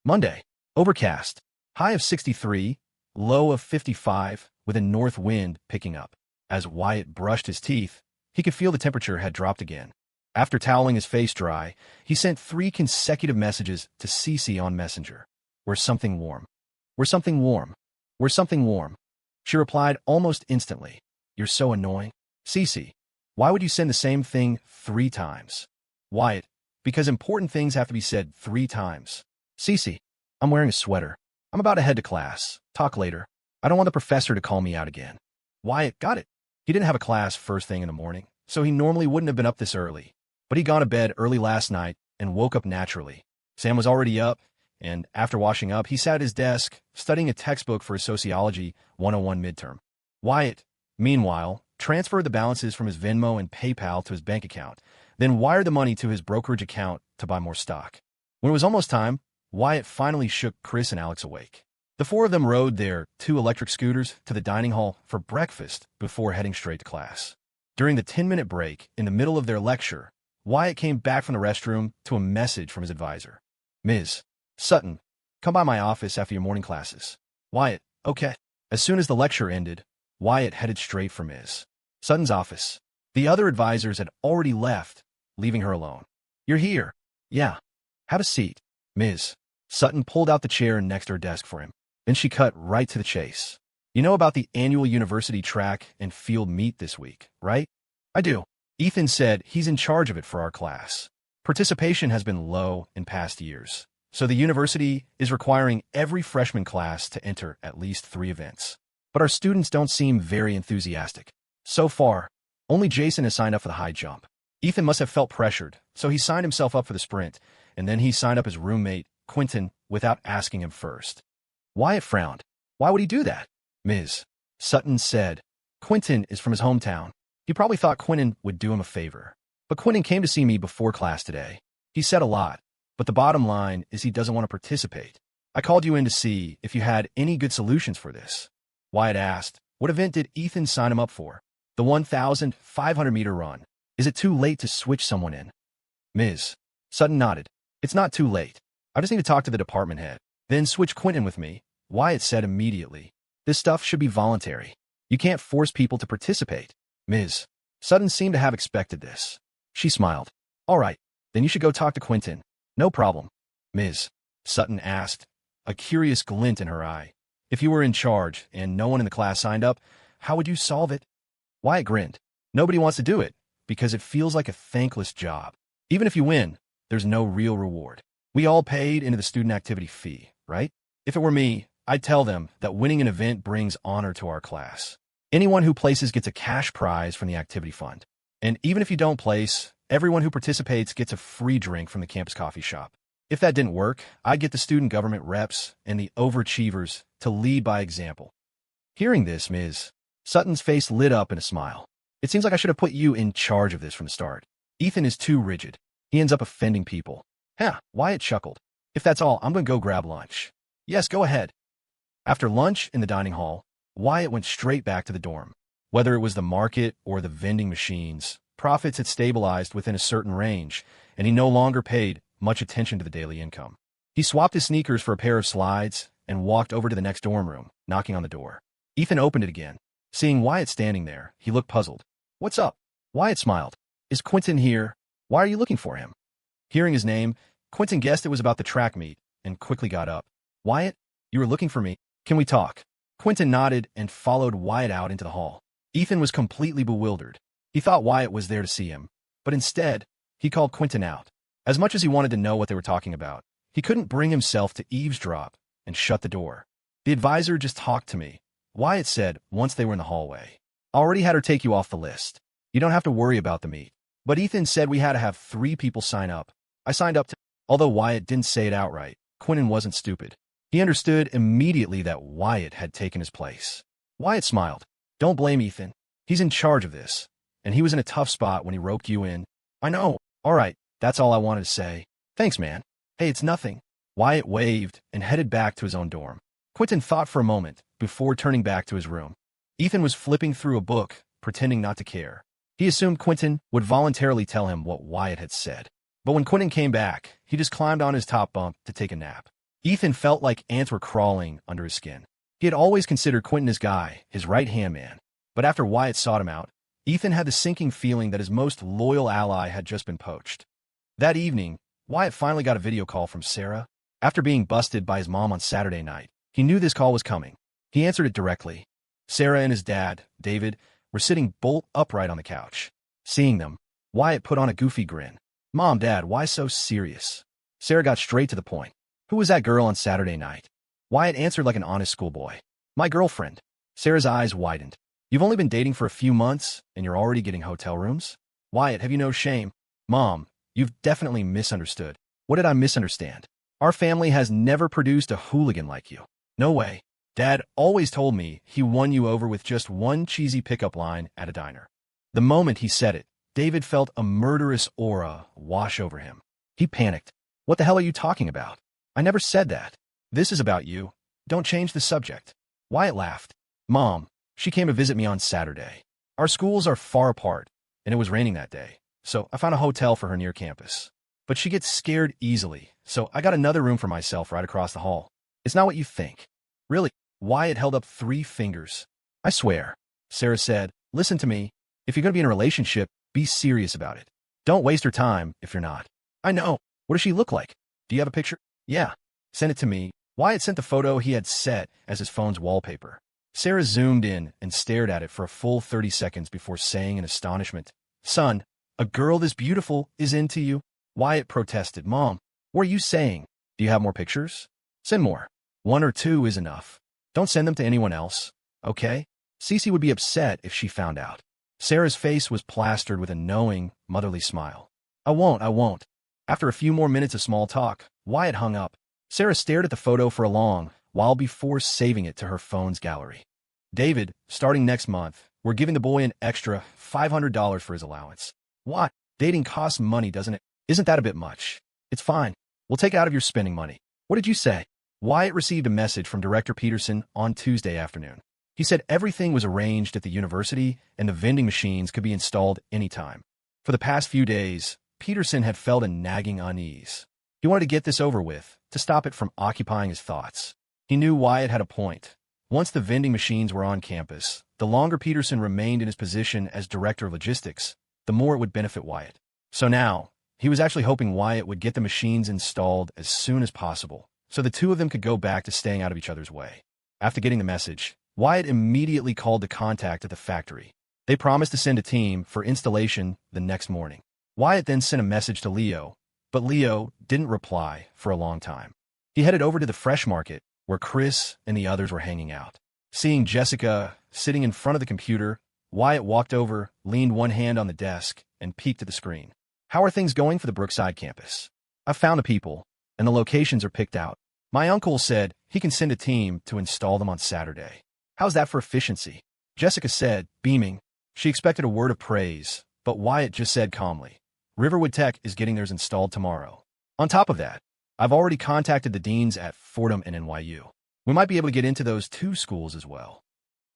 Monday. Overcast. High of 63, low of 55, with a north wind picking up. As Wyatt brushed his teeth, he could feel the temperature had dropped again. After toweling his face dry, he sent 3 consecutive messages to CeCe on Messenger. "Where's something warm? Where's something warm? Where's something warm?" She replied almost instantly. "You're so annoying. CeCe, why would you send the same thing 3 times? Wyatt, because important things have to be said 3 times. CeCe, I'm wearing a sweater. I'm about to head to class. Talk later. I don't want the professor to call me out again." Wyatt got it. He didn't have a class first thing in the morning, so he normally wouldn't have been up this early. But he'd gone to bed early last night and woke up naturally. Sam was already up, and after washing up, he sat at his desk, studying a textbook for his Sociology 101 midterm. Wyatt, meanwhile, transferred the balances from his Venmo and PayPal to his bank account, then wired the money to his brokerage account to buy more stock. When it was almost time, Wyatt finally shook Chris and Alex awake. The 4 of them rode their 2 electric scooters to the dining hall for breakfast before heading straight to class. During the 10-minute break in the middle of their lecture, Wyatt came back from the restroom to a message from his advisor. "Ms. Sutton, come by my office after your morning classes." Wyatt, "Okay." As soon as the lecture ended, Wyatt headed straight for Ms. Sutton's office. The other advisors had already left, leaving her alone. "You're here." "Yeah. Have a seat." Ms. Sutton pulled out the chair next to her desk for him. Then she cut right to the chase. "You know about the annual university track and field meet this week, right?" "I do." Ethan said he's in charge of it for our class. Participation has been low in past years, so the university is requiring every freshman class to enter at least 3 events. But our students don't seem very enthusiastic. So far, only Jason has signed up for the high jump. Ethan must have felt pressured, so he signed himself up for the sprint, and then he signed up his roommate, Quentin, without asking him first. Wyatt frowned. Why would he do that? Ms. Sutton said, "Quentin is from his hometown. He probably thought Quentin would do him a favor. But Quentin came to see me before class today. He said a lot, but the bottom line is he doesn't want to participate. I called you in to see if you had any good solutions for this." Wyatt asked, what event did Ethan sign him up for? The 1,500-meter run. Is it too late to switch someone in? Ms. Sutton nodded. "It's not too late. I just need to talk to the department head. Then switch Quentin with me," Wyatt said immediately. "This stuff should be voluntary. You can't force people to participate." Ms. Sutton seemed to have expected this. She smiled. "All right, then you should go talk to Quentin." "No problem." Ms. Sutton asked, a curious glint in her eye. "If you were in charge and no one in the class signed up, how would you solve it?" Wyatt grinned. "Nobody wants to do it because it feels like a thankless job. Even if you win, there's no real reward. We all paid into the student activity fee, right? If it were me, I'd tell them that winning an event brings honor to our class. Anyone who places gets a cash prize from the activity fund. And even if you don't place, everyone who participates gets a free drink from the campus coffee shop. If that didn't work, I'd get the student government reps and the overachievers to lead by example." Hearing this, Ms. Sutton's face lit up in a smile. "It seems like I should have put you in charge of this from the start. Ethan is too rigid. He ends up offending people." "Huh," Wyatt chuckled. "If that's all, I'm going to go grab lunch." "Yes, go ahead." After lunch in the dining hall, Wyatt went straight back to the dorm. Whether it was the market or the vending machines, profits had stabilized within a certain range, and he no longer paid much attention to the daily income. He swapped his sneakers for a pair of slides and walked over to the next dorm room, knocking on the door. Ethan opened it again. Seeing Wyatt standing there, he looked puzzled. "What's up?" Wyatt smiled. "Is Quentin here? Why are you looking for him?" Hearing his name, Quentin guessed it was about the track meet and quickly got up. "Wyatt, you were looking for me. Can we talk?" Quentin nodded and followed Wyatt out into the hall. Ethan was completely bewildered. He thought Wyatt was there to see him, but instead, he called Quentin out. As much as he wanted to know what they were talking about, he couldn't bring himself to eavesdrop and shut the door. "The advisor just talked to me," Wyatt said once they were in the hallway. "I already had her take you off the list. You don't have to worry about the meet. But Ethan said we had to have 3 people sign up. I signed up to..." Although Wyatt didn't say it outright, Quentin wasn't stupid. He understood immediately that Wyatt had taken his place. Wyatt smiled. "Don't blame Ethan. He's in charge of this. And he was in a tough spot when he roped you in." "I know. All right, that's all I wanted to say. Thanks, man." "Hey, it's nothing." Wyatt waved and headed back to his own dorm. Quentin thought for a moment before turning back to his room. Ethan was flipping through a book, pretending not to care. He assumed Quentin would voluntarily tell him what Wyatt had said. But when Quentin came back, he just climbed on his top bunk to take a nap. Ethan felt like ants were crawling under his skin. He had always considered Quentin his guy, his right-hand man. But after Wyatt sought him out, Ethan had the sinking feeling that his most loyal ally had just been poached. That evening, Wyatt finally got a video call from Sarah. After being busted by his mom on Saturday night, he knew this call was coming. He answered it directly. Sarah and his dad, David, were sitting bolt upright on the couch. Seeing them, Wyatt put on a goofy grin. "Mom, Dad, why so serious?" Sarah got straight to the point. "Who was that girl on Saturday night?" Wyatt answered like an honest schoolboy. "My girlfriend." Sarah's eyes widened. "You've only been dating for a few months, and you're already getting hotel rooms? Wyatt, have you no shame?" "Mom, you've definitely misunderstood." "What did I misunderstand?" "Our family has never produced a hooligan like you." "No way. Dad always told me he won you over with just one cheesy pickup line at a diner." The moment he said it, David felt a murderous aura wash over him. He panicked. "What the hell are you talking about? I never said that. This is about you. Don't change the subject." Wyatt laughed. "Mom, she came to visit me on Saturday. Our schools are far apart, and it was raining that day, so I found a hotel for her near campus. But she gets scared easily, so I got another room for myself right across the hall. It's not what you think." "Really?" Wyatt held up 3 fingers. "I swear." Sarah said, "Listen to me. If you're going to be in a relationship, be serious about it. Don't waste her time if you're not." "I know. What does she look like? Do you have a picture?" "Yeah." "Send it to me." Wyatt sent the photo he had set as his phone's wallpaper. Sarah zoomed in and stared at it for a full 30 seconds before saying in astonishment, "Son, a girl this beautiful is into you?" Wyatt protested. "Mom, what are you saying? Do you have more pictures? Send more. 1 or 2 is enough. Don't send them to anyone else, okay? CeCe would be upset if she found out." Sarah's face was plastered with a knowing, motherly smile. I won't." After a few more minutes of small talk, Wyatt hung up. Sarah stared at the photo for a long while before saving it to her phone's gallery. "David, starting next month, we're giving the boy an extra $500 for his allowance." "What? Dating costs money, doesn't it?" "Isn't that a bit much?" "It's fine. We'll take it out of your spending money." "What did you say?" Wyatt received a message from Director Peterson on Tuesday afternoon. He said everything was arranged at the university and the vending machines could be installed anytime. For the past few days, Peterson had felt a nagging unease. He wanted to get this over with, to stop it from occupying his thoughts. He knew Wyatt had a point. Once the vending machines were on campus, the longer Peterson remained in his position as Director of Logistics, the more it would benefit Wyatt. So now, he was actually hoping Wyatt would get the machines installed as soon as possible, so the two of them could go back to staying out of each other's way. After getting the message, Wyatt immediately called the contact at the factory. They promised to send a team for installation the next morning. Wyatt then sent a message to Leo, but Leo didn't reply for a long time. He headed over to the Fresh Market, where Chris and the others were hanging out. Seeing Jessica sitting in front of the computer, Wyatt walked over, leaned one hand on the desk, and peeked at the screen. "How are things going for the Brookside campus?" "I've found the people, and the locations are picked out. My uncle said he can send a team to install them on Saturday." "How's that for efficiency?" Jessica said, beaming. She expected a word of praise, but Wyatt just said calmly, "Riverwood Tech is getting theirs installed tomorrow. On top of that, I've already contacted the deans at Fordham and NYU. We might be able to get into those 2 schools as well."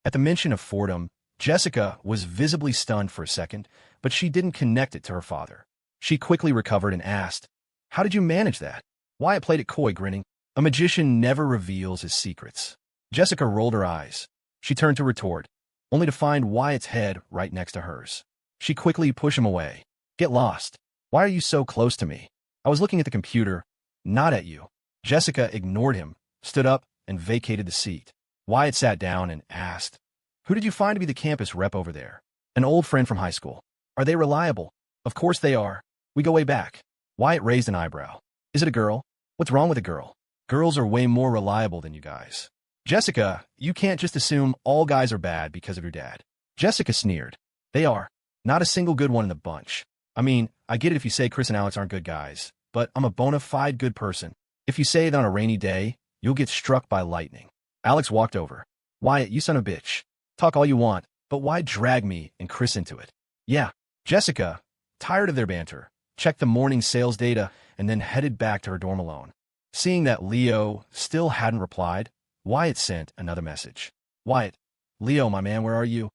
At the mention of Fordham, Jessica was visibly stunned for a second, but she didn't connect it to her father. She quickly recovered and asked, "How did you manage that?" Wyatt played it coy, grinning. A magician never reveals his secrets. Jessica rolled her eyes. She turned to retort, only to find Wyatt's head right next to hers. She quickly pushed him away. "Get lost. Why are you so close to me? I was looking at the computer, not at you." Jessica ignored him, stood up, and vacated the seat. Wyatt sat down and asked, "Who did you find to be the campus rep over there?" "An old friend from high school." "Are they reliable?" "Of course they are. We go way back." Wyatt raised an eyebrow. "Is it a girl?" "What's wrong with a girl? Girls are way more reliable than you guys." "Jessica, you can't just assume all guys are bad because of your dad." Jessica sneered. "They are. Not a single good one in the bunch. I mean, I get it if you say Chris and Alex aren't good guys, but I'm a bona fide good person. If you say that on a rainy day, you'll get struck by lightning." Alex walked over. "Wyatt, you son of a bitch. Talk all you want, but why drag me and Chris into it?" "Yeah." Jessica, tired of their banter, checked the morning sales data and then headed back to her dorm alone. Seeing that Leo still hadn't replied, Wyatt sent another message. "Wyatt, Leo, my man, where are you?"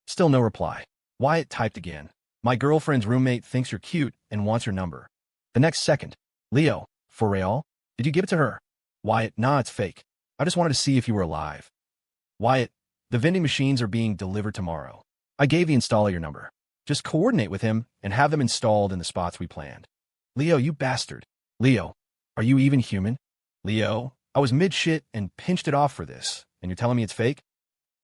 Still no reply. Wyatt typed again. "My girlfriend's roommate thinks you're cute and wants your number." The next second, "Leo, for real? Did you give it to her?" Wyatt, nah, it's fake. I just wanted to see if you were alive. Wyatt, the vending machines are being delivered tomorrow. I gave the installer your number. Just coordinate with him and have them installed in the spots we planned. Leo, you bastard. Leo, are you even human? Leo, I was mid-shit and pinched it off for this, and you're telling me it's fake?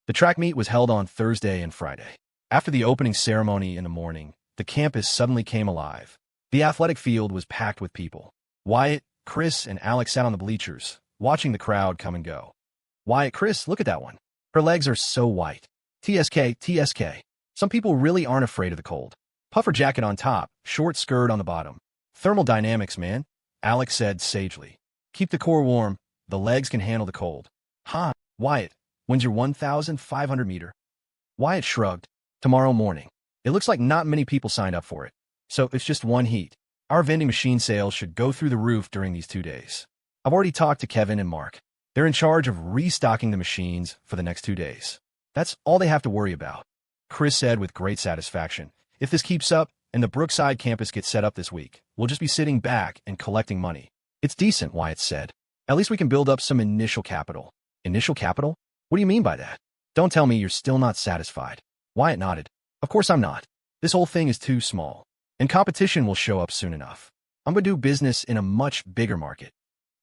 The track meet was held on Thursday and Friday. After the opening ceremony in the morning, the campus suddenly came alive. The athletic field was packed with people. Wyatt, Chris, and Alex sat on the bleachers, watching the crowd come and go. Wyatt, Chris, look at that one. Her legs are so white. TSK, TSK. Some people really aren't afraid of the cold. Puffer jacket on top, short skirt on the bottom. Thermal dynamics, man, Alex said sagely. Keep the core warm. The legs can handle the cold. Huh, Wyatt, when's your 1,500 meter? Wyatt shrugged. Tomorrow morning. It looks like not many people signed up for it. So it's just one heat. Our vending machine sales should go through the roof during these 2 days. I've already talked to Kevin and Mark. They're in charge of restocking the machines for the next 2 days. That's all they have to worry about. Chris said with great satisfaction. If this keeps up and the Brookside campus gets set up this week, we'll just be sitting back and collecting money. It's decent, Wyatt said. At least we can build up some initial capital. Initial capital? What do you mean by that? Don't tell me you're still not satisfied. Wyatt nodded. Of course I'm not. This whole thing is too small. And competition will show up soon enough. I'm going to do business in a much bigger market.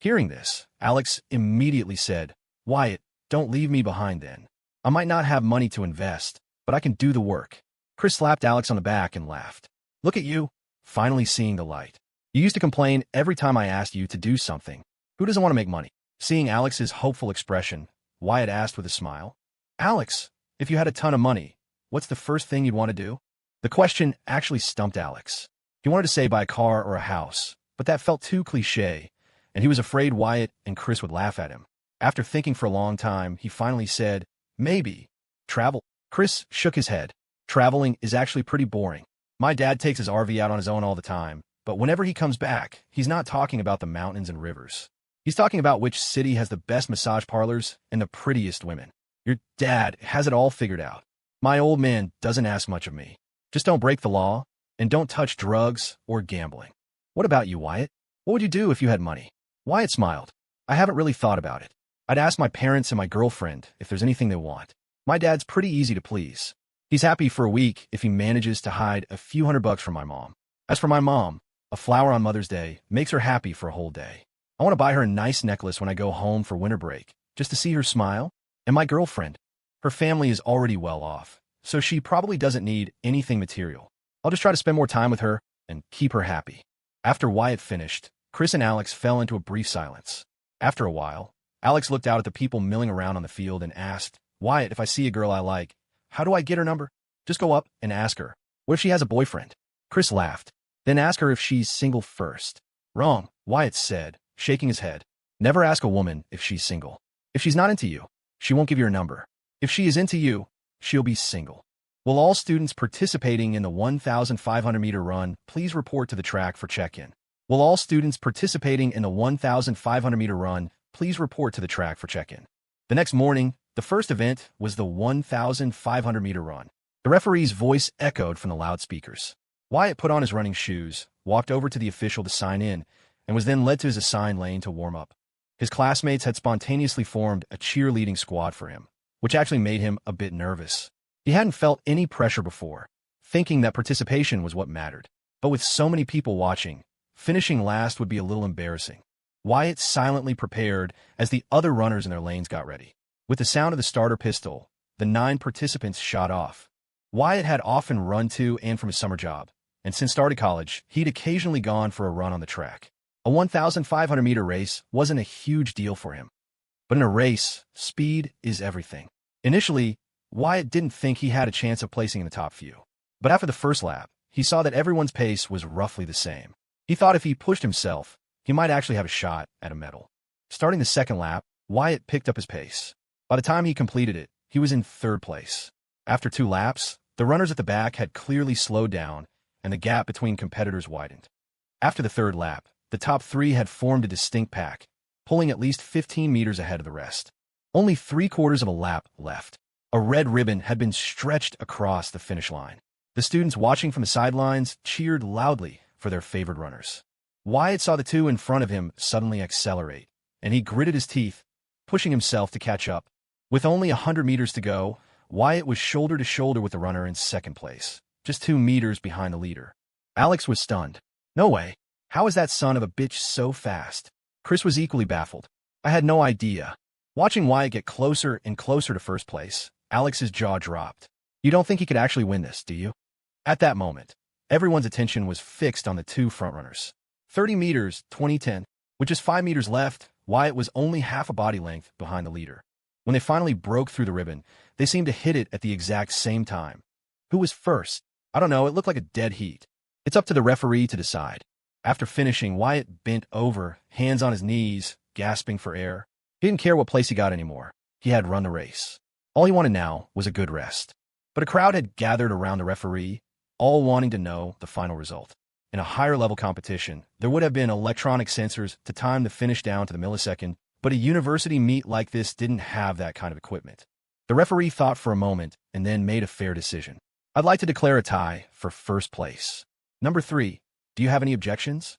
Hearing this, Alex immediately said, Wyatt, don't leave me behind then. I might not have money to invest, but I can do the work. Chris slapped Alex on the back and laughed. Look at you, finally seeing the light. You used to complain every time I asked you to do something. Who doesn't want to make money? Seeing Alex's hopeful expression, Wyatt asked with a smile. Alex, if you had a ton of money, what's the first thing you'd want to do? The question actually stumped Alex. He wanted to say buy a car or a house, but that felt too cliché, and he was afraid Wyatt and Chris would laugh at him. After thinking for a long time, he finally said, maybe. Travel. Chris shook his head. Traveling is actually pretty boring. My dad takes his RV out on his own all the time, but whenever he comes back, he's not talking about the mountains and rivers. He's talking about which city has the best massage parlors and the prettiest women. Your dad has it all figured out. My old man doesn't ask much of me. Just don't break the law, and don't touch drugs or gambling. What about you, Wyatt? What would you do if you had money? Wyatt smiled. I haven't really thought about it. I'd ask my parents and my girlfriend if there's anything they want. My dad's pretty easy to please. He's happy for a week if he manages to hide a few $100 from my mom. As for my mom, a flower on Mother's Day makes her happy for a whole day. I want to buy her a nice necklace when I go home for winter break, just to see her smile. And my girlfriend, her family is already well off, so she probably doesn't need anything material. I'll just try to spend more time with her and keep her happy. After Wyatt finished, Chris and Alex fell into a brief silence. After a while, Alex looked out at the people milling around on the field and asked, Wyatt, if I see a girl I like, how do I get her number? Just go up and ask her. What if she has a boyfriend? Chris laughed. Then ask her if she's single first. Wrong, Wyatt said, shaking his head. Never ask a woman if she's single. If she's not into you, she won't give you her number. If she is into you, she'll be single. Will all students participating in the 1,500 meter run please report to the track for check-in? Will all students participating in the 1,500 meter run please report to the track for check-in? The next morning, the first event was the 1,500 meter run. The referee's voice echoed from the loudspeakers. Wyatt put on his running shoes, walked over to the official to sign in, and was then led to his assigned lane to warm up. His classmates had spontaneously formed a cheerleading squad for him, which actually made him a bit nervous. He hadn't felt any pressure before, thinking that participation was what mattered. But with so many people watching, finishing last would be a little embarrassing. Wyatt silently prepared as the other runners in their lanes got ready. With the sound of the starter pistol, the 9 participants shot off. Wyatt had often run to and from his summer job, and since starting college, he'd occasionally gone for a run on the track. A 1,500 meter race wasn't a huge deal for him. But in a race, speed is everything. Initially, Wyatt didn't think he had a chance of placing in the top few. But after the first lap, he saw that everyone's pace was roughly the same. He thought if he pushed himself, he might actually have a shot at a medal. Starting the second lap, Wyatt picked up his pace. By the time he completed it, he was in 3rd place. After 2 laps, the runners at the back had clearly slowed down, and the gap between competitors widened. After the 3rd lap, the top 3 had formed a distinct pack, pulling at least 15 meters ahead of the rest. Only 3/4 of a lap left. A red ribbon had been stretched across the finish line. The students watching from the sidelines cheered loudly for their favored runners. Wyatt saw the 2 in front of him suddenly accelerate, and he gritted his teeth, pushing himself to catch up. With only 100 meters to go, Wyatt was shoulder to shoulder with the runner in second place, just 2 meters behind the leader. Alex was stunned. No way. How is that son of a bitch so fast? Chris was equally baffled. I had no idea. Watching Wyatt get closer and closer to first place, Alex's jaw dropped. You don't think he could actually win this, do you? At that moment, everyone's attention was fixed on the two frontrunners. 30 meters, 2010. With just 5 meters left, Wyatt was only half a body length behind the leader. When they finally broke through the ribbon, they seemed to hit it at the exact same time. Who was first? I don't know, it looked like a dead heat. It's up to the referee to decide. After finishing, Wyatt bent over, hands on his knees, gasping for air. He didn't care what place he got anymore. He had run the race. All he wanted now was a good rest. But a crowd had gathered around the referee, all wanting to know the final result. In a higher-level competition, there would have been electronic sensors to time the finish down to the millisecond, but a university meet like this didn't have that kind of equipment. The referee thought for a moment and then made a fair decision. I'd like to declare a tie for first place. Number 3. Do you have any objections?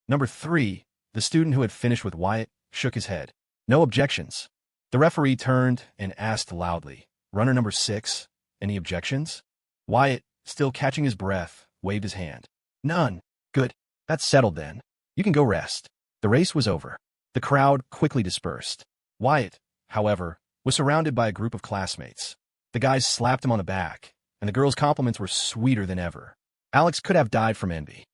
Number 3. The student who had finished with Wyatt shook his head. No objections. The referee turned and asked loudly, runner number 6, any objections? Wyatt, still catching his breath, waved his hand. None. Good. That's settled then. You can go rest. The race was over. The crowd quickly dispersed. Wyatt, however, was surrounded by a group of classmates. The guys slapped him on the back, and the girls' compliments were sweeter than ever. Alex could have died from envy.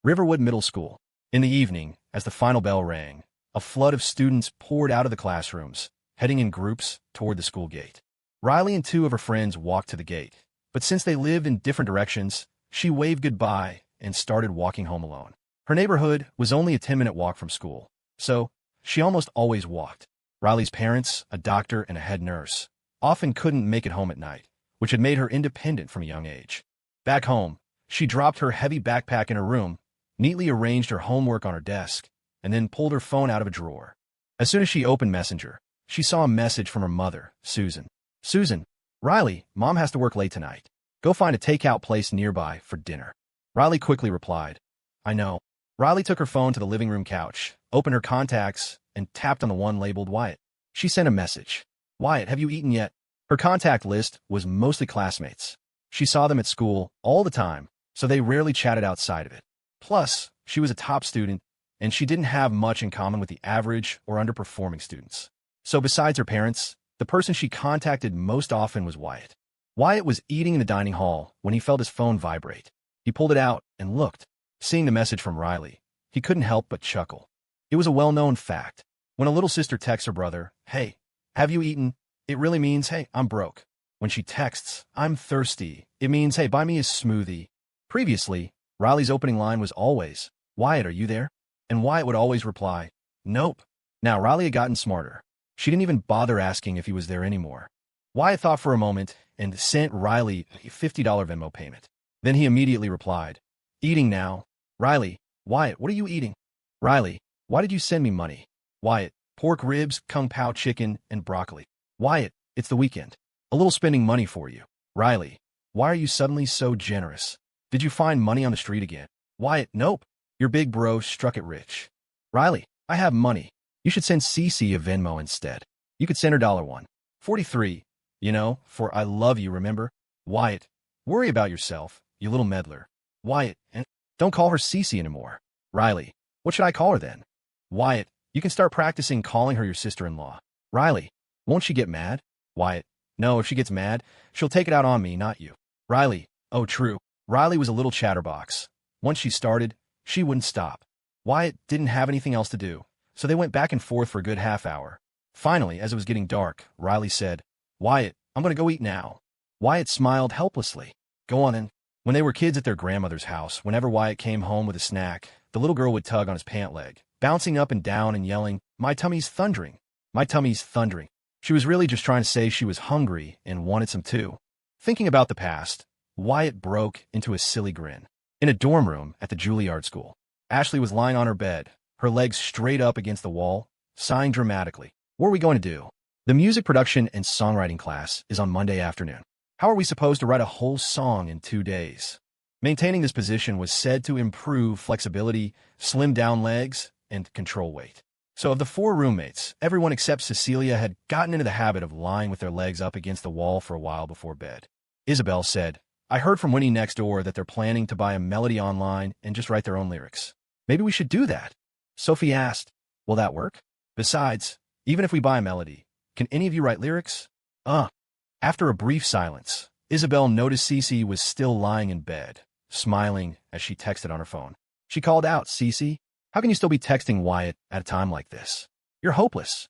Riverwood Middle School. In the evening, as the final bell rang, a flood of students poured out of the classrooms, heading in groups toward the school gate. Riley and 2 of her friends walked to the gate, but since they lived in different directions, she waved goodbye and started walking home alone. Her neighborhood was only a 10-minute walk from school, so she almost always walked. Riley's parents, a doctor and a head nurse, often couldn't make it home at night, which had made her independent from a young age. Back home, she dropped her heavy backpack in her room, neatly arranged her homework on her desk, and then pulled her phone out of a drawer. As soon as she opened Messenger, she saw a message from her mother, Susan. Susan, Riley, Mom has to work late tonight. Go find a takeout place nearby for dinner. Riley quickly replied, I know. Riley took her phone to the living room couch, opened her contacts, and tapped on the one labeled Wyatt. She sent a message. Wyatt, have you eaten yet? Her contact list was mostly classmates. She saw them at school all the time, so they rarely chatted outside of it. Plus, she was a top student, and she didn't have much in common with the average or underperforming students. So besides her parents, the person she contacted most often was Wyatt. Wyatt was eating in the dining hall when he felt his phone vibrate. He pulled it out and looked. Seeing the message from Riley, he couldn't help but chuckle. It was a well-known fact. When a little sister texts her brother, hey, have you eaten? It really means, hey, I'm broke. When she texts, I'm thirsty, it means, hey, buy me a smoothie. Previously, Riley's opening line was always, Wyatt, are you there? And Wyatt would always reply, nope. Now Riley had gotten smarter. She didn't even bother asking if he was there anymore. Wyatt thought for a moment and sent Riley a $50 Venmo payment. Then he immediately replied, eating now. Riley, Wyatt, what are you eating? Riley, why did you send me money? Wyatt, pork ribs, kung pao chicken, and broccoli. Wyatt, it's the weekend. A little spending money for you. Riley, why are you suddenly so generous? Did you find money on the street again? Wyatt, nope. Your big bro struck it rich. Riley, I have money. You should send CeCe a Venmo instead. You could send her $1. 43. You know, for I love you, remember? Wyatt, worry about yourself, you little meddler. Wyatt, and don't call her CeCe anymore. Riley, what should I call her then? Wyatt, you can start practicing calling her your sister-in-law. Riley, won't she get mad? Wyatt, no, if she gets mad, she'll take it out on me, not you. Riley, oh true. Riley was a little chatterbox. Once she started, she wouldn't stop. Wyatt didn't have anything else to do, so they went back and forth for a good half hour. Finally, as it was getting dark, Riley said, Wyatt, I'm going to go eat now. Wyatt smiled helplessly. Go on then. When they were kids at their grandmother's house, whenever Wyatt came home with a snack, the little girl would tug on his pant leg, bouncing up and down and yelling, my tummy's thundering. My tummy's thundering. She was really just trying to say she was hungry and wanted some too. Thinking about the past, Wyatt broke into a silly grin. In a dorm room at the Juilliard School, Ashley was lying on her bed, her legs straight up against the wall, sighing dramatically. What are we going to do? The music production and songwriting class is on Monday afternoon. How are we supposed to write a whole song in 2 days? Maintaining this position was said to improve flexibility, slim down legs, and control weight. So of the four roommates, everyone except Cecilia had gotten into the habit of lying with their legs up against the wall for a while before bed. Isabel said, I heard from Winnie next door that they're planning to buy a melody online and just write their own lyrics. Maybe we should do that. Sophie asked, will that work? Besides, even if we buy a melody, can any of you write lyrics? After a brief silence, Isabel noticed CeCe was still lying in bed, smiling as she texted on her phone. She called out, CeCe, how can you still be texting Wyatt at a time like this? You're hopeless.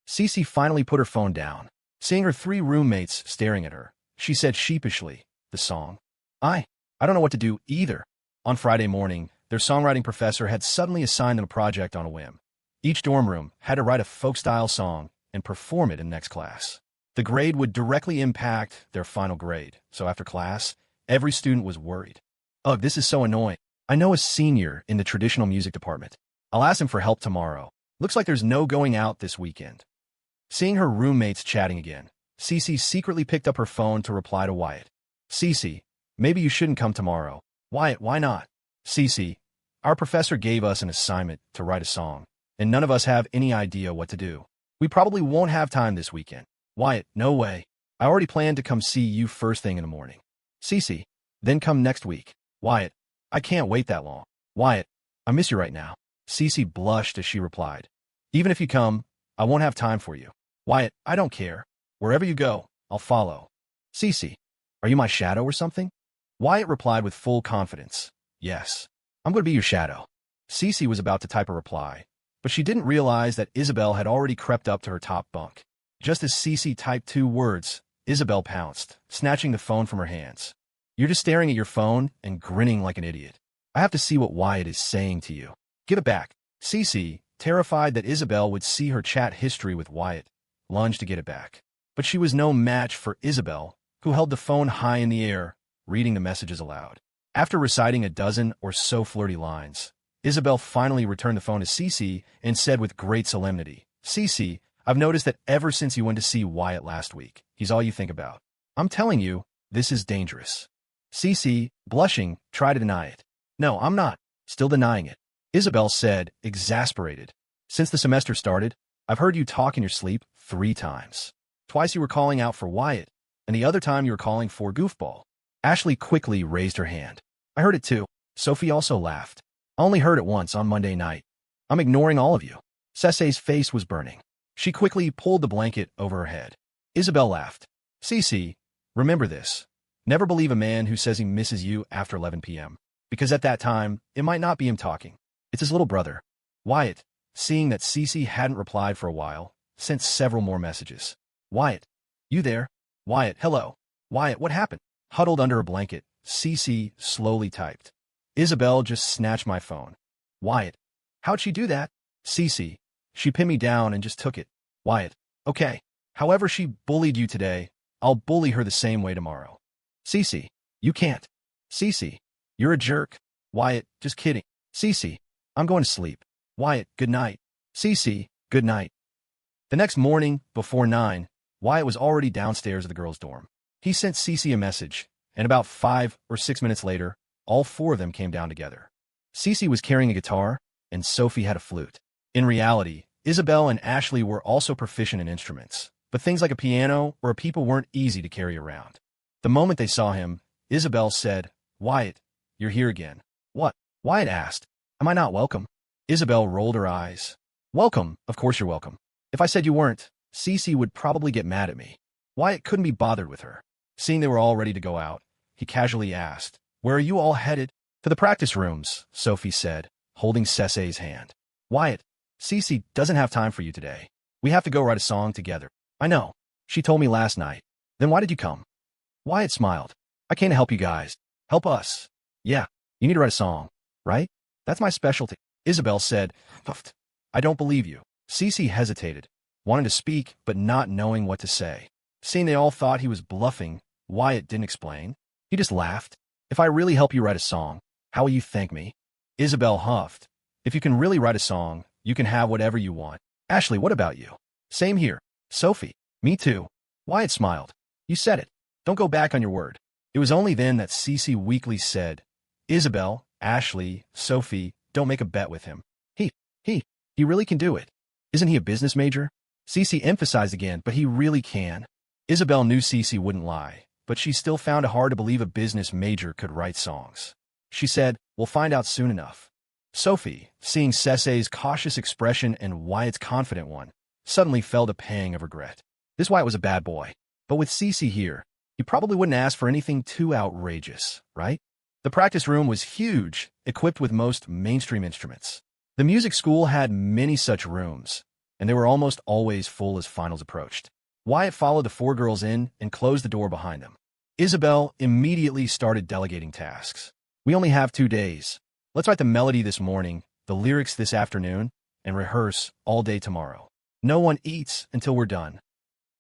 CeCe finally put her phone down. Seeing her three roommates staring at her, she said sheepishly, the song. I don't know what to do either. On Friday morning, their songwriting professor had suddenly assigned them a project on a whim. Each dorm room had to write a folk-style song and perform it in next class. The grade would directly impact their final grade, so after class, every student was worried. Ugh, this is so annoying. I know a senior in the traditional music department. I'll ask him for help tomorrow. Looks like there's no going out this weekend. Seeing her roommates chatting again, CeCe secretly picked up her phone to reply to Wyatt. CeCe, maybe you shouldn't come tomorrow. Wyatt, why not? CeCe, our professor gave us an assignment to write a song, and none of us have any idea what to do. We probably won't have time this weekend. Wyatt, no way. I already planned to come see you first thing in the morning. CeCe, then come next week. Wyatt, I can't wait that long. Wyatt, I miss you right now. CeCe blushed as she replied. Even if you come, I won't have time for you. Wyatt, I don't care. Wherever you go, I'll follow. CeCe, are you my shadow or something? Wyatt replied with full confidence. Yes, I'm going to be your shadow. CeCe was about to type a reply, but she didn't realize that Isabel had already crept up to her top bunk. Just as CeCe typed 2 words, Isabel pounced, snatching the phone from her hands. You're just staring at your phone and grinning like an idiot. I have to see what Wyatt is saying to you. Give it back. CeCe, terrified that Isabel would see her chat history with Wyatt, lunged to get it back. But she was no match for Isabel, who held the phone high in the air, reading the messages aloud. After reciting a dozen or so flirty lines, Isabel finally returned the phone to CeCe and said with great solemnity, CeCe, I've noticed that ever since you went to see Wyatt last week, he's all you think about. I'm telling you, this is dangerous. CeCe, blushing, tried to deny it. No, I'm not. Still denying it. Isabel said, exasperated. Since the semester started, I've heard you talk in your sleep 3 times. Twice you were calling out for Wyatt, and the other time you were calling for Goofball. Ashley quickly raised her hand. I heard it too. Sophie also laughed. I only heard it once on Monday night. I'm ignoring all of you. CeCe's face was burning. She quickly pulled the blanket over her head. Isabel laughed. CeCe, remember this. Never believe a man who says he misses you after 11 p.m. Because at that time, it might not be him talking. It's his little brother. Wyatt, seeing that CeCe hadn't replied for a while, sent several more messages. Wyatt, you there? Wyatt, hello. Wyatt, what happened? Huddled under a blanket, CeCe slowly typed. Isabel just snatched my phone. Wyatt, how'd she do that? CeCe, she pinned me down and just took it. Wyatt, okay. However she bullied you today, I'll bully her the same way tomorrow. CeCe, you can't. CeCe, you're a jerk. Wyatt, just kidding. CeCe, I'm going to sleep. Wyatt, good night. CeCe, good night. The next morning, before 9, Wyatt was already downstairs at the girls' dorm. He sent CeCe a message, and about 5 or 6 minutes later, all 4 of them came down together. CeCe was carrying a guitar, and Sophie had a flute. In reality, Isabel and Ashley were also proficient in instruments, but things like a piano or a people weren't easy to carry around. The moment they saw him, Isabel said, Wyatt, you're here again. What? Wyatt asked. Am I not welcome? Isabel rolled her eyes. Welcome, of course you're welcome. If I said you weren't, CeCe would probably get mad at me. Wyatt couldn't be bothered with her. Seeing they were all ready to go out, he casually asked, Where are you all headed? To the practice rooms, Sophie said, holding CeCe's hand. Wyatt, CeCe doesn't have time for you today. We have to go write a song together. I know. She told me last night. Then why did you come? Wyatt smiled. I came to help you guys. Help us. Yeah, you need to write a song, right? That's my specialty. Isabel said, Puffed. I don't believe you. CeCe hesitated, wanting to speak but not knowing what to say. Seeing they all thought he was bluffing, Wyatt didn't explain. He just laughed. If I really help you write a song, how will you thank me? Isabel huffed. If you can really write a song, you can have whatever you want. Ashley, what about you? Same here. Sophie, me too. Wyatt smiled. You said it. Don't go back on your word. It was only then that CeCe weakly said, Isabel, Ashley, Sophie, don't make a bet with him. He really can do it. Isn't he a business major? CeCe emphasized again, but he really can. Isabel knew CeCe wouldn't lie, but she still found it hard to believe a business major could write songs. She said, "We'll find out soon enough." Sophie, seeing CeCe's cautious expression and Wyatt's confident one, suddenly felt a pang of regret. This Wyatt was a bad boy, but with CeCe here, he probably wouldn't ask for anything too outrageous, right? The practice room was huge, equipped with most mainstream instruments. The music school had many such rooms, and they were almost always full as finals approached. Wyatt followed the four girls in and closed the door behind them. Isabel immediately started delegating tasks. "We only have 2 days. Let's write the melody this morning, the lyrics this afternoon, and rehearse all day tomorrow. No one eats until we're done."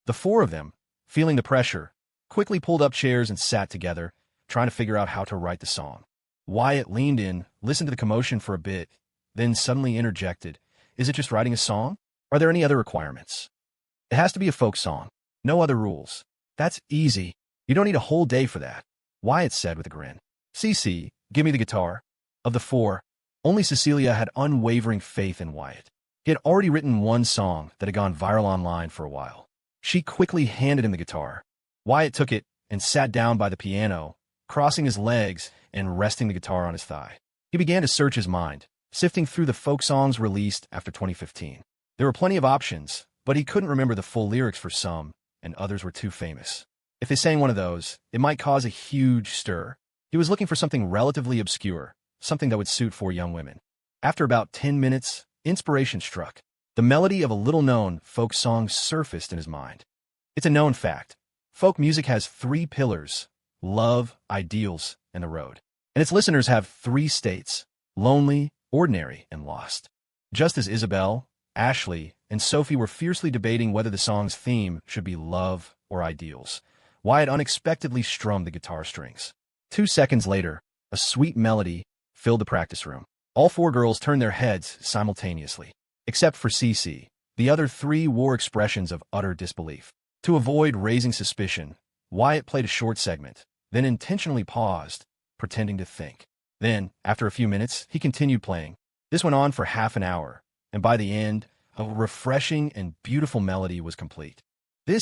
The four of them, feeling the pressure, quickly pulled up chairs and sat together, trying to figure out how to write the song. Wyatt leaned in, listened to the commotion for a bit, then suddenly interjected, "Is it just writing a song? Are there any other requirements?" "It has to be a folk song. No other rules." "That's easy. You don't need a whole day for that," Wyatt said with a grin. "CeCe, give me the guitar." Of the four, only Cecilia had unwavering faith in Wyatt. He had already written one song that had gone viral online for a while. She quickly handed him the guitar. Wyatt took it and sat down by the piano, crossing his legs and resting the guitar on his thigh. He began to search his mind, sifting through the folk songs released after 2015. There were plenty of options, but he couldn't remember the full lyrics for some, and others were too famous. If they sang one of those, it might cause a huge stir. He was looking for something relatively obscure, something that would suit four young women. After about 10 minutes, inspiration struck. The melody of a little-known folk song surfaced in his mind. It's a known fact. Folk music has 3 pillars: love, ideals, and the road. And its listeners have 3 states: lonely, ordinary, and lost. Just as Isabel, Ashley, and Sophie were fiercely debating whether the song's theme should be love or ideals, Wyatt unexpectedly strummed the guitar strings. 2 seconds later, a sweet melody filled the practice room. All 4 girls turned their heads simultaneously. Except for CeCe, the other 3 wore expressions of utter disbelief. To avoid raising suspicion, Wyatt played a short segment, then intentionally paused, pretending to think. Then, after a few minutes, he continued playing. This went on for half an hour, and by the end, a refreshing and beautiful melody was complete. They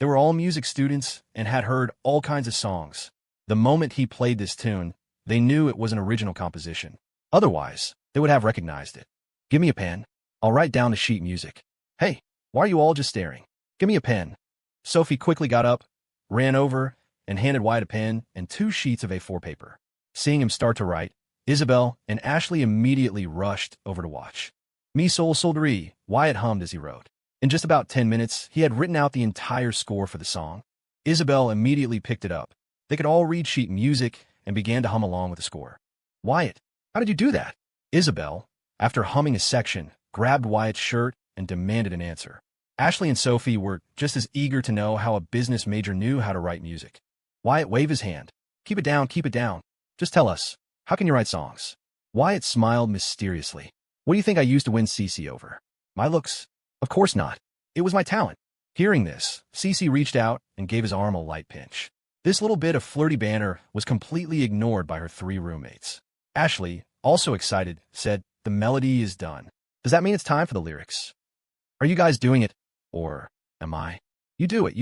were all music students and had heard all kinds of songs. The moment he played this tune, they knew it was an original composition. Otherwise, they would have recognized it. "Give me a pen. I'll write down the sheet music." "Hey, why are you all just staring? Give me a pen." Sophie quickly got up, ran over, and handed Wyatt a pen and 2 sheets of A4 paper. Seeing him start to write, Isabel and Ashley immediately rushed over to watch. "Me sol solderi," Wyatt hummed as he wrote. In just about 10 minutes, he had written out the entire score for the song. Isabel immediately picked it up. They could all read sheet music and began to hum along with the score. "Wyatt, how did you do that?" Isabel, after humming a section, grabbed Wyatt's shirt and demanded an answer. Ashley and Sophie were just as eager to know how a business major knew how to write music. Wyatt waved his hand. Keep it down, keep it down. Just tell us, how can you write songs?" Wyatt smiled mysteriously. "What do you think I used to win CeCe over? My looks? Of course not. It was my talent." Hearing this, CeCe reached out and gave his arm a light pinch. This little bit of flirty banter was completely ignored by her 3 roommates. Ashley, also excited, said, "The melody is done. Does that mean it's time for the lyrics? Are you guys doing it? Or am I?" You do it.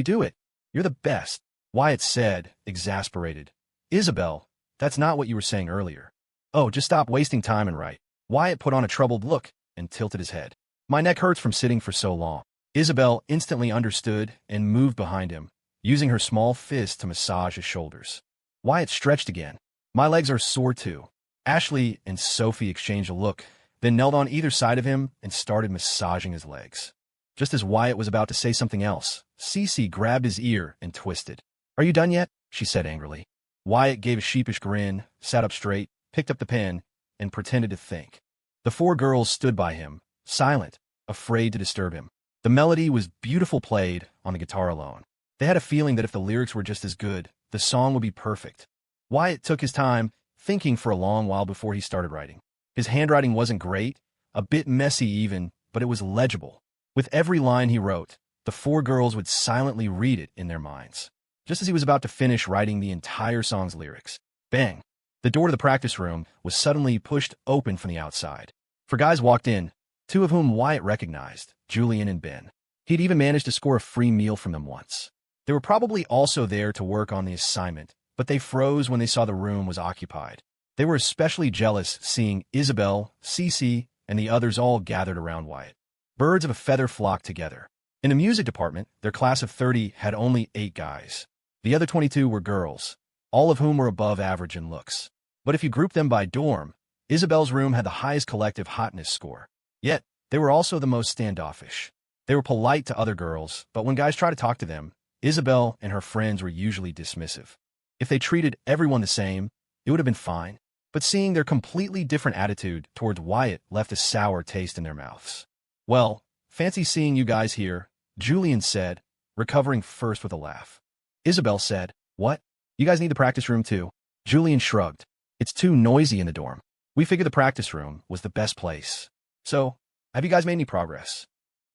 You're the best," Wyatt said, exasperated. "Isabel, that's not what you were saying earlier." "Oh, just stop wasting time and write." Wyatt put on a troubled look and tilted his head. "My neck hurts from sitting for so long." Isabel instantly understood and moved behind him, using her small fist to massage his shoulders. Wyatt stretched again. "My legs are sore too." Ashley and Sophie exchanged a look, then knelt on either side of him and started massaging his legs. Just as Wyatt was about to say something else, CeCe grabbed his ear and twisted. "Are you done yet?" she said angrily. Wyatt gave a sheepish grin, sat up straight, picked up the pen, and pretended to think. The 4 girls stood by him, silent, afraid to disturb him. The melody was beautiful played on the guitar alone. They had a feeling that if the lyrics were just as good, the song would be perfect. Wyatt took his time, thinking for a long while before he started writing. His handwriting wasn't great, a bit messy even, but it was legible. With every line he wrote, the 4 girls would silently read it in their minds. Just as he was about to finish writing the entire song's lyrics, bang! The door to the practice room was suddenly pushed open from the outside. 4 guys walked in, two of whom Wyatt recognized, Julian and Ben. He'd even managed to score a free meal from them once. They were probably also there to work on the assignment, but they froze when they saw the room was occupied. They were especially jealous seeing Isabel, CeCe, and the others all gathered around Wyatt. Birds of a feather flocked together. In the music department, their class of 30 had only 8 guys. The other 22 were girls, all of whom were above average in looks. But if you group them by dorm, Isabel's room had the highest collective hotness score. Yet, they were also the most standoffish. They were polite to other girls, but when guys tried to talk to them, Isabel and her friends were usually dismissive. If they treated everyone the same, it would have been fine. But seeing their completely different attitude towards Wyatt left a sour taste in their mouths. "Well, fancy seeing you guys here," Julian said, recovering first with a laugh. Isabel said, "What? You guys need the practice room too?" Julian shrugged. "It's too noisy in the dorm. We figured the practice room was the best place. So, have you guys made any progress?"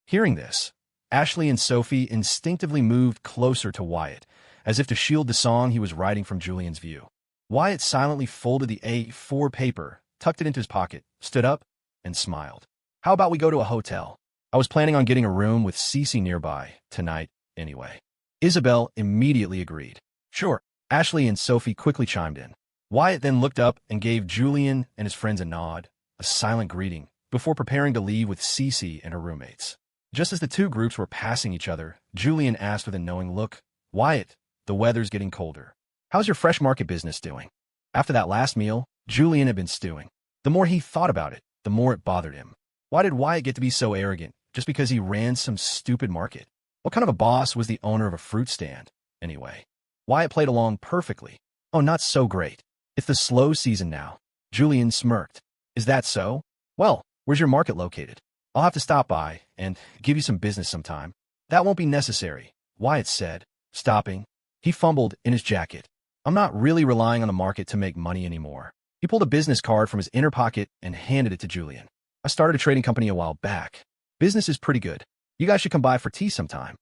Hearing this, Ashley and Sophie instinctively moved closer to Wyatt, as if to shield the song he was writing from Julian's view. Wyatt silently folded the A4 paper, tucked it into his pocket, stood up, and smiled. "How about we go to a hotel? I was planning on getting a room with CeCe nearby tonight, anyway." Isabel immediately agreed. "Sure." Ashley and Sophie quickly chimed in. Wyatt then looked up and gave Julian and his friends a nod, a silent greeting, before preparing to leave with CeCe and her roommates. Just as the two groups were passing each other, Julian asked with a knowing look, "Wyatt, the weather's getting colder. How's your fresh market business doing?" After that last meal, Julian had been stewing. The more he thought about it, the more it bothered him. Why did Wyatt get to be so arrogant just because he ran some stupid market? What kind of a boss was the owner of a fruit stand, anyway? Wyatt played along perfectly. "Oh, not so great. It's the slow season now." Julian smirked. "Is that so? Well, where's your market located? I'll have to stop by and give you some business sometime." "That won't be necessary," Wyatt said, stopping. He fumbled in his jacket. "I'm not really relying on the market to make money anymore." He pulled a business card from his inner pocket and handed it to Julian. "I started a trading company a while back. Business is pretty good. You guys should come by for tea sometime."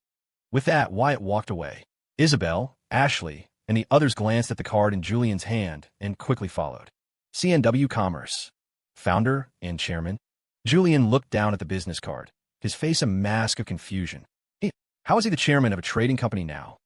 With that, Wyatt walked away. Isabel, Ashley, and the others glanced at the card in Julian's hand and quickly followed. CNW Commerce. Founder and chairman. Julian looked down at the business card, his face a mask of confusion. How is he the chairman of a trading company now?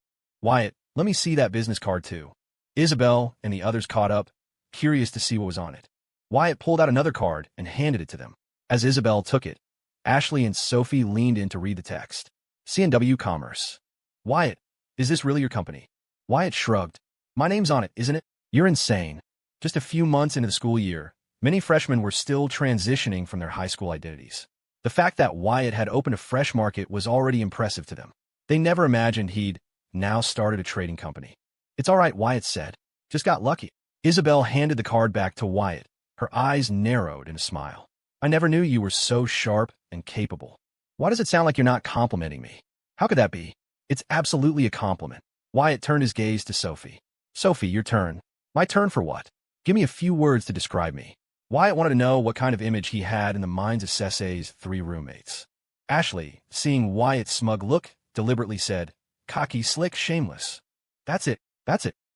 "Wyatt, let me see that business card too." Isabel and the others caught up, curious to see what was on it. Wyatt pulled out another card and handed it to them. As Isabel took it, Ashley and Sophie leaned in to read the text. CNW Commerce. "Wyatt, is this really your company?" Wyatt shrugged. "My name's on it, isn't it?" "You're insane." Just a few months into the school year, many freshmen were still transitioning from their high school identities. The fact that Wyatt had opened a fresh market was already impressive to them. They never imagined he'd now started a trading company. "It's all right," Wyatt said. "Just got lucky." Isabel handed the card back to Wyatt, her eyes narrowed in a smile. "I never knew you were so sharp and capable." "Why does it sound like you're not complimenting me?" "How could that be?" "It's absolutely a compliment." Wyatt turned his gaze to Sophie. "Sophie, your turn." "My turn for what? Give me a few words to describe me." Wyatt wanted to know what kind of image he had in the minds of CeCe's 3 roommates. Ashley, seeing Wyatt's smug look, deliberately said, "Cocky, slick, shameless." That's it.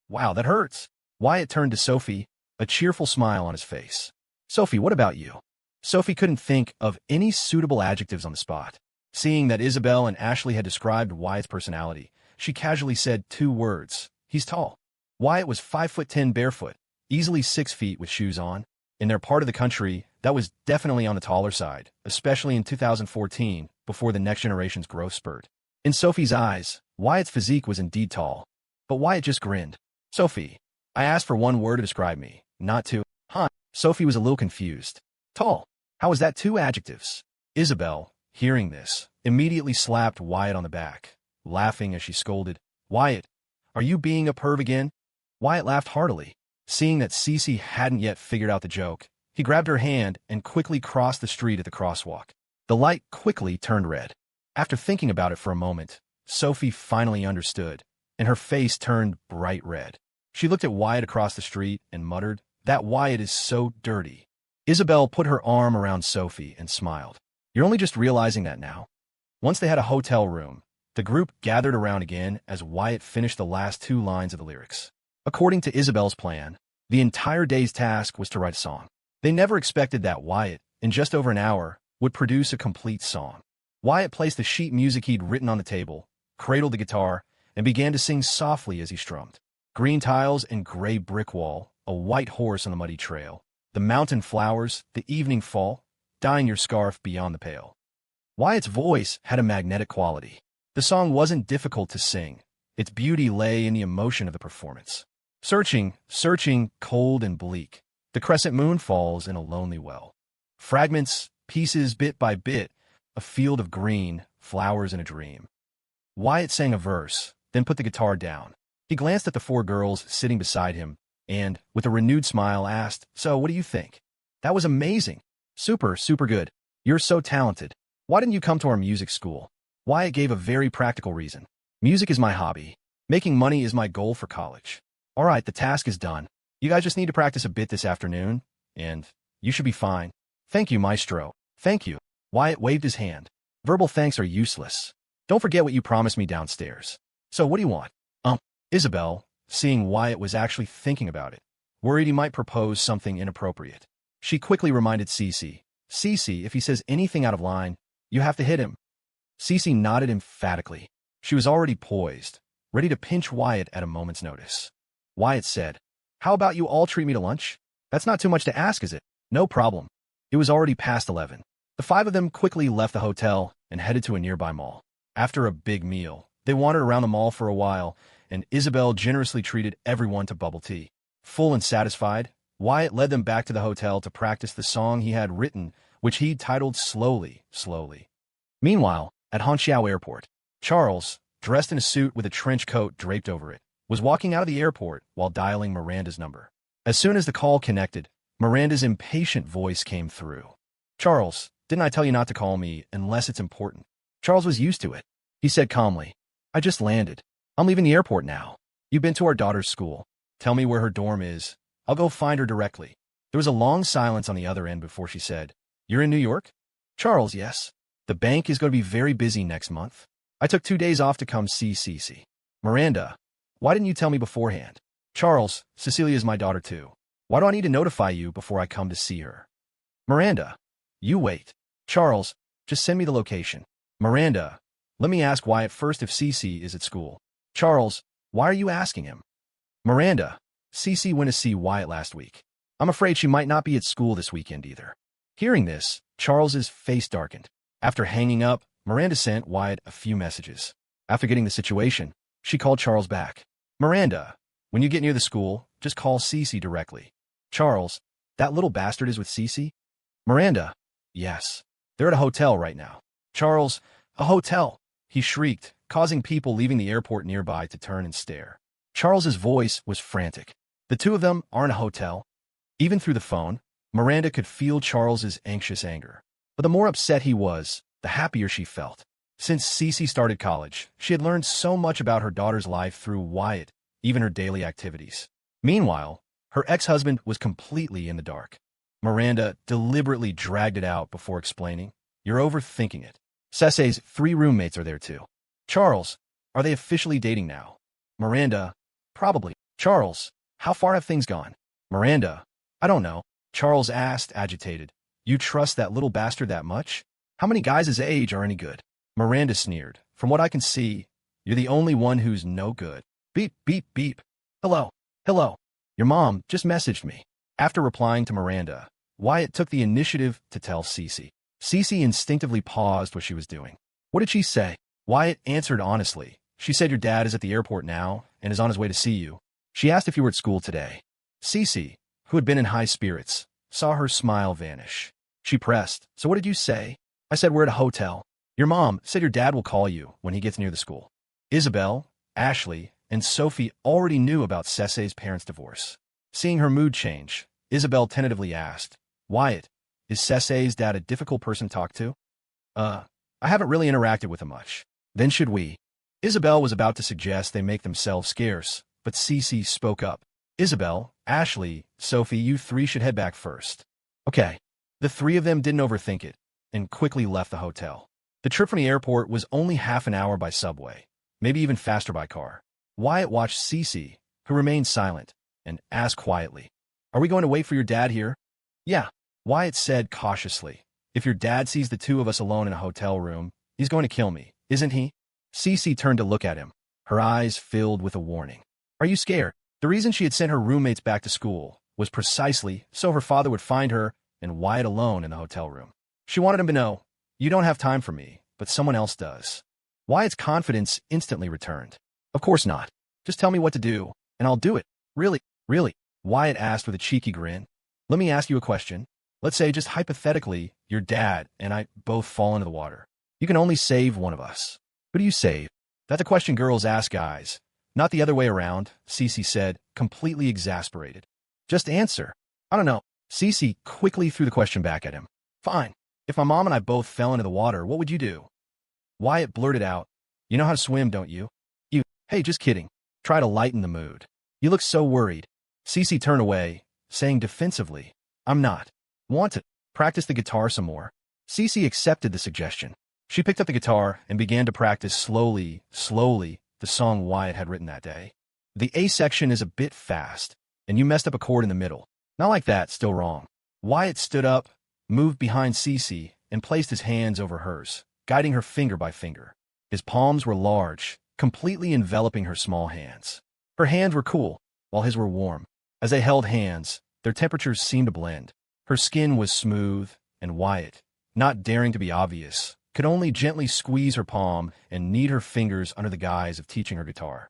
Wow, that hurts." Wyatt turned to Sophie, a cheerful smile on his face. "Sophie, what about you?" Sophie couldn't think of any suitable adjectives on the spot. Seeing that Isabel and Ashley had described Wyatt's personality, she casually said 2 words. "He's tall." Wyatt was 5'10" barefoot, easily 6 feet with shoes on. In their part of the country, that was definitely on the taller side, especially in 2014, before the next generation's growth spurt. In Sophie's eyes, Wyatt's physique was indeed tall. But Wyatt just grinned. "Sophie, I asked for 1 word to describe me, not 2. Huh?" Sophie was a little confused. "Tall. How is that 2 adjectives?" Isabel, hearing this, immediately slapped Wyatt on the back, laughing as she scolded, "Wyatt, are you being a perv again?" Wyatt laughed heartily. Seeing that CeCe hadn't yet figured out the joke, he grabbed her hand and quickly crossed the street at the crosswalk. The light quickly turned red. After thinking about it for a moment, Sophie finally understood, and her face turned bright red. She looked at Wyatt across the street and muttered, "That Wyatt is so dirty." Isabel put her arm around Sophie and smiled. "You're only just realizing that now." Once they had a hotel room, the group gathered around again as Wyatt finished the last 2 lines of the lyrics. According to Isabel's plan, the entire day's task was to write a song. They never expected that Wyatt, in just over an hour, would would produce a complete song. Wyatt placed the sheet music he'd written on the table, cradled the guitar, and began to sing softly as he strummed. Green tiles and gray brick wall, a white horse on the muddy trail, the mountain flowers, the evening fall, dyeing your scarf beyond the pale. Wyatt's voice had a magnetic quality. The song wasn't difficult to sing. Its beauty lay in the emotion of the performance. Searching, searching, cold and bleak, the crescent moon falls in a lonely well. Fragments, pieces bit by bit, a field of green, flowers in a dream. Wyatt sang a verse, then put the guitar down. He glanced at the 4 girls sitting beside him and, with a renewed smile, asked, "So, what do you think?" "That was amazing. Super, super good. You're so talented. Why didn't you come to our music school?" Wyatt gave a very practical reason. "Music is my hobby. Making money is my goal for college." "All right, the task is done. You guys just need to practice a bit this afternoon, and you should be fine." "Thank you, maestro. Thank you." Wyatt waved his hand. "Verbal thanks are useless. Don't forget what you promised me downstairs. So what do you want?" Isabel, seeing Wyatt was actually thinking about it, worried he might propose something inappropriate. She quickly reminded CeCe, "CeCe, if he says anything out of line, you have to hit him." CeCe nodded emphatically. She was already poised, ready to pinch Wyatt at a moment's notice. Wyatt said, "How about you all treat me to lunch? That's not too much to ask, is it?" "No problem." It was already past 11. The 5 of them quickly left the hotel and headed to a nearby mall. After a big meal, they wandered around the mall for a while, and Isabel generously treated everyone to bubble tea. Full and satisfied, Wyatt led them back to the hotel to practice the song he had written, which he'd titled Slowly, Slowly. Meanwhile, at Hangzhou Airport, Charles, dressed in a suit with a trench coat draped over it, was walking out of the airport while dialing Miranda's number. As soon as the call connected, Miranda's impatient voice came through. "Charles, didn't I tell you not to call me unless it's important?" Charles was used to it. He said calmly, "I just landed. I'm leaving the airport now. You've been to our daughter's school. Tell me where her dorm is. I'll go find her directly." There was a long silence on the other end before she said, "You're in New York?" "Charles, yes. The bank is going to be very busy next month. I took 2 days off to come see CeCe." "Miranda, why didn't you tell me beforehand?" "Charles, Cecilia is my daughter too. Why do I need to notify you before I come to see her?" "Miranda, you wait." "Charles, just send me the location." "Miranda, let me ask Wyatt first if CeCe is at school." "Charles, why are you asking him?" "Miranda, CeCe went to see Wyatt last week. I'm afraid she might not be at school this weekend either." Hearing this, Charles's face darkened. After hanging up, Miranda sent Wyatt a few messages. After getting the situation, she called Charles back. "Miranda, when you get near the school, just call CeCe directly." "Charles, that little bastard is with CeCe?" "Miranda, yes. They're at a hotel right now." "Charles, a hotel!" he shrieked, causing people leaving the airport nearby to turn and stare. Charles's voice was frantic. The 2 of them are in a hotel. Even through the phone, Miranda could feel Charles's anxious anger. But the more upset he was, the happier she felt. Since CeCe started college, she had learned so much about her daughter's life through Wyatt, even her daily activities. Meanwhile, her ex-husband was completely in the dark. Miranda deliberately dragged it out before explaining, "You're overthinking it. CeCe's 3 roommates are there too." "Charles, are they officially dating now?" Miranda, "Probably." "Charles, how far have things gone?" Miranda, "I don't know." Charles asked, agitated, "You trust that little bastard that much? How many guys his age are any good?" Miranda sneered, "From what I can see, you're the only one who's no good." Beep, beep, beep. "Hello, hello. Your mom just messaged me." After replying to Miranda, Wyatt took the initiative to tell CeCe. CeCe instinctively paused what she was doing. "What did she say?" Wyatt answered honestly. "She said your dad is at the airport now and is on his way to see you. She asked if you were at school today." CeCe, who had been in high spirits, saw her smile vanish. She pressed, "So what did you say?" "I said we're at a hotel. Your mom said your dad will call you when he gets near the school." Isabel, Ashley, and Sophie already knew about CeCe's parents' divorce. Seeing her mood change, Isabel tentatively asked, "Wyatt, is CeCe's dad a difficult person to talk to?" I haven't really interacted with him much." "Then should we?" Isabel was about to suggest they make themselves scarce, but CeCe spoke up. "Isabel, Ashley, Sophie, you 3 should head back first." "Okay." The 3 of them didn't overthink it and quickly left the hotel. The trip from the airport was only half an hour by subway, maybe even faster by car. Wyatt watched CeCe, who remained silent, and asked quietly, "Are we going to wait for your dad here?" "Yeah," Wyatt said cautiously. If your dad sees the two of us alone in a hotel room, he's going to kill me, isn't he? CeCe turned to look at him, her eyes filled with a warning. Are you scared? The reason she had sent her roommates back to school was precisely so her father would find her and Wyatt alone in the hotel room. She wanted him to know, you don't have time for me, but someone else does. Wyatt's confidence instantly returned. Of course not. Just tell me what to do, and I'll do it. Really? Really? Wyatt asked with a cheeky grin. Let me ask you a question. Let's say, just hypothetically, your dad and I both fall into the water. You can only save one of us. Who do you save? That's a question girls ask guys. Not the other way around, CeCe said, completely exasperated. Just answer. I don't know. CeCe quickly threw the question back at him. Fine. If my mom and I both fell into the water, what would you do? Wyatt blurted out, you know how to swim, don't you? Hey, just kidding. Try to lighten the mood. You look so worried. CeCe turned away, saying defensively, I'm not. Want to practice the guitar some more? CeCe accepted the suggestion. She picked up the guitar and began to practice slowly, the song Wyatt had written that day. The A section is a bit fast, and you messed up a chord in the middle. Not like that, still wrong. Wyatt stood up, moved behind CeCe, and placed his hands over hers, guiding her finger by finger. His palms were large, completely enveloping her small hands. Her hands were cool, while his were warm. As they held hands, their temperatures seemed to blend. Her skin was smooth, and Wyatt, not daring to be obvious, could only gently squeeze her palm and knead her fingers under the guise of teaching her guitar.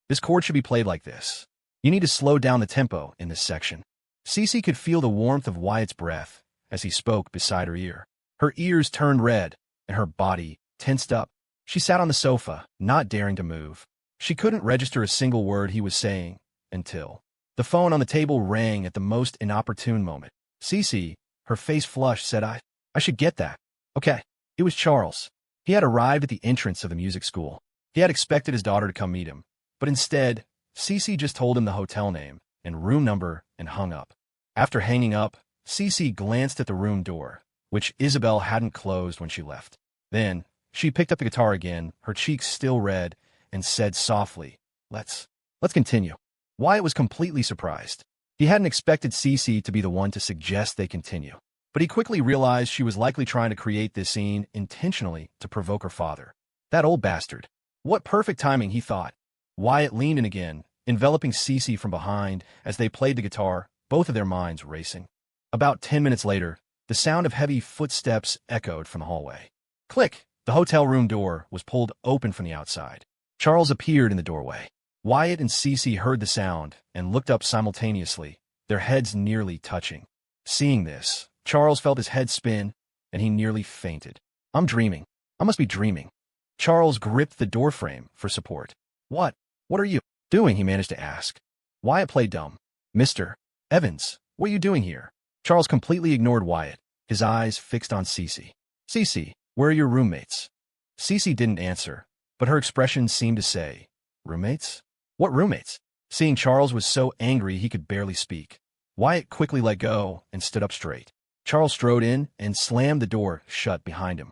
This chord should be played like this. You need to slow down the tempo in this section. CeCe could feel the warmth of Wyatt's breath as he spoke beside her ear. Her ears turned red, and her body tensed up. She sat on the sofa, not daring to move. She couldn't register a single word he was saying until the phone on the table rang at the most inopportune moment. CeCe, her face flushed, said, I should get that. Okay. It was Charles. He had arrived at the entrance of the music school. He had expected his daughter to come meet him, but instead, CeCe just told him the hotel name and room number and hung up. After hanging up, CeCe glanced at the room door, which Isabel hadn't closed when she left. Then, she picked up the guitar again, her cheeks still red, and said softly, Let's continue. Wyatt was completely surprised. He hadn't expected CeCe to be the one to suggest they continue. But he quickly realized she was likely trying to create this scene intentionally to provoke her father. That old bastard. What perfect timing, he thought. Wyatt leaned in again, enveloping CeCe from behind as they played the guitar, both of their minds racing. About 10 minutes later, the sound of heavy footsteps echoed from the hallway. Click! The hotel room door was pulled open from the outside. Charles appeared in the doorway. Wyatt and CeCe heard the sound and looked up simultaneously, their heads nearly touching. Seeing this, Charles felt his head spin, and he nearly fainted. I'm dreaming. I must be dreaming. Charles gripped the doorframe for support. What are you doing? He managed to ask. Wyatt played dumb. Mr. Evans, what are you doing here? Charles completely ignored Wyatt, his eyes fixed on CeCe. CeCe, where are your roommates? CeCe didn't answer, but her expression seemed to say, roommates? What roommates? Seeing Charles was so angry he could barely speak. Wyatt quickly let go and stood up straight. Charles strode in and slammed the door shut behind him.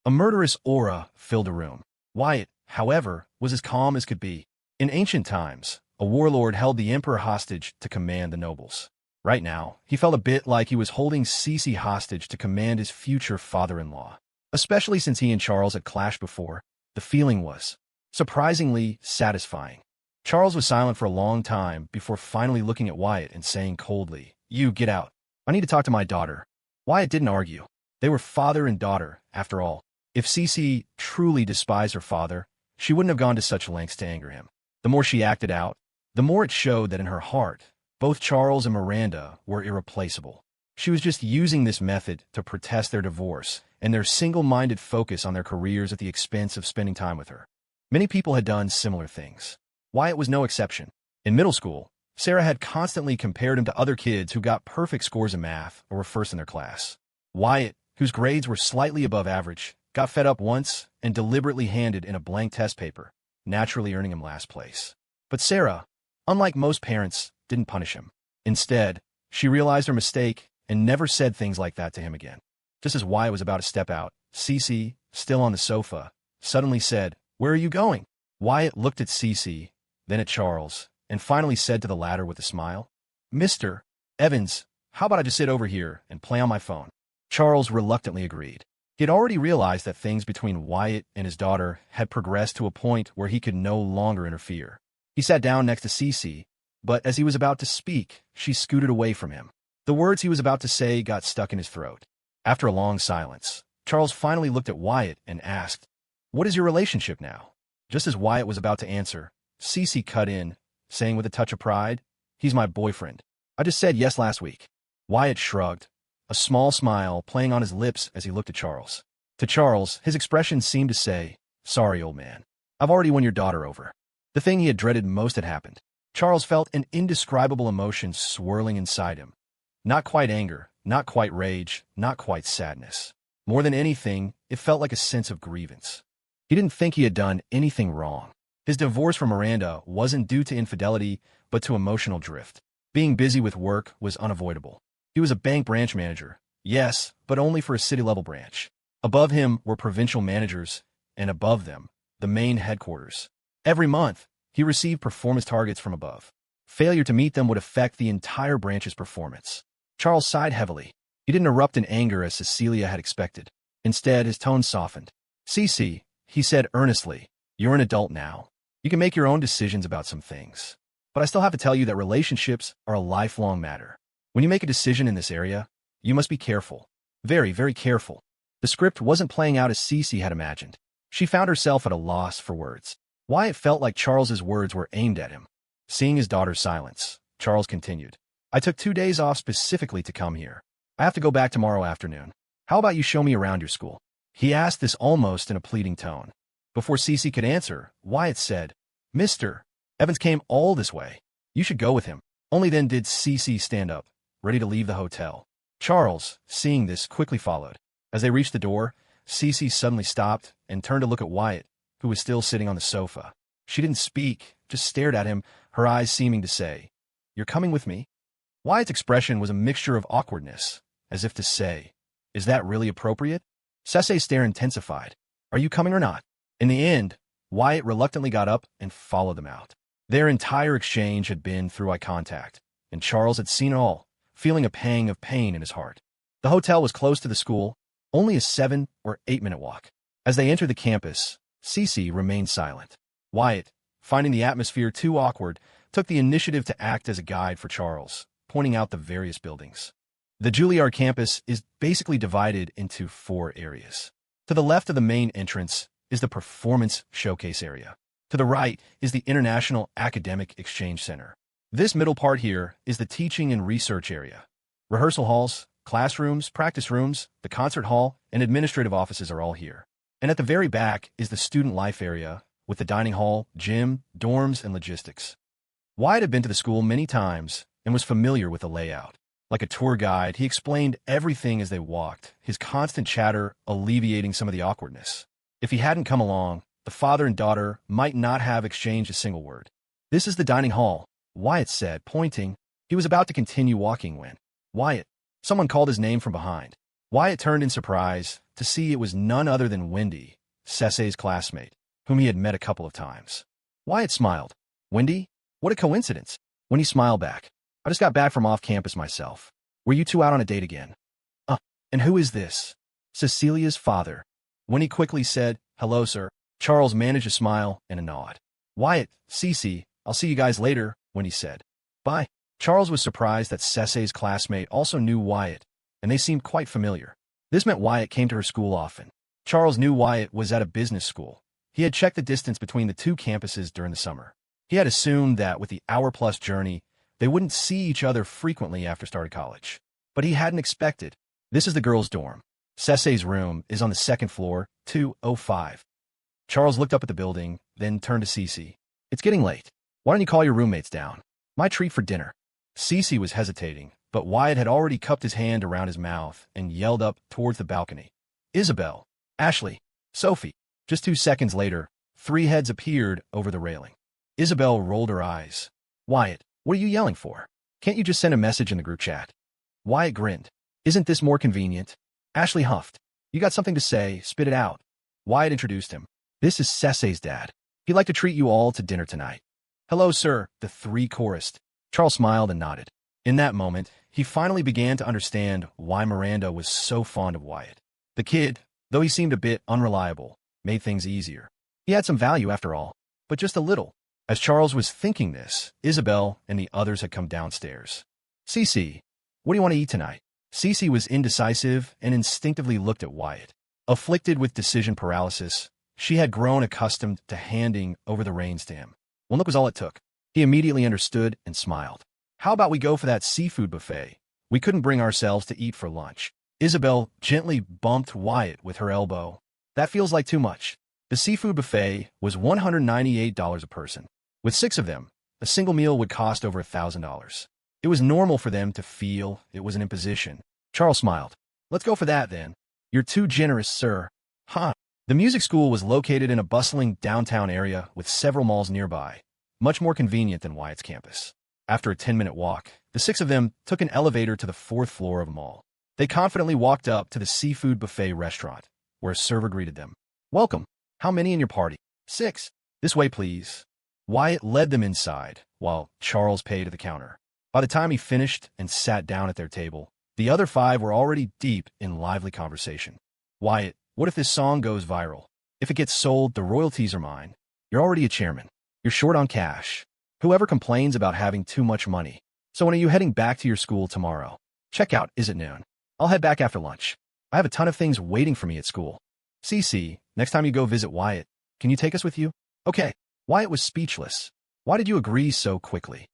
A murderous aura filled the room. Wyatt, however, was as calm as could be. In ancient times, a warlord held the emperor hostage to command the nobles. Right now, he felt a bit like he was holding CeCe hostage to command his future father-in-law. Especially since he and Charles had clashed before, the feeling was surprisingly satisfying. Charles was silent for a long time before finally looking at Wyatt and saying coldly, You get out. I need to talk to my daughter. Wyatt didn't argue. They were father and daughter, after all. If CeCe truly despised her father, she wouldn't have gone to such lengths to anger him. The more she acted out, the more it showed that in her heart, both Charles and Miranda were irreplaceable. She was just using this method to protest their divorce and their single-minded focus on their careers at the expense of spending time with her. Many people had done similar things. Wyatt was no exception. In middle school, Sarah had constantly compared him to other kids who got perfect scores in math or were first in their class. Wyatt, whose grades were slightly above average, got fed up once and deliberately handed in a blank test paper, naturally earning him last place. But Sarah, unlike most parents, didn't punish him. Instead, she realized her mistake and never said things like that to him again. Just as Wyatt was about to step out, CeCe, still on the sofa, suddenly said, Where are you going? Wyatt looked at CeCe, then at Charles, and finally said to the latter with a smile, Mr. Evans, how about I just sit over here and play on my phone? Charles reluctantly agreed. He had already realized that things between Wyatt and his daughter had progressed to a point where he could no longer interfere. He sat down next to CeCe, but as he was about to speak, she scooted away from him. The words he was about to say got stuck in his throat. After a long silence, Charles finally looked at Wyatt and asked, "What is your relationship now?" Just as Wyatt was about to answer, CeCe cut in, saying with a touch of pride, "He's my boyfriend. I just said yes last week." Wyatt shrugged, a small smile playing on his lips as he looked at Charles. To Charles, his expression seemed to say, "Sorry, old man. I've already won your daughter over." The thing he had dreaded most had happened. Charles felt an indescribable emotion swirling inside him. Not quite anger, not quite rage, not quite sadness. More than anything, it felt like a sense of grievance. He didn't think he had done anything wrong. His divorce from Miranda wasn't due to infidelity, but to emotional drift. Being busy with work was unavoidable. He was a bank branch manager, yes, but only for a city-level branch. Above him were provincial managers, and above them, the main headquarters. Every month, he received performance targets from above. Failure to meet them would affect the entire branch's performance. Charles sighed heavily. He didn't erupt in anger as Cecilia had expected. Instead, his tone softened. "CeCe," he said earnestly, "you're an adult now. You can make your own decisions about some things. But I still have to tell you that relationships are a lifelong matter. When you make a decision in this area, you must be careful. Very, very careful." The script wasn't playing out as CeCe had imagined. She found herself at a loss for words. Wyatt felt like Charles's words were aimed at him. Seeing his daughter's silence, Charles continued, "I took 2 days off specifically to come here. I have to go back tomorrow afternoon. How about you show me around your school?" He asked this almost in a pleading tone. Before CeCe could answer, Wyatt said, "Mr. Evans came all this way. You should go with him." Only then did CeCe stand up, ready to leave the hotel. Charles, seeing this, quickly followed. As they reached the door, CeCe suddenly stopped and turned to look at Wyatt, who was still sitting on the sofa. She didn't speak, just stared at him, her eyes seeming to say, "You're coming with me?" Wyatt's expression was a mixture of awkwardness, as if to say, "Is that really appropriate?" CeCe's stare intensified. "Are you coming or not?" In the end, Wyatt reluctantly got up and followed them out. Their entire exchange had been through eye contact, and Charles had seen it all, feeling a pang of pain in his heart. The hotel was close to the school, only a 7 or 8 minute walk. As they entered the campus, CeCe remained silent. Wyatt, finding the atmosphere too awkward, took the initiative to act as a guide for Charles, pointing out the various buildings. The Juilliard campus is basically divided into 4 areas. To the left of the main entrance is the Performance Showcase area. To the right is the International Academic Exchange Center. This middle part here is the Teaching and Research area. Rehearsal halls, classrooms, practice rooms, the concert hall, and administrative offices are all here. And at the very back is the Student Life area, with the dining hall, gym, dorms, and logistics. Wyatt had been to the school many times and was familiar with the layout. Like a tour guide, he explained everything as they walked, his constant chatter alleviating some of the awkwardness. If he hadn't come along, the father and daughter might not have exchanged a single word. "This is the dining hall," Wyatt said, pointing. He was about to continue walking when, "Wyatt." Someone called his name from behind. Wyatt turned in surprise to see it was none other than Wendy, CeCe's classmate, whom he had met a couple of times. Wyatt smiled. "Wendy? What a coincidence." When he smiled back, "I just got back from off campus myself. Were you two out on a date again?" And who is this?" "Cecilia's father." When he quickly said, "Hello, sir," Charles managed a smile and a nod. "Wyatt, CeCe, I'll see you guys later," when he said. "Bye." Charles was surprised that CeCe's classmate also knew Wyatt, and they seemed quite familiar. This meant Wyatt came to her school often. Charles knew Wyatt was at a business school. He had checked the distance between the 2 campuses during the summer. He had assumed that with the hour-plus journey, they wouldn't see each other frequently after starting college. But he hadn't expected. This is the girls' dorm. CeCe's room is on the 2nd floor, 205. Charles looked up at the building, then turned to CeCe. "It's getting late. Why don't you call your roommates down? My treat for dinner." CeCe was hesitating, but Wyatt had already cupped his hand around his mouth and yelled up towards the balcony. "Isabel, Ashley, Sophie." Just 2 seconds later, 3 heads appeared over the railing. Isabel rolled her eyes. "Wyatt, what are you yelling for? Can't you just send a message in the group chat?" Wyatt grinned. "Isn't this more convenient?" Ashley huffed. "You got something to say, spit it out." Wyatt introduced him. "This is CeCe's dad. He'd like to treat you all to dinner tonight." "Hello, sir," the 3 chorused. Charles smiled and nodded. In that moment, he finally began to understand why Miranda was so fond of Wyatt. The kid, though he seemed a bit unreliable, made things easier. He had some value after all, but just a little. As Charles was thinking this, Isabel and the others had come downstairs. CeCe, what do you want to eat tonight? CeCe was indecisive and instinctively looked at Wyatt. Afflicted with decision paralysis, she had grown accustomed to handing over the reins to him. One look was all it took. He immediately understood and smiled. How about we go for that seafood buffet? We couldn't bring ourselves to eat for lunch. Isabel gently bumped Wyatt with her elbow. That feels like too much. The seafood buffet was $198 a person. With 6 of them, a single meal would cost over $1,000. It was normal for them to feel it was an imposition. Charles smiled. Let's go for that, then. You're too generous, sir. Huh. The music school was located in a bustling downtown area with several malls nearby, much more convenient than Wyatt's campus. After a 10-minute walk, the 6 of them took an elevator to the 4th floor of a mall. They confidently walked up to the seafood buffet restaurant, where a server greeted them. Welcome. How many in your party? 6. This way, please. Wyatt led them inside, while Charles paid at the counter. By the time he finished and sat down at their table, the other 5 were already deep in lively conversation. Wyatt, what if this song goes viral? If it gets sold, the royalties are mine. You're already a chairman. You're short on cash. Whoever complains about having too much money. So when are you heading back to your school tomorrow? Checkout is at noon. I'll head back after lunch. I have a ton of things waiting for me at school. CeCe, next time you go visit Wyatt, can you take us with you? Okay. Wyatt was speechless. Why did you agree so quickly?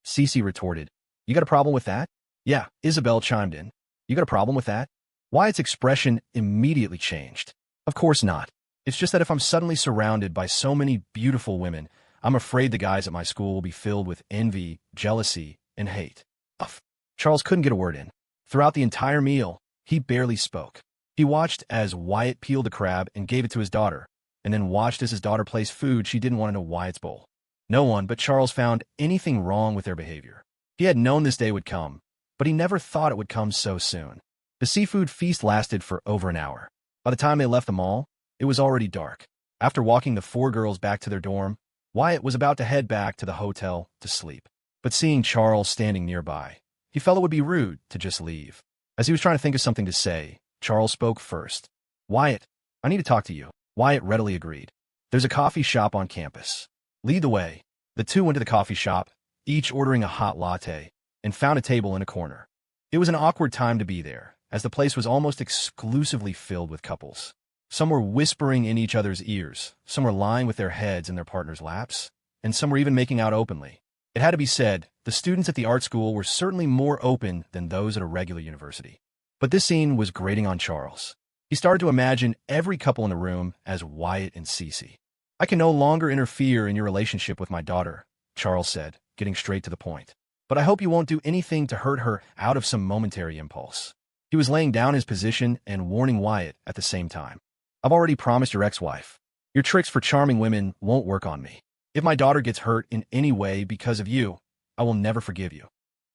CeCe retorted. You got a problem with that? Yeah, Isabel chimed in. You got a problem with that? Wyatt's expression immediately changed. Of course not. It's just that if I'm suddenly surrounded by so many beautiful women, I'm afraid the guys at my school will be filled with envy, jealousy, and hate. Ugh. Charles couldn't get a word in. Throughout the entire meal, he barely spoke. He watched as Wyatt peeled a crab and gave it to his daughter, and then watched as his daughter placed food she didn't want in a Wyatt's bowl. No one but Charles found anything wrong with their behavior. He had known this day would come, but he never thought it would come so soon. The seafood feast lasted for over an hour. By the time they left the mall, it was already dark. After walking the 4 girls back to their dorm, Wyatt was about to head back to the hotel to sleep. But seeing Charles standing nearby, he felt it would be rude to just leave. As he was trying to think of something to say, Charles spoke first. Wyatt, I need to talk to you. Wyatt readily agreed. There's a coffee shop on campus. Lead the way. The 2 went to the coffee shop, each ordering a hot latte, and found a table in a corner. It was an awkward time to be there, as the place was almost exclusively filled with couples. Some were whispering in each other's ears, some were lying with their heads in their partners' laps, and some were even making out openly. It had to be said, the students at the art school were certainly more open than those at a regular university. But this scene was grating on Charles. He started to imagine every couple in the room as Wyatt and CeCe. I can no longer interfere in your relationship with my daughter, Charles said, getting straight to the point. But I hope you won't do anything to hurt her out of some momentary impulse. He was laying down his position and warning Wyatt at the same time. I've already promised your ex-wife. Your tricks for charming women won't work on me. If my daughter gets hurt in any way because of you, I will never forgive you.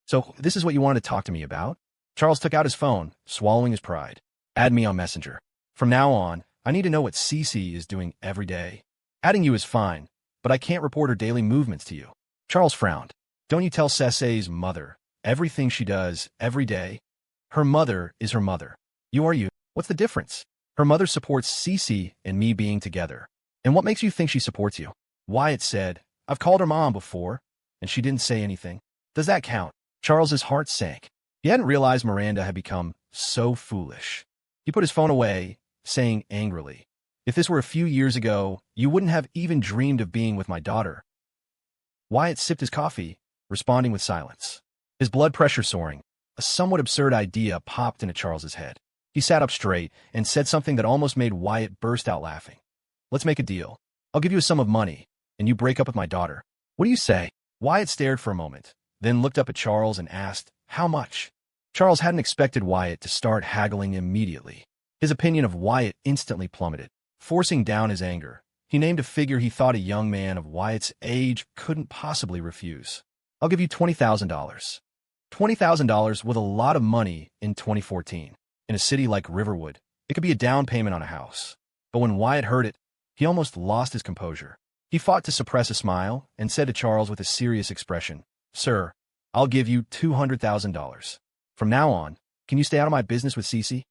So this is what you wanted to talk to me about? Charles took out his phone, swallowing his pride. Add me on Messenger. From now on, I need to know what CeCe is doing every day. Adding you is fine, but I can't report her daily movements to you. Charles frowned. Don't you tell CeCe's mother everything she does every day? Her mother is her mother. You are you. What's the difference? Her mother supports CeCe and me being together. And what makes you think she supports you? Wyatt said, I've called her mom before, and she didn't say anything. Does that count? Charles's heart sank. He hadn't realized Miranda had become so foolish. He put his phone away, saying angrily, if this were a few years ago, you wouldn't have even dreamed of being with my daughter. Wyatt sipped his coffee, responding with silence. His blood pressure soaring, a somewhat absurd idea popped into Charles's head. He sat up straight and said something that almost made Wyatt burst out laughing. Let's make a deal. I'll give you a sum of money, and you break up with my daughter. What do you say? Wyatt stared for a moment, then looked up at Charles and asked, how much? Charles hadn't expected Wyatt to start haggling immediately. His opinion of Wyatt instantly plummeted. Forcing down his anger, he named a figure he thought a young man of Wyatt's age couldn't possibly refuse. I'll give you $20,000. $20,000 was a lot of money in 2014. In a city like Riverwood, it could be a down payment on a house. But when Wyatt heard it, he almost lost his composure. He fought to suppress a smile and said to Charles with a serious expression, Sir, I'll give you $200,000. From now on, can you stay out of my business with CeCe?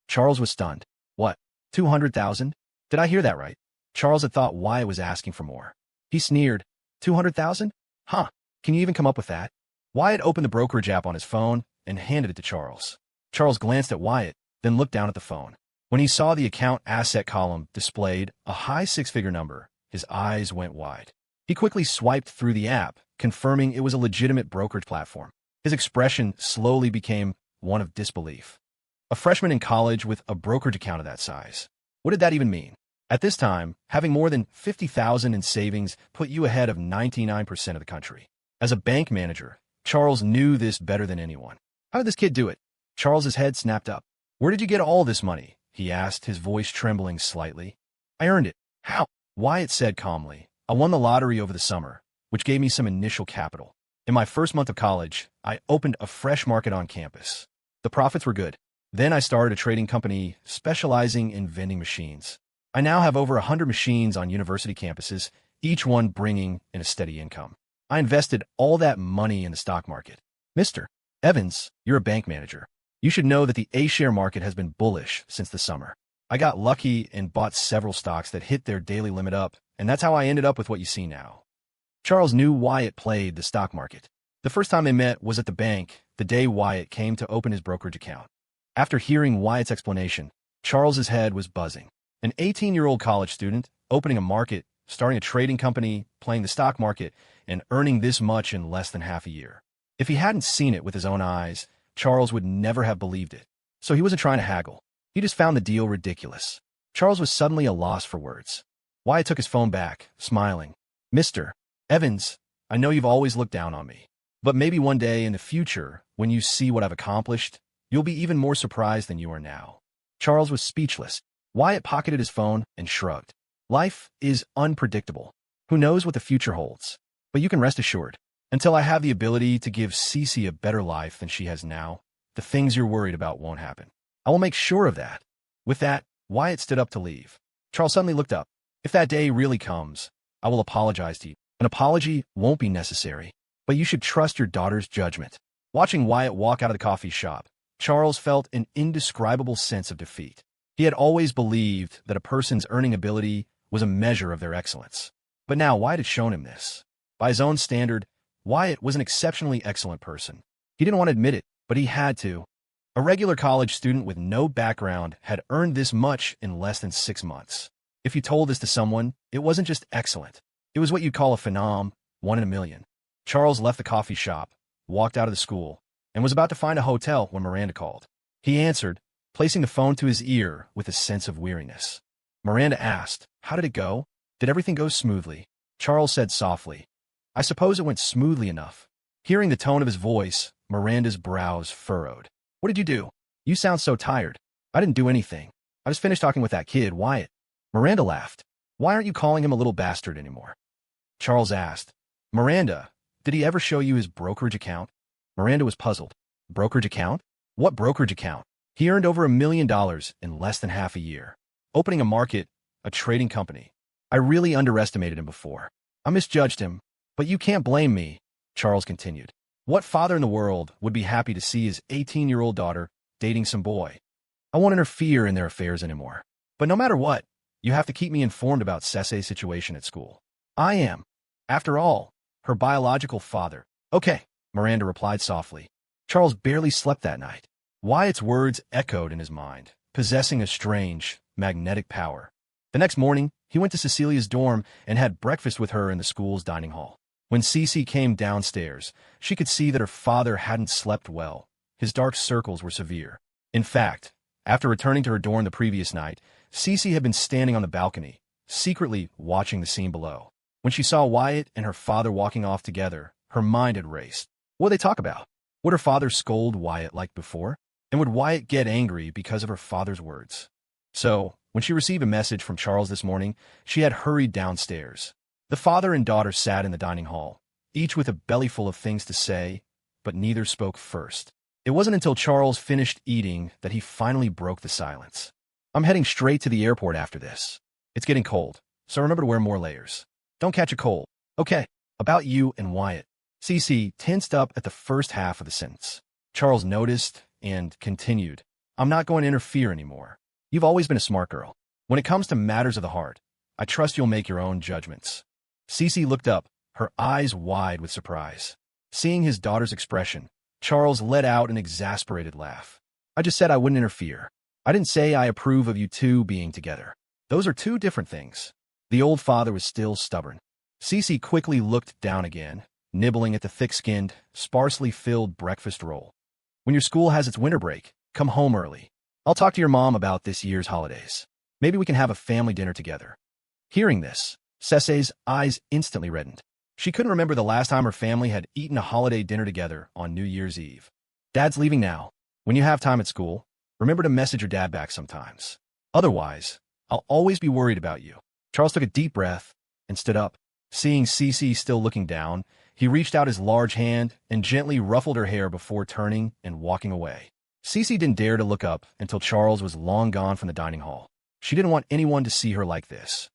Charles was stunned. What? 200,000? Did I hear that right? Charles had thought Wyatt was asking for more. He sneered. 200,000? Huh. Can you even come up with that? Wyatt opened the brokerage app on his phone and handed it to Charles. Charles glanced at Wyatt, then looked down at the phone. When he saw the account asset column displayed a high six-figure number, his eyes went wide. He quickly swiped through the app, confirming it was a legitimate brokerage platform. His expression slowly became one of disbelief. A freshman in college with a brokerage account of that size. What did that even mean? At this time, having more than 50,000 in savings put you ahead of 99% of the country. As a bank manager, Charles knew this better than anyone. How did this kid do it? Charles's head snapped up. Where did you get all this money? He asked, his voice trembling slightly. I earned it. How? Wyatt said calmly. I won the lottery over the summer, which gave me some initial capital. In my first month of college, I opened a fresh market on campus. The profits were good. Then I started a trading company specializing in vending machines. I now have over 100 machines on university campuses, each one bringing in a steady income. I invested all that money in the stock market. Mr. Evans, you're a bank manager. You should know that the A-share market has been bullish since the summer. I got lucky and bought several stocks that hit their daily limit up, and that's how I ended up with what you see now. Charles knew Wyatt played the stock market. The first time they met was at the bank, the day Wyatt came to open his brokerage account. After hearing Wyatt's explanation, Charles's head was buzzing. An 18-year-old college student, opening a market, starting a trading company, playing the stock market, and earning this much in less than half a year. If he hadn't seen it with his own eyes, Charles would never have believed it. So he wasn't trying to haggle. He just found the deal ridiculous. Charles was suddenly a loss for words. Wyatt took his phone back, smiling. Mr. Evans, I know you've always looked down on me. But maybe one day in the future, when you see what I've accomplished, you'll be even more surprised than you are now. Charles was speechless. Wyatt pocketed his phone and shrugged. Life is unpredictable. Who knows what the future holds? But you can rest assured. Until I have the ability to give CeCe a better life than she has now, the things you're worried about won't happen. I will make sure of that. With that, Wyatt stood up to leave. Charles suddenly looked up. If that day really comes, I will apologize to you. An apology won't be necessary, but you should trust your daughter's judgment. Watching Wyatt walk out of the coffee shop, Charles felt an indescribable sense of defeat. He had always believed that a person's earning ability was a measure of their excellence. But now Wyatt had shown him this. By his own standard, Wyatt was an exceptionally excellent person. He didn't want to admit it, but he had to. A regular college student with no background had earned this much in less than 6 months. If you told this to someone, it wasn't just excellent. It was what you'd call a phenom, 1 in a million. Charles left the coffee shop, walked out of the school, and was about to find a hotel when Miranda called. He answered, placing the phone to his ear with a sense of weariness. Miranda asked, "How did it go? Did everything go smoothly?" Charles said softly, "I suppose it went smoothly enough." Hearing the tone of his voice, Miranda's brows furrowed. "What did you do? You sound so tired." "I didn't do anything. I just finished talking with that kid, Wyatt." Miranda laughed. "Why aren't you calling him a little bastard anymore?" Charles asked. "Miranda, did he ever show you his brokerage account?" Miranda was puzzled. "Brokerage account? What brokerage account?" He earned over $1 million in less than half a year. Opening a market, a trading company. I really underestimated him before. I misjudged him. But you can't blame me, Charles continued. What father in the world would be happy to see his 18-year-old daughter dating some boy? I won't interfere in their affairs anymore. But no matter what, you have to keep me informed about CeCe's situation at school. I am. After all, her biological father. Okay, Miranda replied softly. Charles barely slept that night. Wyatt's words echoed in his mind, possessing a strange, magnetic power. The next morning, he went to Cecilia's dorm and had breakfast with her in the school's dining hall. When CeCe came downstairs, she could see that her father hadn't slept well. His dark circles were severe. In fact, after returning to her dorm the previous night, CeCe had been standing on the balcony, secretly watching the scene below. When she saw Wyatt and her father walking off together, her mind had raced. What would they talk about? Would her father scold Wyatt like before? And would Wyatt get angry because of her father's words? So, when she received a message from Charles this morning, she had hurried downstairs. The father and daughter sat in the dining hall, each with a bellyful of things to say, but neither spoke first. It wasn't until Charles finished eating that he finally broke the silence. I'm heading straight to the airport after this. It's getting cold, so remember to wear more layers. Don't catch a cold. Okay, about you and Wyatt. CeCe tensed up at the first half of the sentence. Charles noticed and continued. I'm not going to interfere anymore. You've always been a smart girl. When it comes to matters of the heart, I trust you'll make your own judgments. CeCe looked up, her eyes wide with surprise. Seeing his daughter's expression, Charles let out an exasperated laugh. I just said I wouldn't interfere. I didn't say I approve of you two being together. Those are two different things. The old father was still stubborn. CeCe quickly looked down again, nibbling at the thick-skinned, sparsely filled breakfast roll. When your school has its winter break, come home early. I'll talk to your mom about this year's holidays. Maybe we can have a family dinner together. Hearing this, CeCe's eyes instantly reddened. She couldn't remember the last time her family had eaten a holiday dinner together on New Year's Eve. Dad's leaving now. When you have time at school, remember to message your dad back sometimes. Otherwise, I'll always be worried about you. Charles took a deep breath and stood up. Seeing CeCe still looking down, he reached out his large hand and gently ruffled her hair before turning and walking away. CeCe didn't dare to look up until Charles was long gone from the dining hall. She didn't want anyone to see her like this.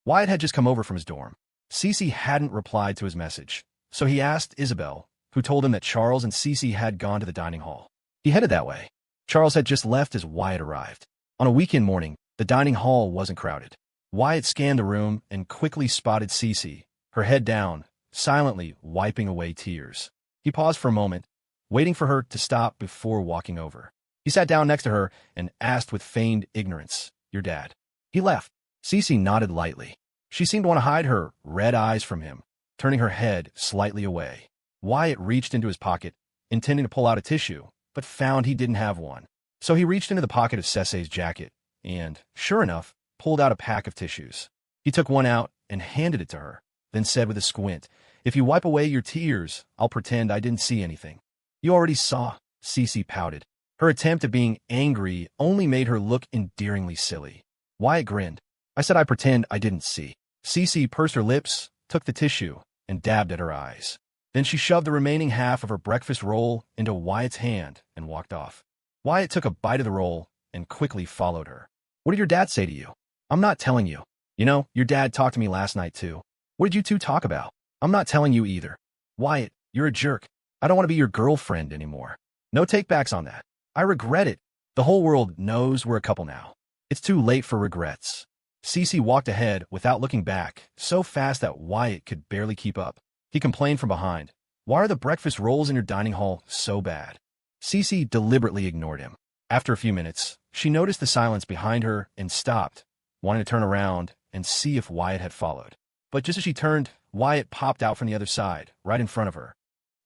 Wyatt had just come over from his dorm. CeCe hadn't replied to his message, so he asked Isabel, who told him that Charles and CeCe had gone to the dining hall. He headed that way. Charles had just left as Wyatt arrived. On a weekend morning, the dining hall wasn't crowded. Wyatt scanned the room and quickly spotted CeCe, her head down, silently wiping away tears. He paused for a moment, waiting for her to stop before walking over. He sat down next to her and asked with feigned ignorance, "Your dad?" He left. CeCe nodded lightly. She seemed to want to hide her red eyes from him, turning her head slightly away. Wyatt reached into his pocket, intending to pull out a tissue, but found he didn't have one. So he reached into the pocket of CeCe's jacket and, sure enough, pulled out a pack of tissues. He took one out and handed it to her, then said with a squint, "If you wipe away your tears, I'll pretend I didn't see anything." "You already saw," CeCe pouted. Her attempt at being angry only made her look endearingly silly. Wyatt grinned. "I said I pretend I didn't see." CeCe pursed her lips, took the tissue, and dabbed at her eyes. Then she shoved the remaining half of her breakfast roll into Wyatt's hand and walked off. Wyatt took a bite of the roll and quickly followed her. "What did your dad say to you?" "I'm not telling you. You know, your dad talked to me last night, too." "What did you two talk about?" "I'm not telling you either." "Wyatt, you're a jerk. I don't want to be your girlfriend anymore. No takebacks on that. I regret it. The whole world knows we're a couple now. It's too late for regrets." CeCe walked ahead without looking back, so fast that Wyatt could barely keep up. He complained from behind, "Why are the breakfast rolls in your dining hall so bad?" CeCe deliberately ignored him. After a few minutes, she noticed the silence behind her and stopped, wanting to turn around and see if Wyatt had followed. But just as she turned, Wyatt popped out from the other side, right in front of her.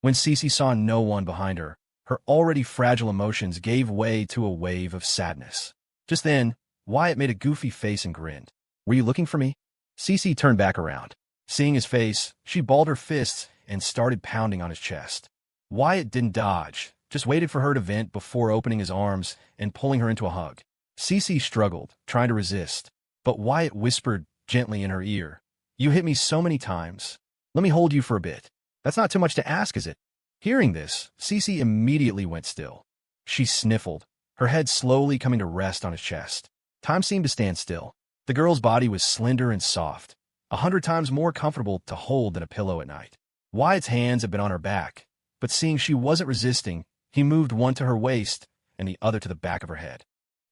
When CeCe saw no one behind her, her already fragile emotions gave way to a wave of sadness. Just then, Wyatt made a goofy face and grinned. "Were you looking for me?" CeCe turned back around. Seeing his face, she balled her fists and started pounding on his chest. Wyatt didn't dodge, just waited for her to vent before opening his arms and pulling her into a hug. CeCe struggled, trying to resist, but Wyatt whispered gently in her ear, "You hit me so many times. Let me hold you for a bit. That's not too much to ask, is it?" Hearing this, CeCe immediately went still. She sniffled, her head slowly coming to rest on his chest. Time seemed to stand still. The girl's body was slender and soft, 100 times more comfortable to hold than a pillow at night. Wyatt's hands had been on her back, but seeing she wasn't resisting, he moved one to her waist and the other to the back of her head.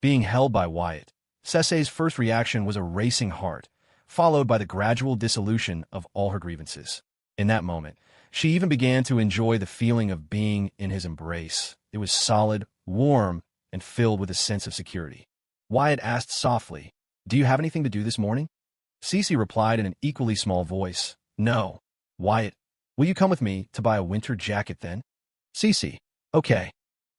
Being held by Wyatt, CeCe's first reaction was a racing heart, followed by the gradual dissolution of all her grievances. In that moment, she even began to enjoy the feeling of being in his embrace. It was solid, warm, and filled with a sense of security. Wyatt asked softly, "Do you have anything to do this morning?" CeCe replied in an equally small voice, "No." "Wyatt, will you come with me to buy a winter jacket then?" "CeCe, okay."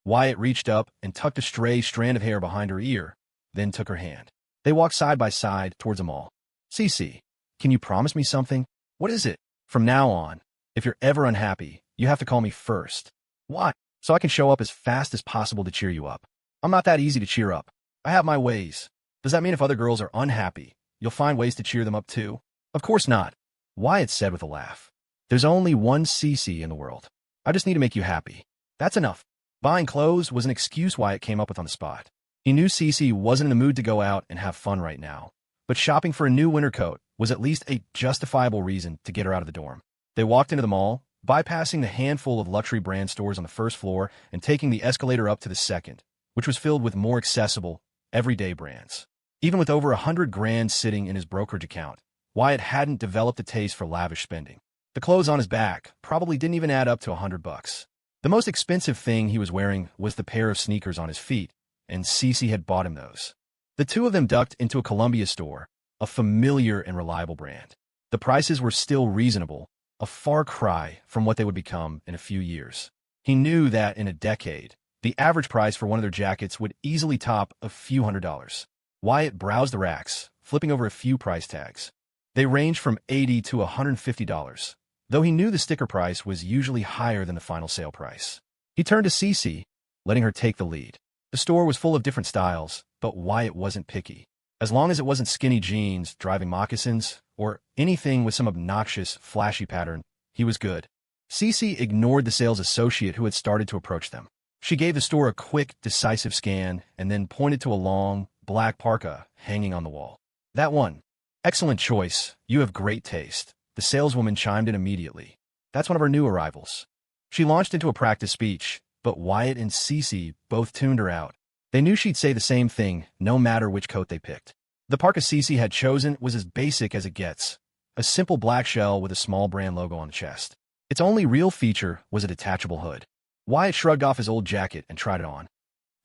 Wyatt reached up and tucked a stray strand of hair behind her ear, then took her hand. They walked side by side towards a mall. "CeCe, can you promise me something?" "What is it?" "From now on, if you're ever unhappy, you have to call me first." "Why?" "So I can show up as fast as possible to cheer you up." "I'm not that easy to cheer up. I have my ways." "Does that mean if other girls are unhappy, you'll find ways to cheer them up too?" "Of course not," Wyatt said with a laugh. "There's only one CeCe in the world. I just need to make you happy. That's enough." Buying clothes was an excuse Wyatt came up with on the spot. He knew CeCe wasn't in the mood to go out and have fun right now, but shopping for a new winter coat was at least a justifiable reason to get her out of the dorm. They walked into the mall, bypassing the handful of luxury brand stores on the first floor and taking the escalator up to the second, which was filled with more accessible, everyday brands. Even with over $100,000 sitting in his brokerage account, Wyatt hadn't developed a taste for lavish spending. The clothes on his back probably didn't even add up to $100. The most expensive thing he was wearing was the pair of sneakers on his feet, and CeCe had bought him those. The two of them ducked into a Columbia store, a familiar and reliable brand. The prices were still reasonable, a far cry from what they would become in a few years. He knew that in a decade, the average price for one of their jackets would easily top a few $100s. Wyatt browsed the racks, flipping over a few price tags. They ranged from $80 to $150, though he knew the sticker price was usually higher than the final sale price. He turned to CeCe, letting her take the lead. The store was full of different styles, but Wyatt wasn't picky. As long as it wasn't skinny jeans, driving moccasins, or anything with some obnoxious, flashy pattern, he was good. CeCe ignored the sales associate who had started to approach them. She gave the store a quick, decisive scan and then pointed to a long, black parka hanging on the wall. That one. Excellent choice. You have great taste. The saleswoman chimed in immediately. That's one of our new arrivals. She launched into a practice speech, but Wyatt and CeCe both tuned her out. They knew she'd say the same thing, no matter which coat they picked. The parka CeCe had chosen was as basic as it gets, a simple black shell with a small brand logo on the chest. Its only real feature was a detachable hood. Wyatt shrugged off his old jacket and tried it on.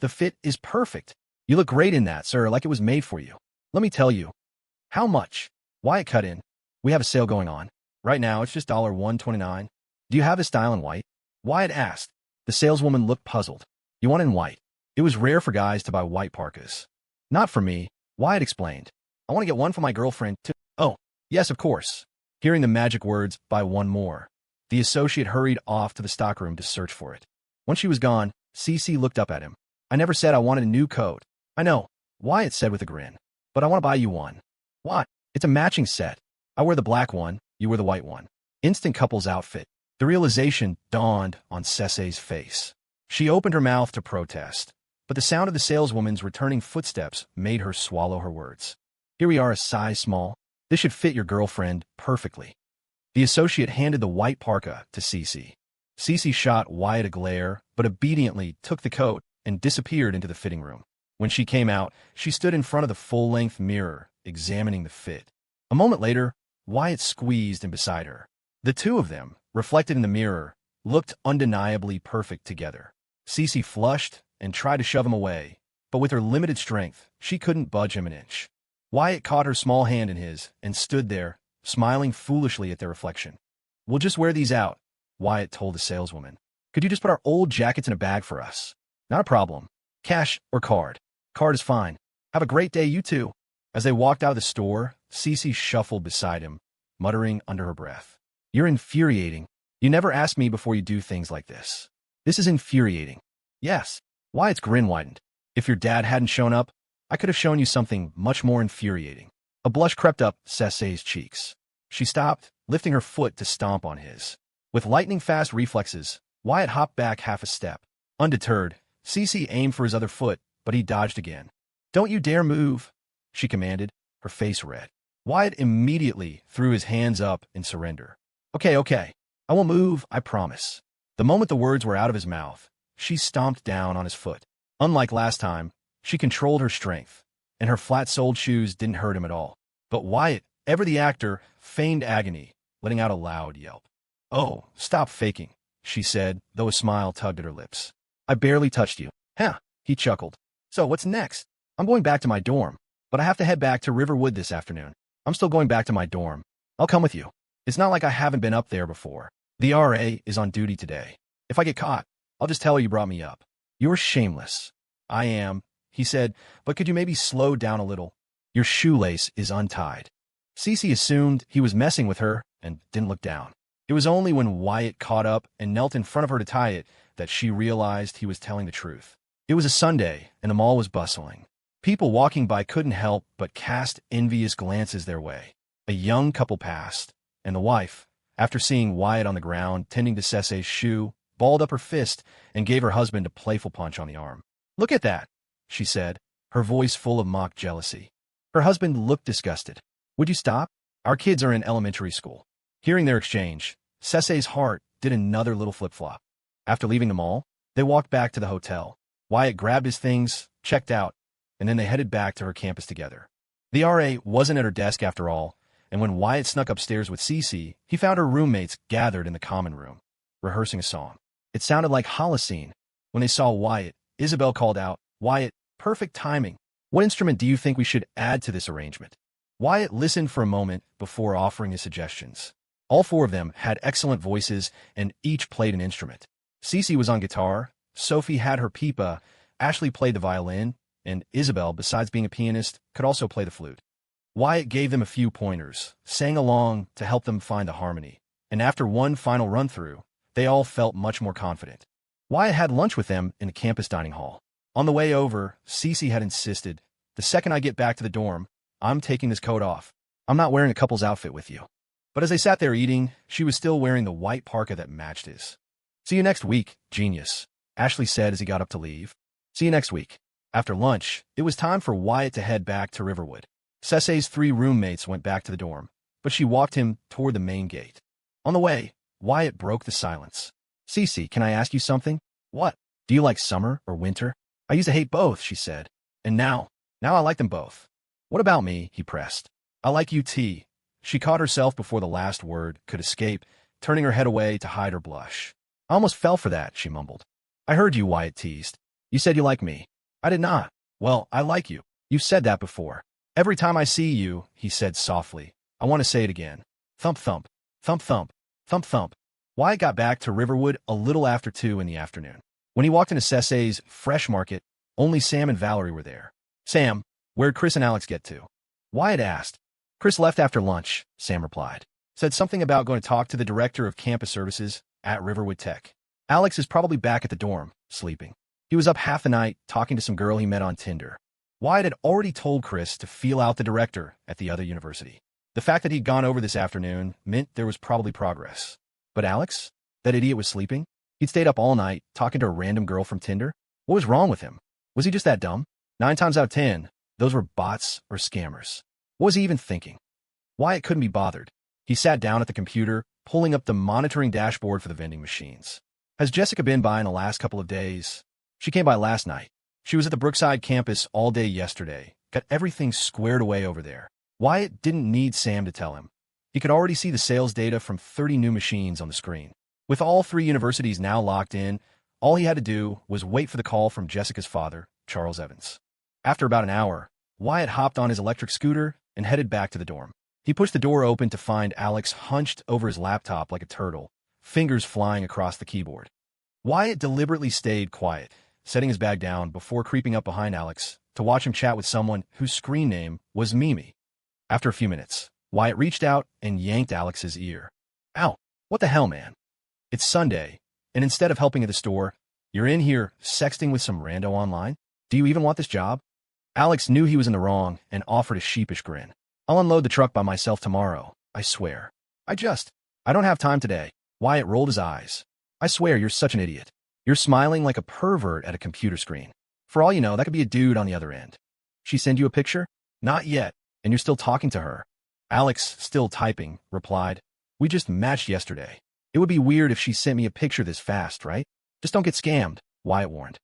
The fit is perfect. You look great in that, sir, like it was made for you. Let me tell you. How much? Wyatt cut in. We have a sale going on. Right now, it's just $129. Do you have this style in white? Wyatt asked. The saleswoman looked puzzled. You want it in white? It was rare for guys to buy white parkas. Not for me, Wyatt explained. I want to get one for my girlfriend, too. Oh, yes, of course. Hearing the magic words, buy one more, the associate hurried off to the stockroom to search for it. Once she was gone, CeCe looked up at him. I never said I wanted a new coat. I know, Wyatt said with a grin. But I want to buy you one. What? It's a matching set. I wear the black one, you wear the white one. Instant couple's outfit. The realization dawned on CeCe's face. She opened her mouth to protest, but the sound of the saleswoman's returning footsteps made her swallow her words. Here we are, a size small. This should fit your girlfriend perfectly. The associate handed the white parka to CeCe. CeCe shot Wyatt a glare, but obediently took the coat and disappeared into the fitting room. When she came out, she stood in front of the full-length mirror, examining the fit. A moment later, Wyatt squeezed in beside her. The two of them, reflected in the mirror, looked undeniably perfect together. CeCe flushed and tried to shove him away, but with her limited strength, she couldn't budge him an inch. Wyatt caught her small hand in his and stood there, smiling foolishly at their reflection. We'll just wear these out, Wyatt told the saleswoman. Could you just put our old jackets in a bag for us? Not a problem. Cash or card? Card is fine. Have a great day, you too. As they walked out of the store, CeCe shuffled beside him, muttering under her breath. You're infuriating. You never ask me before you do things like this. This is infuriating. Yes. Wyatt's grin widened. If your dad hadn't shown up, I could have shown you something much more infuriating. A blush crept up CeCe's cheeks. She stopped, lifting her foot to stomp on his. With lightning-fast reflexes, Wyatt hopped back half a step. Undeterred, CeCe aimed for his other foot, but he dodged again. Don't you dare move, she commanded, her face red. Wyatt immediately threw his hands up in surrender. Okay. I won't move, I promise. The moment the words were out of his mouth, she stomped down on his foot. Unlike last time, she controlled her strength, and her flat-soled shoes didn't hurt him at all. But Wyatt, ever the actor, feigned agony, letting out a loud yelp. Oh, stop faking, she said, though a smile tugged at her lips. I barely touched you. Huh, he chuckled. So what's next? I'm going back to my dorm, but I have to head back to Riverwood this afternoon. I'm still going back to my dorm. I'll come with you. It's not like I haven't been up there before. The RA is on duty today. If I get caught, I'll just tell her you brought me up. You're shameless. I am, he said, but could you maybe slow down a little? Your shoelace is untied. CeCe assumed he was messing with her and didn't look down. It was only when Wyatt caught up and knelt in front of her to tie it that she realized he was telling the truth. It was a Sunday, and the mall was bustling. People walking by couldn't help but cast envious glances their way. A young couple passed, and the wife, after seeing Wyatt on the ground tending to CeCe's shoe, balled up her fist and gave her husband a playful punch on the arm. Look at that, she said, her voice full of mock jealousy. Her husband looked disgusted. Would you stop? Our kids are in elementary school. Hearing their exchange, CeCe's heart did another little flip-flop. After leaving the mall, they walked back to the hotel. Wyatt grabbed his things, checked out, and then they headed back to her campus together. The RA wasn't at her desk after all, and when Wyatt snuck upstairs with CeCe, he found her roommates gathered in the common room, rehearsing a song. It sounded like Holocene. When they saw Wyatt, Isabel called out, "Wyatt, perfect timing. What instrument do you think we should add to this arrangement?" Wyatt listened for a moment before offering his suggestions. All four of them had excellent voices and each played an instrument. CeCe was on guitar, Sophie had her pipa, Ashley played the violin, and Isabel, besides being a pianist, could also play the flute. Wyatt gave them a few pointers, sang along to help them find the harmony, and after one final run-through, they all felt much more confident. Wyatt had lunch with them in the campus dining hall. On the way over, CeCe had insisted, "The second I get back to the dorm, I'm taking this coat off. I'm not wearing a couple's outfit with you." But as they sat there eating, she was still wearing the white parka that matched his. "See you next week, genius," Ashley said as he got up to leave. "See you next week." After lunch, it was time for Wyatt to head back to Riverwood. CeCe's 3 roommates went back to the dorm, but she walked him toward the main gate. On the way, Wyatt broke the silence. "CeCe, can I ask you something?" "What?" "Do you like summer or winter?" "I used to hate both," she said. "And now I like them both." "What about me?" he pressed. "I like UT." She caught herself before the last word could escape, turning her head away to hide her blush. "I almost fell for that," she mumbled. "I heard you," Wyatt teased. "You said you like me." "I did not." "Well, I like you. You've said that before." "Every time I see you," he said softly, "I want to say it again." Thump thump, thump thump, thump thump. Wyatt got back to Riverwood a little after 2 in the afternoon. When he walked into CeCe's Fresh Market, only Sam and Valerie were there. "Sam, where'd Chris and Alex get to?" Wyatt asked. "Chris left after lunch," Sam replied. "Said something about going to talk to the director of campus services at Riverwood Tech. Alex is probably back at the dorm, sleeping. He was up half the night talking to some girl he met on Tinder." Wyatt had already told Chris to feel out the director at the other university. The fact that he'd gone over this afternoon meant there was probably progress. But Alex? That idiot was sleeping? He'd stayed up all night talking to a random girl from Tinder? What was wrong with him? Was he just that dumb? 9 times out of 10, those were bots or scammers. What was he even thinking? Wyatt couldn't be bothered. He sat down at the computer, pulling up the monitoring dashboard for the vending machines. "Has Jessica been by in the last couple of days?" "She came by last night. She was at the Brookside campus all day yesterday. Got everything squared away over there." Wyatt didn't need Sam to tell him. He could already see the sales data from 30 new machines on the screen. With all 3 universities now locked in, all he had to do was wait for the call from Jessica's father, Charles Evans. After about an hour, Wyatt hopped on his electric scooter and headed back to the dorm. He pushed the door open to find Alex hunched over his laptop like a turtle, fingers flying across the keyboard. Wyatt deliberately stayed quiet, setting his bag down before creeping up behind Alex to watch him chat with someone whose screen name was Mimi. After a few minutes, Wyatt reached out and yanked Alex's ear. "Ow, what the hell, man? It's Sunday, and instead of helping at the store, you're in here sexting with some rando online? Do you even want this job?" Alex knew he was in the wrong and offered a sheepish grin. "I'll unload the truck by myself tomorrow, I swear. I don't have time today." Wyatt rolled his eyes. "I swear you're such an idiot. You're smiling like a pervert at a computer screen. For all you know, that could be a dude on the other end." "She send you a picture?" "Not yet, and you're still talking to her." Alex, still typing, replied, "We just matched yesterday. It would be weird if she sent me a picture this fast, right? Just don't get scammed," Wyatt warned.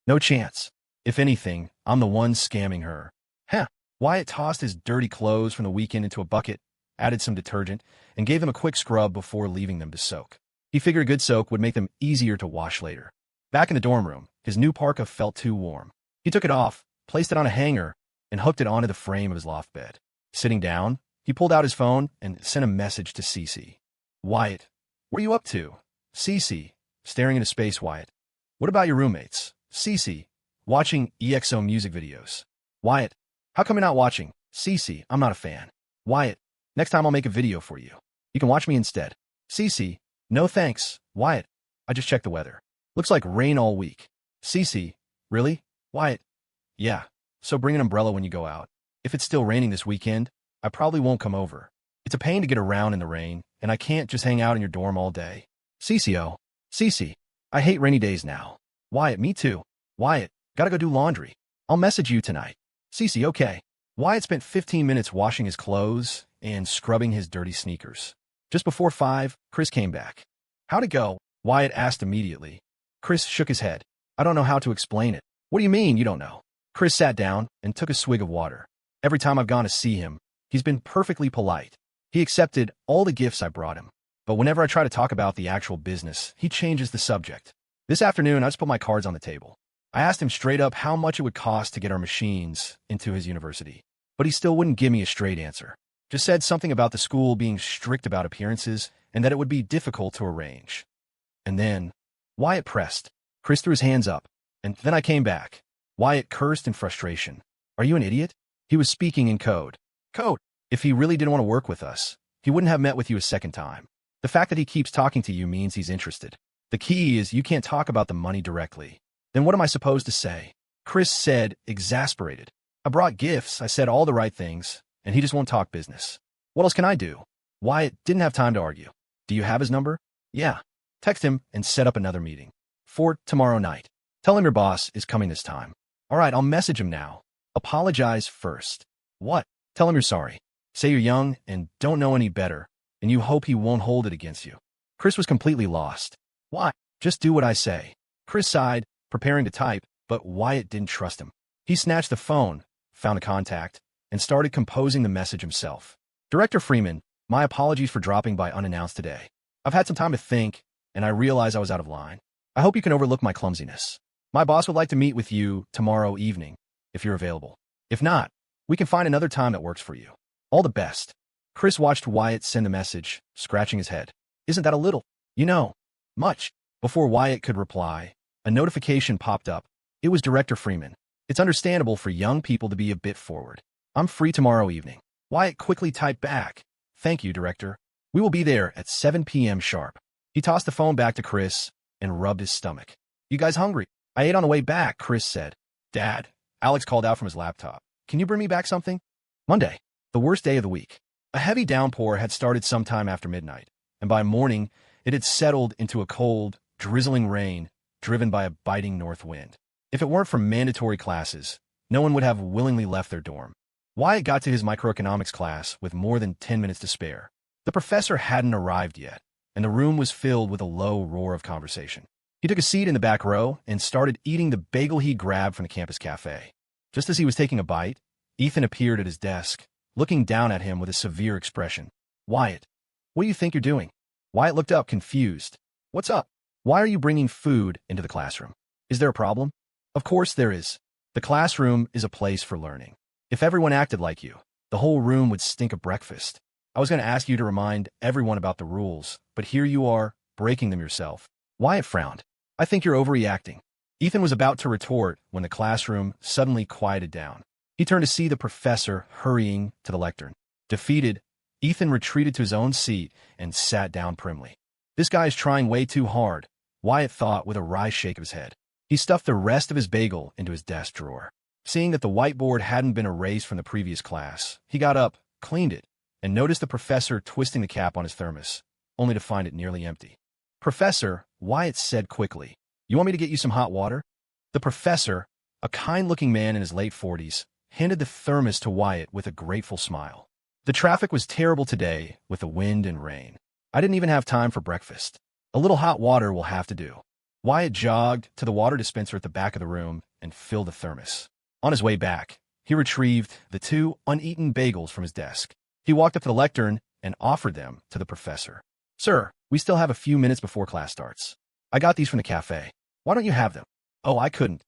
"No chance. If anything, I'm the one scamming her." "Huh." Wyatt tossed his dirty clothes from the weekend into a bucket, added some detergent, and gave them a quick scrub before leaving them to soak. He figured a good soak would make them easier to wash later. Back in the dorm room, his new parka felt too warm. He took it off, placed it on a hanger, and hooked it onto the frame of his loft bed. Sitting down, he pulled out his phone and sent a message to CeCe. "Wyatt, what are you up to?" CeCe, staring into space. "Wyatt, what about your roommates?" CeCe, watching EXO music videos. "Wyatt, how come you're not watching?" CeCe, "I'm not a fan." "Wyatt, next time I'll make a video for you. You can watch me instead." CeCe, "No thanks, Wyatt. I just checked the weather. Looks like rain all week." CeCe, "Really? Wyatt?" "Yeah, so bring an umbrella when you go out. If it's still raining this weekend, I probably won't come over. It's a pain to get around in the rain, and I can't just hang out in your dorm all day." CeCe, "Oh, CeCe, I hate rainy days now." "Wyatt, me too." "Wyatt, gotta go do laundry. I'll message you tonight." CeCe, "Okay." Wyatt spent 15 minutes washing his clothes and scrubbing his dirty sneakers. Just before 5, Chris came back. How'd it go? Wyatt asked immediately. Chris shook his head. I don't know how to explain it. What do you mean you don't know? Chris sat down and took a swig of water. Every time I've gone to see him, he's been perfectly polite. He accepted all the gifts I brought him. But whenever I try to talk about the actual business, he changes the subject. This afternoon, I just put my cards on the table. I asked him straight up how much it would cost to get our machines into his university. But he still wouldn't give me a straight answer. Just said something about the school being strict about appearances and that it would be difficult to arrange. And then, Wyatt pressed. Chris threw his hands up. And then I came back. Wyatt cursed in frustration. Are you an idiot? He was speaking in code. Code. If he really didn't want to work with us, he wouldn't have met with you a second time. The fact that he keeps talking to you means he's interested. The key is you can't talk about the money directly. Then what am I supposed to say? Chris said, exasperated. I brought gifts, I said all the right things, and he just won't talk business. What else can I do? Wyatt didn't have time to argue. Do you have his number? Yeah. Text him and set up another meeting. For tomorrow night. Tell him your boss is coming this time. All right, I'll message him now. Apologize first. What? Tell him you're sorry. Say you're young and don't know any better, and you hope he won't hold it against you. Chris was completely lost. Why? Just do what I say. Chris sighed, preparing to type, but Wyatt didn't trust him. He snatched the phone, found a contact, and started composing the message himself. Director Freeman, my apologies for dropping by unannounced today. I've had some time to think, and I realize I was out of line. I hope you can overlook my clumsiness. My boss would like to meet with you tomorrow evening, if you're available. If not, we can find another time that works for you. All the best. Chris watched Wyatt send the message, scratching his head. Isn't that a little? You know, much. Before Wyatt could reply, a notification popped up. It was Director Freeman. It's understandable for young people to be a bit forward. I'm free tomorrow evening. Wyatt quickly typed back. Thank you, Director. We will be there at 7 p.m. sharp. He tossed the phone back to Chris and rubbed his stomach. You guys hungry? I ate on the way back, Chris said. Dad, Alex called out from his laptop. Can you bring me back something? Monday, the worst day of the week. A heavy downpour had started sometime after midnight, and by morning, it had settled into a cold, drizzling rain driven by a biting north wind. If it weren't for mandatory classes, no one would have willingly left their dorm. Wyatt got to his microeconomics class with more than 10 minutes to spare. The professor hadn't arrived yet, and the room was filled with a low roar of conversation. He took a seat in the back row and started eating the bagel he grabbed from the campus cafe. Just as he was taking a bite, Ethan appeared at his desk, looking down at him with a severe expression. Wyatt, what do you think you're doing? Wyatt looked up, confused. What's up? Why are you bringing food into the classroom? Is there a problem? Of course there is. The classroom is a place for learning. If everyone acted like you, the whole room would stink of breakfast. I was going to ask you to remind everyone about the rules, but here you are, breaking them yourself. Wyatt frowned. I think you're overreacting. Ethan was about to retort when the classroom suddenly quieted down. He turned to see the professor hurrying to the lectern. Defeated, Ethan retreated to his own seat and sat down primly. This guy is trying way too hard, Wyatt thought with a wry shake of his head. He stuffed the rest of his bagel into his desk drawer. Seeing that the whiteboard hadn't been erased from the previous class, he got up, cleaned it, and noticed the professor twisting the cap on his thermos, only to find it nearly empty. Professor, Wyatt said quickly, you want me to get you some hot water? The professor, a kind-looking man in his late 40s, handed the thermos to Wyatt with a grateful smile. The traffic was terrible today with the wind and rain. I didn't even have time for breakfast. A little hot water will have to do. Wyatt jogged to the water dispenser at the back of the room and filled the thermos. On his way back, he retrieved the 2 uneaten bagels from his desk. He walked up to the lectern and offered them to the professor. Sir, we still have a few minutes before class starts. I got these from the cafe. Why don't you have them? Oh, I couldn't.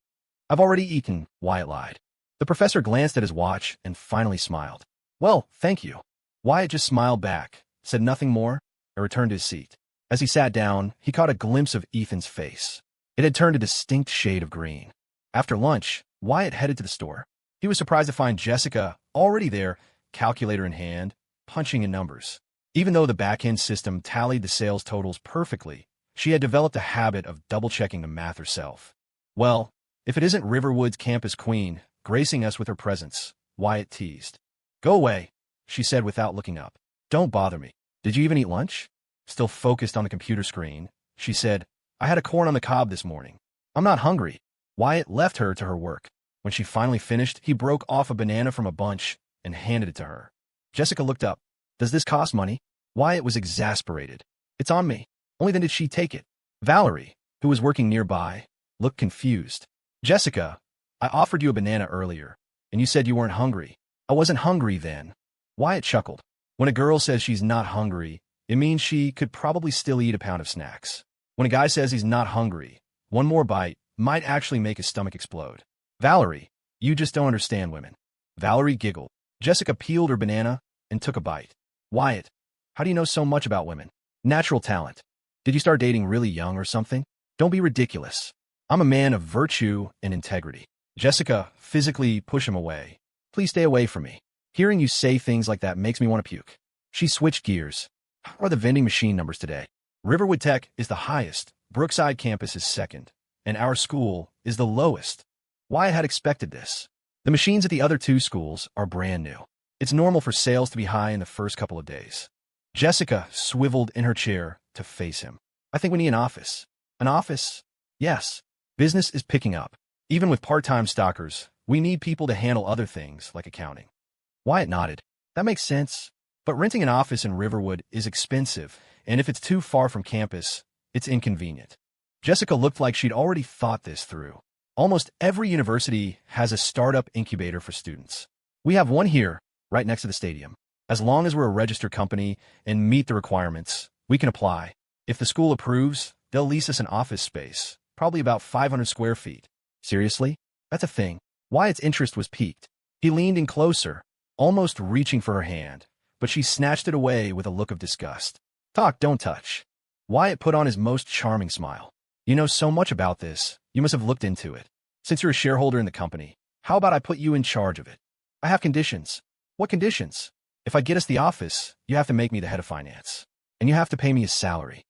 I've already eaten, Wyatt lied. The professor glanced at his watch and finally smiled. Well, thank you. Wyatt just smiled back, said nothing more, and returned to his seat. As he sat down, he caught a glimpse of Ethan's face. It had turned a distinct shade of green. After lunch, Wyatt headed to the store. He was surprised to find Jessica already there, calculator in hand, punching in numbers. Even though the back-end system tallied the sales totals perfectly, she had developed a habit of double-checking the math herself. Well, if it isn't Riverwood's campus queen, gracing us with her presence, Wyatt teased. Go away, she said without looking up. Don't bother me. Did you even eat lunch? Still focused on the computer screen, she said, I had a corn on the cob this morning. I'm not hungry. Wyatt left her to her work. When she finally finished, he broke off a banana from a bunch and handed it to her. Jessica looked up. Does this cost money? Wyatt was exasperated. It's on me. Only then did she take it. Valerie, who was working nearby, looked confused. Jessica, I offered you a banana earlier, and you said you weren't hungry. I wasn't hungry then. Wyatt chuckled. When a girl says she's not hungry, it means she could probably still eat a pound of snacks. When a guy says he's not hungry, one more bite might actually make his stomach explode. Valerie, you just don't understand women. Valerie giggled. Jessica peeled her banana and took a bite. Wyatt, how do you know so much about women? Natural talent. Did you start dating really young or something? Don't be ridiculous. I'm a man of virtue and integrity. Jessica physically pushed him away. Please stay away from me. Hearing you say things like that makes me want to puke. She switched gears. How are the vending machine numbers today? Riverwood Tech is the highest, Brookside campus is second, and our school is the lowest. Wyatt had expected this. The machines at the other two schools are brand new. It's normal for sales to be high in the first couple of days. Jessica swiveled in her chair to face him. I think we need an office. An office? Yes. Business is picking up. Even with part-time stockers, we need people to handle other things like accounting. Wyatt nodded. That makes sense. But renting an office in Riverwood is expensive, and if it's too far from campus, it's inconvenient. Jessica looked like she'd already thought this through. Almost every university has a startup incubator for students. We have one here, right next to the stadium. As long as we're a registered company and meet the requirements, we can apply. If the school approves, they'll lease us an office space, probably about 500 square feet. Seriously? That's a thing. Wyatt's interest was piqued. He leaned in closer, almost reaching for her hand, but she snatched it away with a look of disgust. Talk, don't touch. Wyatt put on his most charming smile. You know so much about this, you must have looked into it. Since you're a shareholder in the company, how about I put you in charge of it? I have conditions. What conditions? If I get us the office, you have to make me the head of finance. And you have to pay me a salary.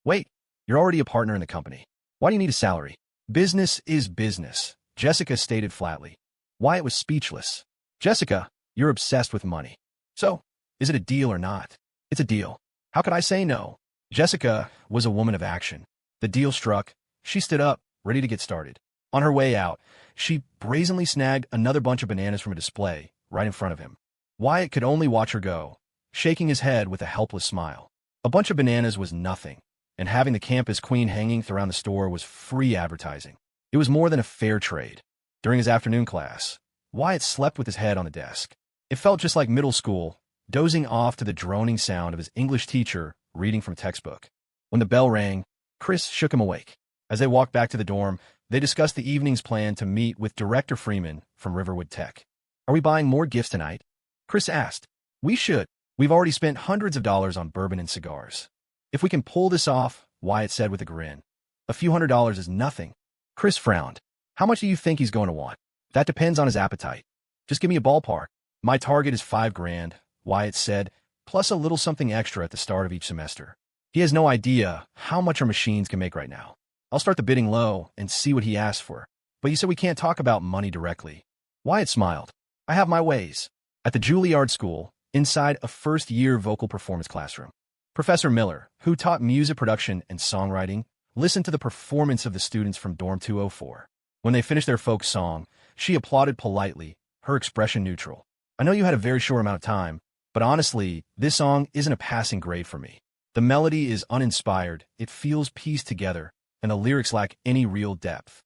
Wait, you're already a partner in the company. Why do you need a salary? Business is business, Jessica stated flatly. Wyatt was speechless. Jessica, you're obsessed with money. So, is it a deal or not? It's a deal. How could I say no? Jessica was a woman of action. The deal struck. She stood up, ready to get started. On her way out, she brazenly snagged another bunch of bananas from a display right in front of him. Wyatt could only watch her go, shaking his head with a helpless smile. A bunch of bananas was nothing, and having the campus queen hanging around the store was free advertising. It was more than a fair trade. During his afternoon class, Wyatt slept with his head on the desk. It felt just like middle school, dozing off to the droning sound of his English teacher reading from a textbook. When the bell rang, Chris shook him awake. As they walked back to the dorm, they discussed the evening's plan to meet with Director Freeman from Riverwood Tech. Are we buying more gifts tonight? Chris asked. We should. We've already spent hundreds of dollars on bourbon and cigars. If we can pull this off, Wyatt said with a grin. A few $100s is nothing. Chris frowned. How much do you think he's going to want? That depends on his appetite. Just give me a ballpark. My target is $5,000, Wyatt said, plus a little something extra at the start of each semester. He has no idea how much our machines can make right now. I'll start the bidding low and see what he asks for. But you said we can't talk about money directly. Wyatt smiled. I have my ways. At the Juilliard School, inside a first-year vocal performance classroom, Professor Miller, who taught music production and songwriting, listened to the performance of the students from Dorm 204. When they finished their folk song, she applauded politely, her expression neutral. I know you had a very short amount of time, but honestly, this song isn't a passing grade for me. The melody is uninspired, it feels pieced together, and the lyrics lack any real depth.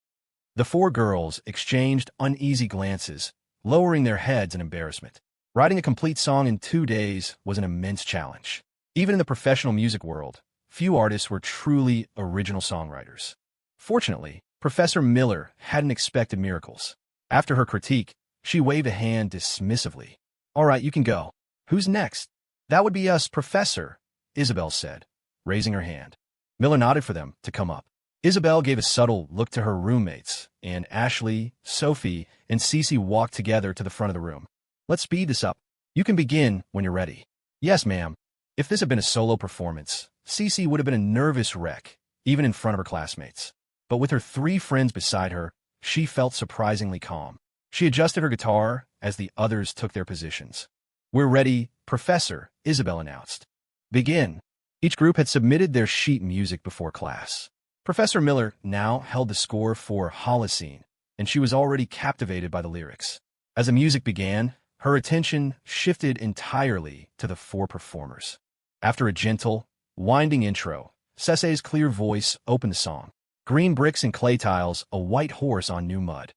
The four girls exchanged uneasy glances, lowering their heads in embarrassment. Writing a complete song in 2 days was an immense challenge. Even in the professional music world, few artists were truly original songwriters. Fortunately, Professor Miller hadn't expected miracles. After her critique, she waved a hand dismissively. All right, you can go. Who's next? That would be us, Professor, Isabel said, raising her hand. Miller nodded for them to come up. Isabel gave a subtle look to her roommates, and Ashley, Sophie, and CeCe walked together to the front of the room. Let's speed this up. You can begin when you're ready. Yes, ma'am. If this had been a solo performance, CeCe would have been a nervous wreck, even in front of her classmates. But with her 3 friends beside her, she felt surprisingly calm. She adjusted her guitar as the others took their positions. We're ready, Professor, Isabel announced. Begin. Each group had submitted their sheet music before class. Professor Miller now held the score for Holocene, and she was already captivated by the lyrics. As the music began, her attention shifted entirely to the 4 performers. After a gentle, winding intro, CeCe's clear voice opened the song. Green bricks and clay tiles, a white horse on new mud.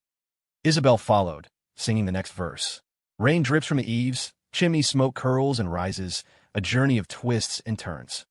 Isabel followed, singing the next verse. Rain drips from the eaves, chimney smoke curls and rises, a journey of twists and turns.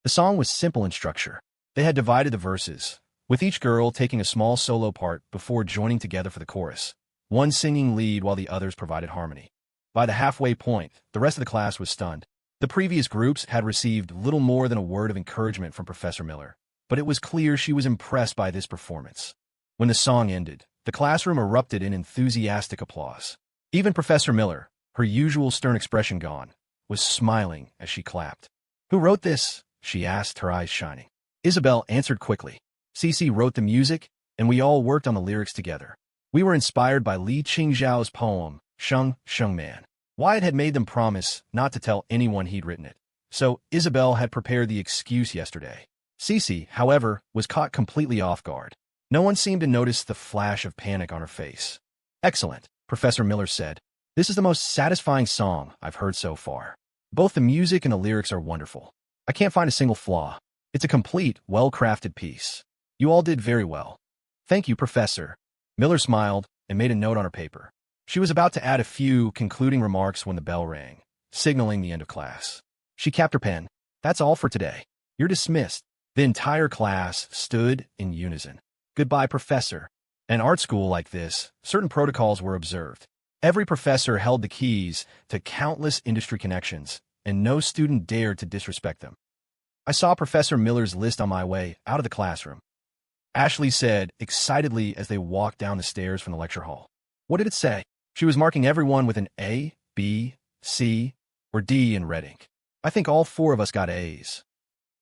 The song was simple in structure. They had divided the verses, with each girl taking a small solo part before joining together for the chorus, one singing lead while the others provided harmony. By the halfway point, the rest of the class was stunned. The previous groups had received little more than a word of encouragement from Professor Miller, but it was clear she was impressed by this performance. When the song ended, the classroom erupted in enthusiastic applause. Even Professor Miller, her usual stern expression gone, was smiling as she clapped. "Who wrote this?" she asked, her eyes shining. Isabel answered quickly. CeCe wrote the music, and we all worked on the lyrics together. We were inspired by Li Qingzhao's poem, Sheng Man. Wyatt had made them promise not to tell anyone he'd written it, so Isabel had prepared the excuse yesterday. CeCe, however, was caught completely off guard. No one seemed to notice the flash of panic on her face. "Excellent," Professor Miller said. "This is the most satisfying song I've heard so far. Both the music and the lyrics are wonderful. I can't find a single flaw. It's a complete, well-crafted piece. You all did very well." "Thank you, Professor." Miller smiled and made a note on her paper. She was about to add a few concluding remarks when the bell rang, signaling the end of class. She capped her pen. "That's all for today. You're dismissed." The entire class stood in unison. "Goodbye, Professor." In art school like this, certain protocols were observed. Every professor held the keys to countless industry connections, and no student dared to disrespect them. "I saw Professor Miller's list on my way out of the classroom," Ashley said excitedly as they walked down the stairs from the lecture hall. "What did it say?" She was marking everyone with an A, B, C, or D in red ink. "I think all 4 of us got A's."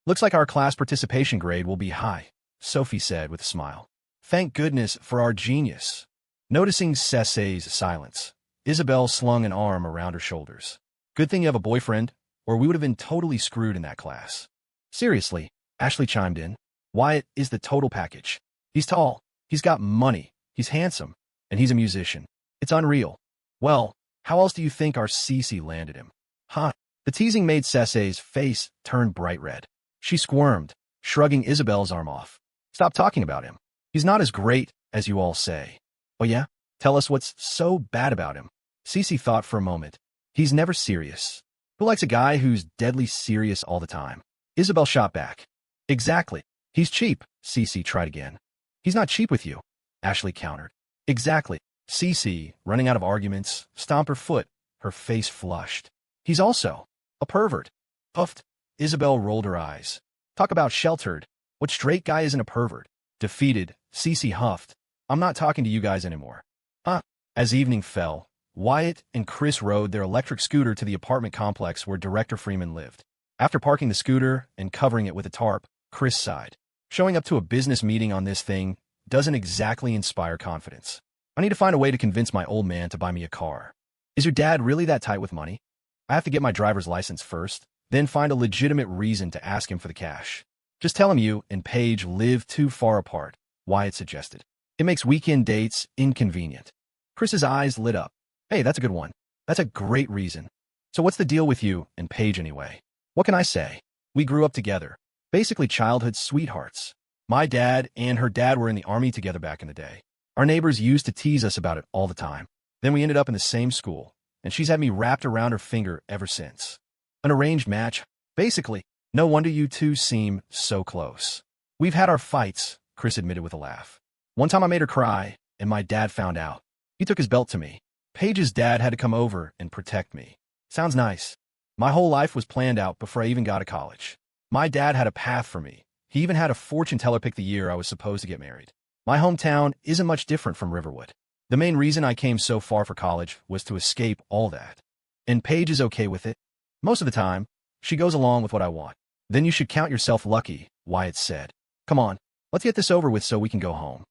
"Looks like our class participation grade will be high," Sophie said with a smile. "Thank goodness for our genius." Noticing CeCe's silence, Isabel slung an arm around her shoulders. "Good thing you have a boyfriend, or we would have been totally screwed in that class." "Seriously," Ashley chimed in. "Wyatt is the total package. He's tall, he's got money, he's handsome, and he's a musician. It's unreal. Well, how else do you think our CeCe landed him?" "Huh?" The teasing made CeCe's face turn bright red. She squirmed, shrugging Isabel's arm off. "Stop talking about him. He's not as great as you all say." "Oh yeah? Tell us what's so bad about him." CeCe thought for a moment. "He's never serious. Who likes a guy who's deadly serious all the time?" Isabel shot back. "Exactly. He's cheap." CeCe tried again. "He's not cheap with you," Ashley countered. "Exactly." CeCe, running out of arguments, stomped her foot, her face flushed. "He's also a pervert." Puffed. Isabel rolled her eyes. "Talk about sheltered. What straight guy isn't a pervert?" Defeated, CeCe huffed. "I'm not talking to you guys anymore." "Huh?" As evening fell, Wyatt and Chris rode their electric scooter to the apartment complex where Director Freeman lived. After parking the scooter and covering it with a tarp, Chris sighed. "Showing up to a business meeting on this thing doesn't exactly inspire confidence. I need to find a way to convince my old man to buy me a car." "Is your dad really that tight with money?" "I have to get my driver's license first, then find a legitimate reason to ask him for the cash." "Just tell him you and Paige live too far apart," Wyatt suggested. "It makes weekend dates inconvenient." Chris's eyes lit up. "Hey, that's a good one. That's a great reason. So what's the deal with you and Paige anyway?" "What can I say? We grew up together. Basically childhood sweethearts. My dad and her dad were in the army together back in the day. Our neighbors used to tease us about it all the time. Then we ended up in the same school, and she's had me wrapped around her finger ever since. An arranged match, basically. No wonder you two seem so close." "We've had our fights," Chris admitted with a laugh. "One time I made her cry, and my dad found out. He took his belt to me. Paige's dad had to come over and protect me." "Sounds nice." "My whole life was planned out before I even got to college. My dad had a path for me. He even had a fortune teller pick the year I was supposed to get married. My hometown isn't much different from Riverwood. The main reason I came so far for college was to escape all that. And Paige is okay with it. Most of the time, she goes along with what I want." "Then you should count yourself lucky," Wyatt said. "Come on, let's get this over with so we can go home."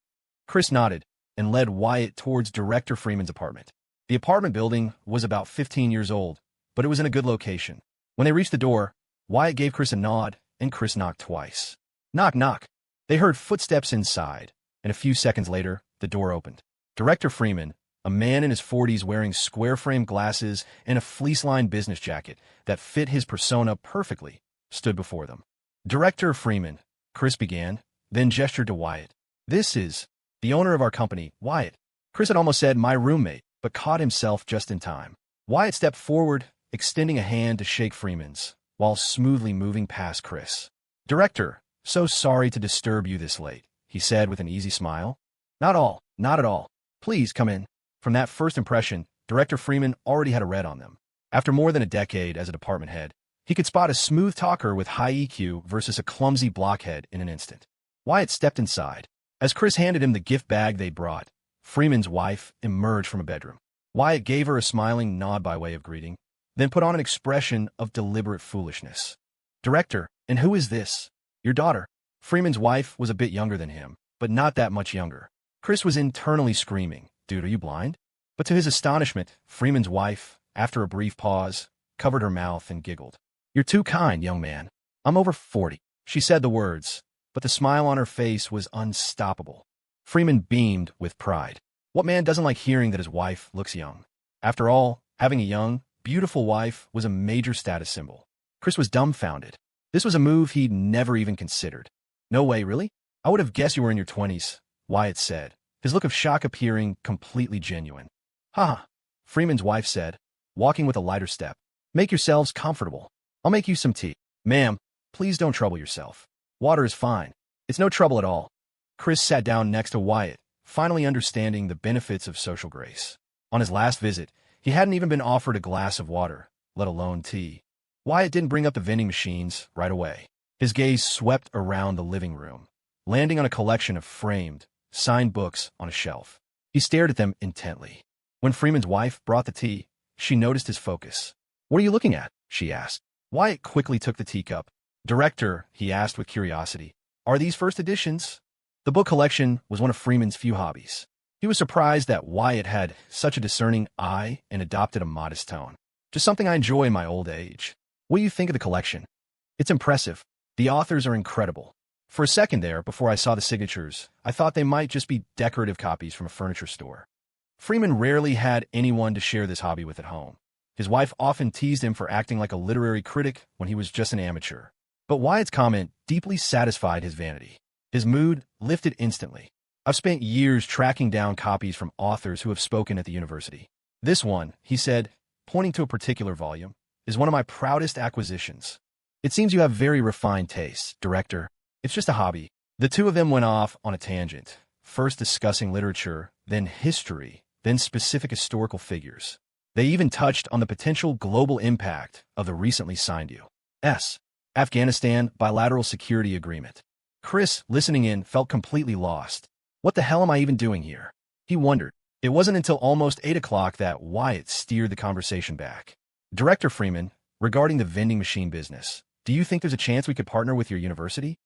Chris nodded and led Wyatt towards Director Freeman's apartment. The apartment building was about 15 years old, but it was in a good location. When they reached the door, Wyatt gave Chris a nod, and Chris knocked twice. Knock, knock. They heard footsteps inside, and a few seconds later, the door opened. Director Freeman, a man in his 40s wearing square-frame glasses and a fleece-lined business jacket that fit his persona perfectly, stood before them. Director Freeman, Chris began, then gestured to Wyatt. This is the owner of our company, Wyatt. Chris had almost said my roommate, but caught himself just in time. Wyatt stepped forward, extending a hand to shake Freeman's, while smoothly moving past Chris. Director, so sorry to disturb you this late, he said with an easy smile. Not at all. Please come in. From that first impression, Director Freeman already had a read on them. After more than a decade as a department head, he could spot a smooth talker with high EQ versus a clumsy blockhead in an instant. Wyatt stepped inside. As Chris handed him the gift bag they'd brought, Freeman's wife emerged from a bedroom. Wyatt gave her a smiling nod by way of greeting, then put on an expression of deliberate foolishness. Director, and who is this? Your daughter. Freeman's wife was a bit younger than him, but not that much younger. Chris was internally screaming, Dude, are you blind? But to his astonishment, Freeman's wife, after a brief pause, covered her mouth and giggled. You're too kind, young man. I'm over 40. She said the words, but the smile on her face was unstoppable. Freeman beamed with pride. What man doesn't like hearing that his wife looks young? After all, having a young, beautiful wife was a major status symbol. Chris was dumbfounded. This was a move he'd never even considered. No way, really? I would have guessed you were in your 20s, Wyatt said, his look of shock appearing completely genuine. Ha! Freeman's wife said, walking with a lighter step. Make yourselves comfortable. I'll make you some tea. Ma'am, please don't trouble yourself. Water is fine. It's no trouble at all. Chris sat down next to Wyatt, finally understanding the benefits of social grace. On his last visit, he hadn't even been offered a glass of water, let alone tea. Wyatt didn't bring up the vending machines right away. His gaze swept around the living room, landing on a collection of framed, signed books on a shelf. He stared at them intently. When Freeman's wife brought the tea, she noticed his focus. What are you looking at? She asked. Wyatt quickly took the teacup. Director, he asked with curiosity, are these first editions? The book collection was one of Freeman's few hobbies. He was surprised that Wyatt had such a discerning eye and adopted a modest tone. Just something I enjoy in my old age. What do you think of the collection? It's impressive. The authors are incredible. For a second there, before I saw the signatures, I thought they might just be decorative copies from a furniture store. Freeman rarely had anyone to share this hobby with at home. His wife often teased him for acting like a literary critic when he was just an amateur. But Wyatt's comment deeply satisfied his vanity. His mood lifted instantly. I've spent years tracking down copies from authors who have spoken at the university. This one, he said, pointing to a particular volume, is one of my proudest acquisitions. It seems you have very refined tastes, Director. It's just a hobby. The two of them went off on a tangent, first discussing literature, then history, then specific historical figures. They even touched on the potential global impact of the recently signed U.S. Afghanistan Bilateral Security Agreement. Chris, listening in, felt completely lost. What the hell am I even doing here? He wondered. It wasn't until almost 8 o'clock that Wyatt steered the conversation back. Director Freeman, regarding the vending machine business, do you think there's a chance we could partner with your university?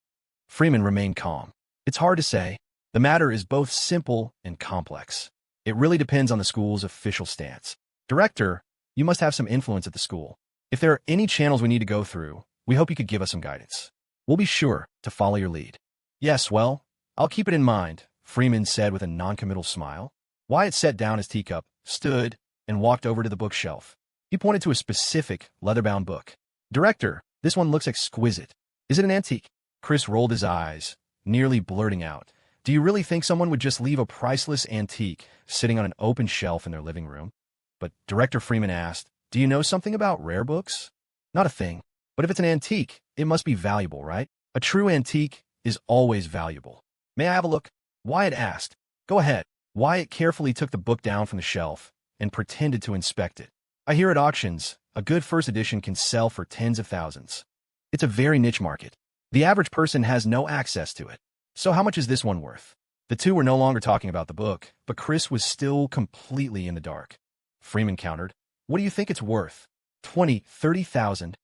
Freeman remained calm. It's hard to say. The matter is both simple and complex. It really depends on the school's official stance. Director, you must have some influence at the school. If there are any channels we need to go through, we hope you could give us some guidance. We'll be sure to follow your lead. Yes, well, I'll keep it in mind, Freeman said with a noncommittal smile. Wyatt set down his teacup, stood, and walked over to the bookshelf. He pointed to a specific, leather-bound book. Director, this one looks exquisite. Is it an antique? Chris rolled his eyes, nearly blurting out, do you really think someone would just leave a priceless antique sitting on an open shelf in their living room? But Director Freeman asked, do you know something about rare books? Not a thing. But if it's an antique, it must be valuable, right? A true antique is always valuable. May I have a look? Wyatt asked. Go ahead. Wyatt carefully took the book down from the shelf and pretended to inspect it. I hear at auctions, a good first edition can sell for tens of thousands. It's a very niche market. The average person has no access to it. So how much is this one worth? The two were no longer talking about the book, but Chris was still completely in the dark. Freeman countered. What do you think it's worth? 20, 30,000.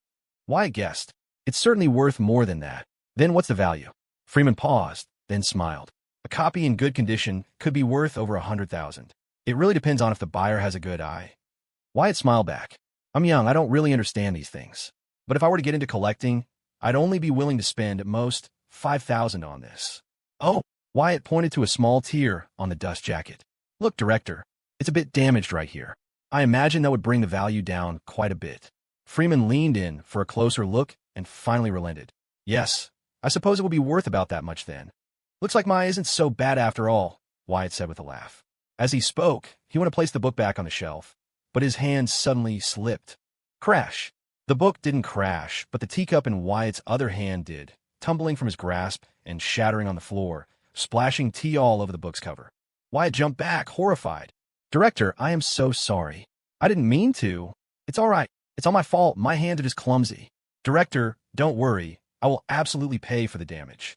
Wyatt guessed. It's certainly worth more than that. Then what's the value? Freeman paused, then smiled. A copy in good condition could be worth over 100,000. It really depends on if the buyer has a good eye. Wyatt smiled back. I'm young, I don't really understand these things. But if I were to get into collecting, I'd only be willing to spend, at most, 5,000 on this. Oh, Wyatt pointed to a small tear on the dust jacket. Look, Director, it's a bit damaged right here. I imagine that would bring the value down quite a bit. Freeman leaned in for a closer look and finally relented. Yes, I suppose it will be worth about that much then. Looks like my isn't so bad after all, Wyatt said with a laugh. As he spoke, he went to place the book back on the shelf, but his hand suddenly slipped. Crash! The book didn't crash, but the teacup in Wyatt's other hand did, tumbling from his grasp and shattering on the floor, splashing tea all over the book's cover. Wyatt jumped back, horrified. Director, I am so sorry. I didn't mean to. It's all right. It's all my fault. My hands are just clumsy. Director, don't worry. I will absolutely pay for the damage.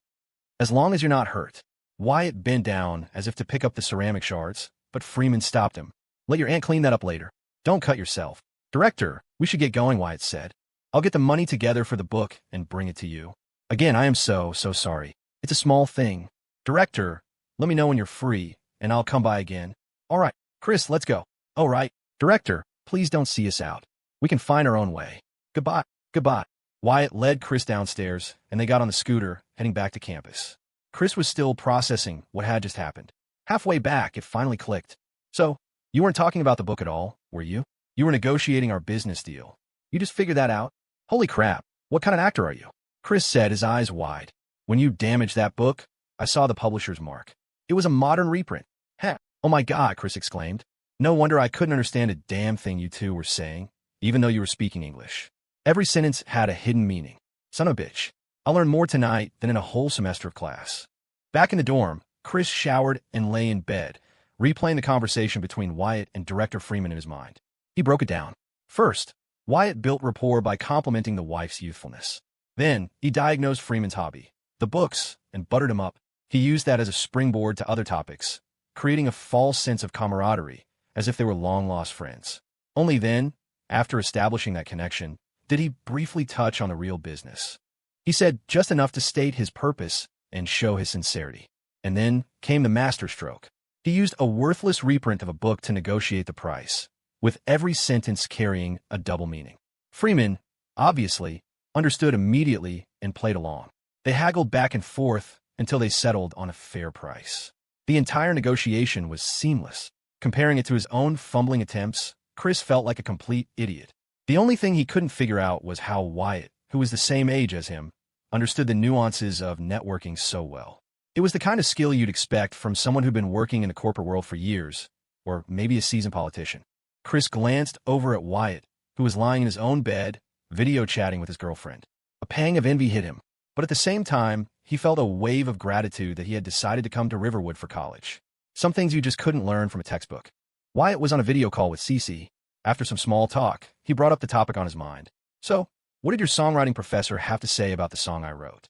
As long as you're not hurt. Wyatt bent down as if to pick up the ceramic shards, but Freeman stopped him. Let your aunt clean that up later. Don't cut yourself. Director, we should get going, Wyatt said. I'll get the money together for the book and bring it to you. Again, I am so sorry. It's a small thing. Director, let me know when you're free, and I'll come by again. All right, Chris, let's go. All right. Director, please don't see us out. We can find our own way. Goodbye. Goodbye. Wyatt led Chris downstairs, and they got on the scooter, heading back to campus. Chris was still processing what had just happened. Halfway back, it finally clicked. So, you weren't talking about the book at all, were you? You were negotiating our business deal. You just figured that out? Holy crap, what kind of actor are you? Chris said, his eyes wide. When you damaged that book, I saw the publisher's mark. It was a modern reprint. Heh, oh my God, Chris exclaimed. No wonder I couldn't understand a damn thing you two were saying, even though you were speaking English. Every sentence had a hidden meaning. Son of a bitch. I'll learn more tonight than in a whole semester of class. Back in the dorm, Chris showered and lay in bed, replaying the conversation between Wyatt and Director Freeman in his mind. He broke it down. First, Wyatt built rapport by complimenting the wife's youthfulness. Then, he diagnosed Freeman's hobby, the books, and buttered him up. He used that as a springboard to other topics, creating a false sense of camaraderie, as if they were long-lost friends. Only then, after establishing that connection, did he briefly touch on the real business. He said just enough to state his purpose and show his sincerity. And then came the masterstroke. He used a worthless reprint of a book to negotiate the price, with every sentence carrying a double meaning. Freeman, obviously, understood immediately and played along. They haggled back and forth until they settled on a fair price. The entire negotiation was seamless. Comparing it to his own fumbling attempts, Chris felt like a complete idiot. The only thing he couldn't figure out was how Wyatt, who was the same age as him, understood the nuances of networking so well. It was the kind of skill you'd expect from someone who'd been working in the corporate world for years, or maybe a seasoned politician. Chris glanced over at Wyatt, who was lying in his own bed, video chatting with his girlfriend. A pang of envy hit him, but at the same time, he felt a wave of gratitude that he had decided to come to Riverwood for college. Some things you just couldn't learn from a textbook. Wyatt was on a video call with CeCe. After some small talk, he brought up the topic on his mind. So, what did your songwriting professor have to say about the song I wrote?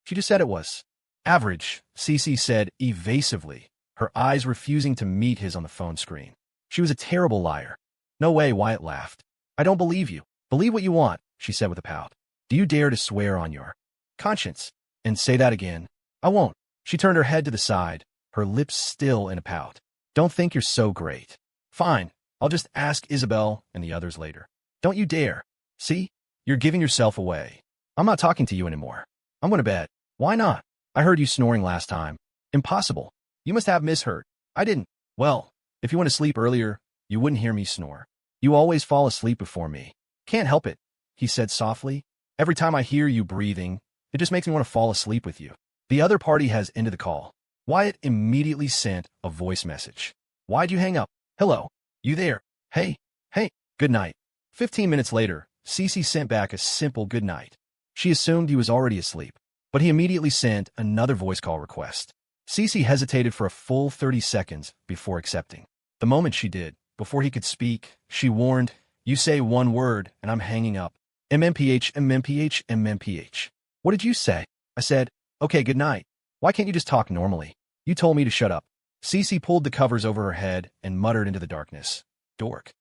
She just said it was average, CeCe said evasively, her eyes refusing to meet his on the phone screen. She was a terrible liar. No way, Wyatt laughed. I don't believe you. Believe what you want, she said with a pout. Do you dare to swear on your conscience? And say that again. I won't. She turned her head to the side, her lips still in a pout. Don't think you're so great. Fine, I'll just ask Isabel and the others later. Don't you dare. See? You're giving yourself away. I'm not talking to you anymore. I'm going to bed. Why not? I heard you snoring last time. Impossible. You must have misheard. I didn't. Well, if you went to sleep earlier, you wouldn't hear me snore. You always fall asleep before me. Can't help it, he said softly. Every time I hear you breathing, it just makes me want to fall asleep with you. The other party has ended the call. Wyatt immediately sent a voice message. Why'd you hang up? Hello. You there? Hey. Good night. 15 minutes later, CeCe sent back a simple good night. She assumed he was already asleep, but he immediately sent another voice call request. CeCe hesitated for a full 30 seconds before accepting. The moment she did, before he could speak, she warned, you say one word and I'm hanging up. MMPH. What did you say? I said, okay, good night. Why can't you just talk normally? You told me to shut up. CeCe pulled the covers over her head and muttered into the darkness. Dork.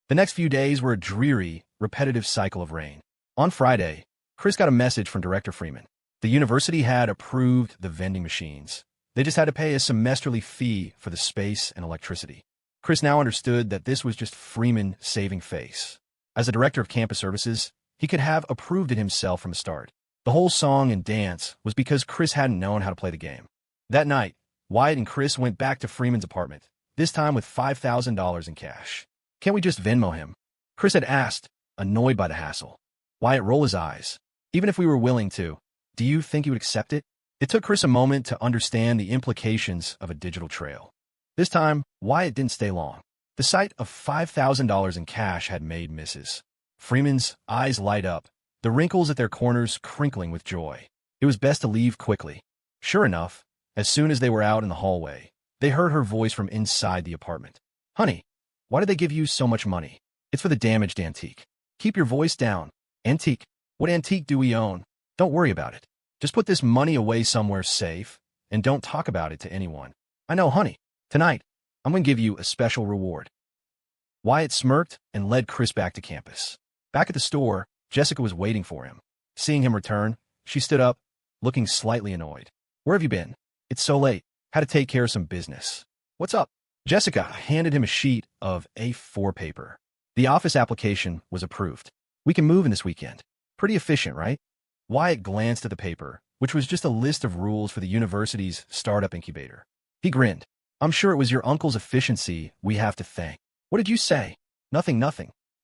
The next few days were a dreary, repetitive cycle of rain. On Friday, Chris got a message from Director Freeman. The university had approved the vending machines. They just had to pay a semesterly fee for the space and electricity. Chris now understood that this was just Freeman saving face. As a director of campus services, he could have approved it himself from the start. The whole song and dance was because Chris hadn't known how to play the game. That night, Wyatt and Chris went back to Freeman's apartment, this time with $5,000 in cash. Can't we just Venmo him? Chris had asked, annoyed by the hassle. Wyatt rolled his eyes. Even if we were willing to, Do you think he would accept it? It took Chris a moment to understand the implications of a digital trail. This time, Wyatt didn't stay long. The sight of $5,000 in cash had made Mrs. Freeman's eyes light up, the wrinkles at their corners crinkling with joy. It was best to leave quickly. Sure enough, as soon as they were out in the hallway, they heard her voice from inside the apartment. Honey, why did they give you so much money? It's for the damaged antique. Keep your voice down. Antique? What antique do we own? Don't worry about it. Just put this money away somewhere safe, and don't talk about it to anyone. I know, honey. Tonight, I'm going to give you a special reward. Wyatt smirked and led Chris back to campus. Back at the store, Jessica was waiting for him. Seeing him return, she stood up, looking slightly annoyed. Where have you been? It's so late. Had to take care of some business. What's up? Jessica handed him a sheet of A4 paper. The office application was approved. We can move in this weekend. Pretty efficient, right? Wyatt glanced at the paper, which was just a list of rules for the university's startup incubator. He grinned. I'm sure it was your uncle's efficiency we have to thank. What did you say? Nothing.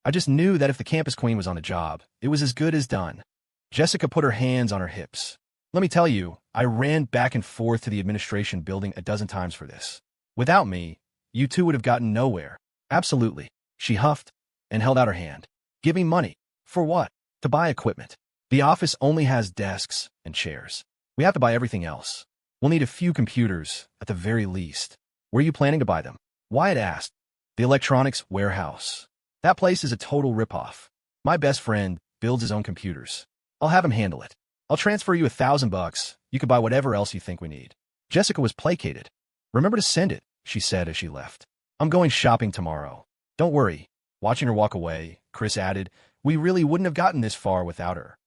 I just knew that if the campus queen was on the job, it was as good as done. Jessica put her hands on her hips. Let me tell you, I ran back and forth to the administration building a dozen times for this. Without me, you two would have gotten nowhere. Absolutely. She huffed and held out her hand. Give me money. For what? To buy equipment. The office only has desks and chairs. We have to buy everything else. We'll need a few computers, at the very least. Where are you planning to buy them? Wyatt asked. The electronics warehouse. That place is a total ripoff. My best friend builds his own computers. I'll have him handle it. I'll transfer you $1,000. You can buy whatever else you think we need. Jessica was placated. Remember to send it, she said as she left. I'm going shopping tomorrow. Don't worry. Watching her walk away, Chris added, we really wouldn't have gotten this far without her.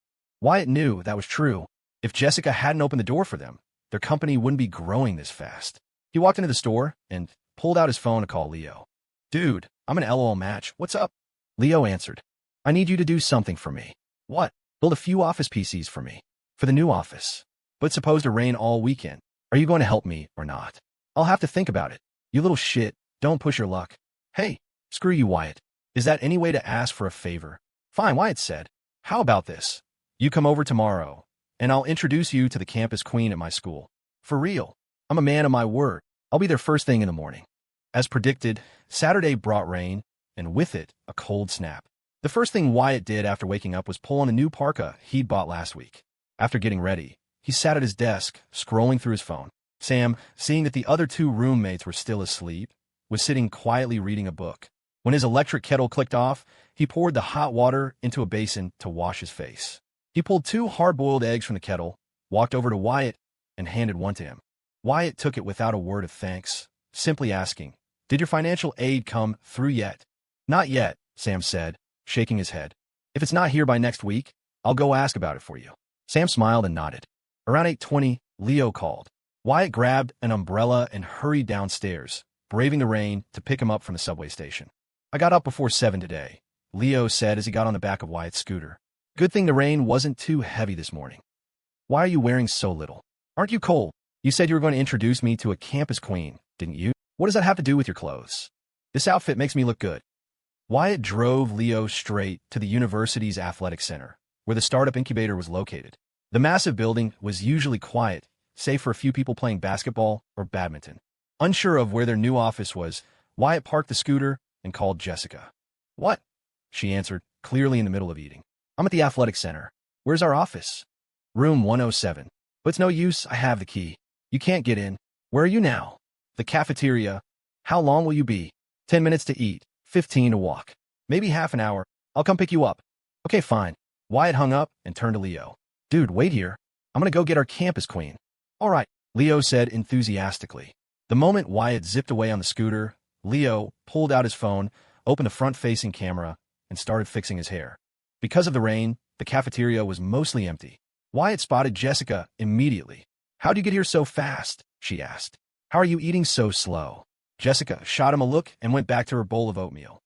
Wyatt knew that was true. If Jessica hadn't opened the door for them, their company wouldn't be growing this fast. He walked into the store and pulled out his phone to call Leo. Dude, I'm an LOL match. What's up? Leo answered. I need you to do something for me. What? Build a few office PCs for me. For the new office. But it's supposed to rain all weekend. Are you going to help me or not? I'll have to think about it. You little shit, don't push your luck. Hey, screw you, Wyatt. Is that any way to ask for a favor? Fine, Wyatt said. How about this? You come over tomorrow, and I'll introduce you to the campus queen at my school. For real. I'm a man of my word. I'll be there first thing in the morning. As predicted, Saturday brought rain, and with it, a cold snap. The first thing Wyatt did after waking up was pull on a new parka he'd bought last week. After getting ready, he sat at his desk, scrolling through his phone. Sam, seeing that the other two roommates were still asleep, was sitting quietly reading a book. When his electric kettle clicked off, he poured the hot water into a basin to wash his face. He pulled 2 hard-boiled eggs from the kettle, walked over to Wyatt, and handed one to him. Wyatt took it without a word of thanks, simply asking, Did your financial aid come through yet? Not yet, Sam said, shaking his head. If it's not here by next week, I'll go ask about it for you. Sam smiled and nodded. Around 8:20, Leo called. Wyatt grabbed an umbrella and hurried downstairs, braving the rain to pick him up from the subway station. I got up before 7 today, Leo said as he got on the back of Wyatt's scooter. Good thing the rain wasn't too heavy this morning. Why are you wearing so little? Aren't you cold? You said you were going to introduce me to a campus queen, didn't you? What does that have to do with your clothes? This outfit makes me look good. Wyatt drove Leo straight to the university's athletic center, where the startup incubator was located. The massive building was usually quiet, save for a few people playing basketball or badminton. Unsure of where their new office was, Wyatt parked the scooter and called Jessica. What? She answered, clearly in the middle of eating. I'm at the athletic center. Where's our office? Room 107. But it's no use, I have the key. You can't get in. Where are you now? The cafeteria. How long will you be? 10 minutes to eat, 15 to walk. Maybe half an hour. I'll come pick you up. Okay, fine. Wyatt hung up and turned to Leo. Dude, wait here. I'm gonna go get our campus queen. All right, Leo said enthusiastically. The moment Wyatt zipped away on the scooter, Leo pulled out his phone, opened a front-facing camera, and started fixing his hair. Because of the rain, the cafeteria was mostly empty. Wyatt spotted Jessica immediately. How'd you get here so fast? She asked. How are you eating so slow? Jessica shot him a look and went back to her bowl of oatmeal.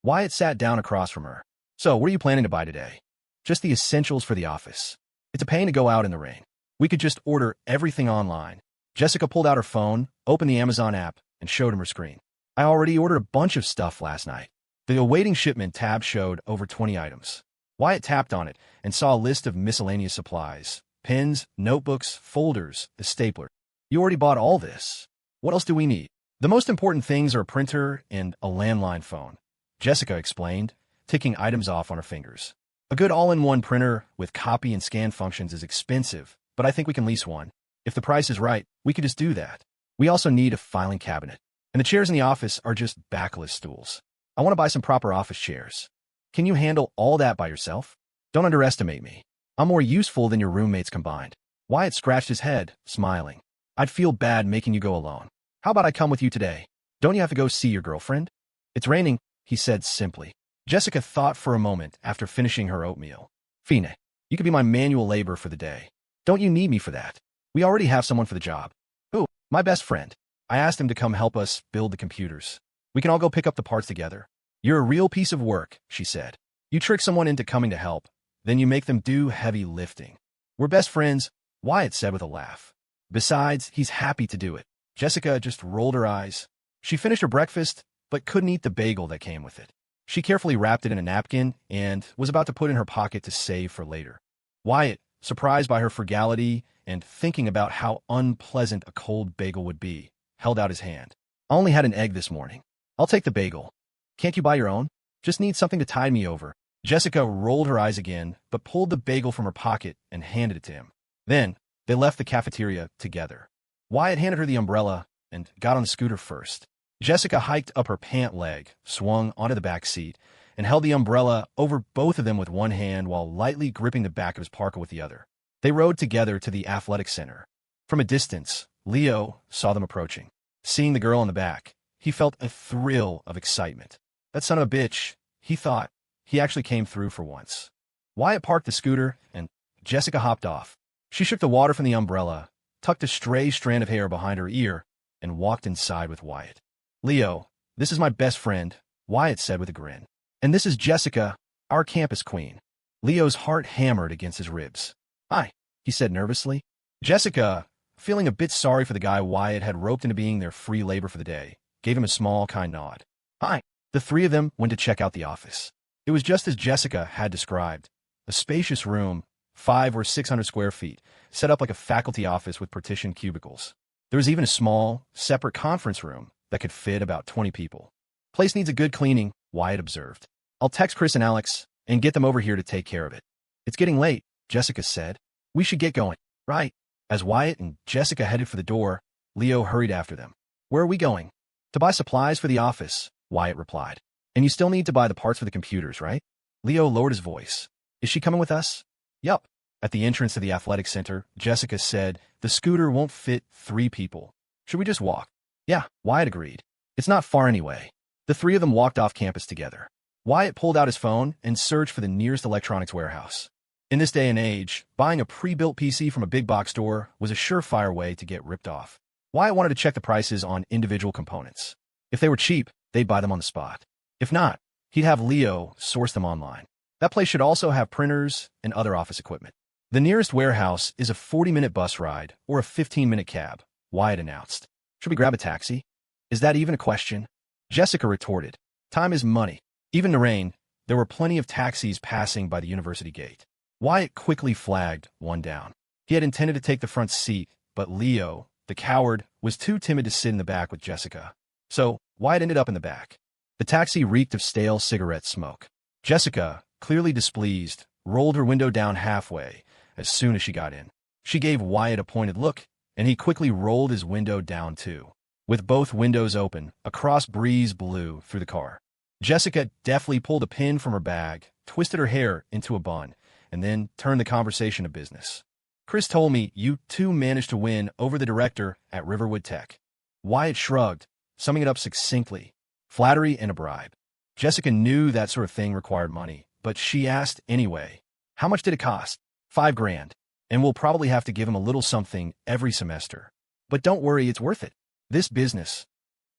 Wyatt sat down across from her. So, what are you planning to buy today? Just the essentials for the office. It's a pain to go out in the rain. We could just order everything online. Jessica pulled out her phone, opened the Amazon app, and showed him her screen. I already ordered a bunch of stuff last night. The awaiting shipment tab showed over 20 items. Wyatt tapped on it and saw a list of miscellaneous supplies, Pens, notebooks, folders, the stapler. You already bought all this. What else do we need? The most important things are a printer and a landline phone, Jessica explained, ticking items off on her fingers. A good all-in-one printer with copy and scan functions is expensive, but I think we can lease one. If the price is right, we could just do that. We also need a filing cabinet. And the chairs in the office are just backless stools. I want to buy some proper office chairs. Can you handle all that by yourself? Don't underestimate me. I'm more useful than your roommates combined. Wyatt scratched his head, smiling. I'd feel bad making you go alone. How about I come with you today? Don't you have to go see your girlfriend? It's raining, he said simply. Jessica thought for a moment after finishing her oatmeal. Fine, you could be my manual labor for the day. Don't you need me for that? We already have someone for the job. Who? My best friend. I asked him to come help us build the computers. We can all go pick up the parts together. You're a real piece of work, she said. You trick someone into coming to help, then you make them do heavy lifting. We're best friends, Wyatt said with a laugh. Besides, he's happy to do it. Jessica just rolled her eyes. She finished her breakfast, but couldn't eat the bagel that came with it. She carefully wrapped it in a napkin and was about to put it in her pocket to save for later. Wyatt, surprised by her frugality and thinking about how unpleasant a cold bagel would be, held out his hand. I only had an egg this morning. I'll take the bagel. Can't you buy your own? Just need something to tide me over. Jessica rolled her eyes again, but pulled the bagel from her pocket and handed it to him. Then, they left the cafeteria together. Wyatt handed her the umbrella and got on the scooter first. Jessica hiked up her pant leg, swung onto the back seat, and held the umbrella over both of them with one hand while lightly gripping the back of his parka with the other. They rode together to the athletic center. From a distance, Leo saw them approaching. Seeing the girl in the back, he felt a thrill of excitement. That son of a bitch, he thought. He actually came through for once. Wyatt parked the scooter, and Jessica hopped off. She shook the water from the umbrella, tucked a stray strand of hair behind her ear, and walked inside with Wyatt. Leo, this is my best friend, Wyatt said with a grin. And this is Jessica, our campus queen. Leo's heart hammered against his ribs. Hi, he said nervously. Jessica, feeling a bit sorry for the guy Wyatt had roped into being their free labor for the day, gave him a small, kind nod. Hi. The three of them went to check out the office. It was just as Jessica had described. A spacious room, 500 or 600 square feet, set up like a faculty office with partitioned cubicles. There was even a small, separate conference room that could fit about 20 people. Place needs a good cleaning, Wyatt observed. I'll text Chris and Alex and get them over here to take care of it. It's getting late, Jessica said. We should get going. Right. As Wyatt and Jessica headed for the door, Leo hurried after them. Where are we going? To buy supplies for the office, Wyatt replied. And you still need to buy the parts for the computers, right? Leo lowered his voice. Is she coming with us? Yup. At the entrance to the athletic center, Jessica said, the scooter won't fit 3 people. Should we just walk? Yeah, Wyatt agreed. It's not far anyway. The 3 of them walked off campus together. Wyatt pulled out his phone and searched for the nearest electronics warehouse. In this day and age, buying a pre-built PC from a big box store was a surefire way to get ripped off. Wyatt wanted to check the prices on individual components. If they were cheap, they'd buy them on the spot. If not, he'd have Leo source them online. That place should also have printers and other office equipment. The nearest warehouse is a 40-minute bus ride or a 15-minute cab, Wyatt announced. Should we grab a taxi? Is that even a question? Jessica retorted. Time is money. Even in the rain, there were plenty of taxis passing by the university gate. Wyatt quickly flagged one down. He had intended to take the front seat, but Leo, the coward, was too timid to sit in the back with Jessica. So, Wyatt ended up in the back. The taxi reeked of stale cigarette smoke. Jessica, clearly displeased, rolled her window down halfway as soon as she got in. She gave Wyatt a pointed look, and he quickly rolled his window down too. With both windows open, a cross breeze blew through the car. Jessica deftly pulled a pin from her bag, twisted her hair into a bun, and then turned the conversation to business. Chris told me you 2 managed to win over the director at Riverwood Tech. Wyatt shrugged, summing it up succinctly. Flattery and a bribe. Jessica knew that sort of thing required money, but she asked anyway. How much did it cost? $5 grand. And we'll probably have to give him a little something every semester. But don't worry, it's worth it. This business.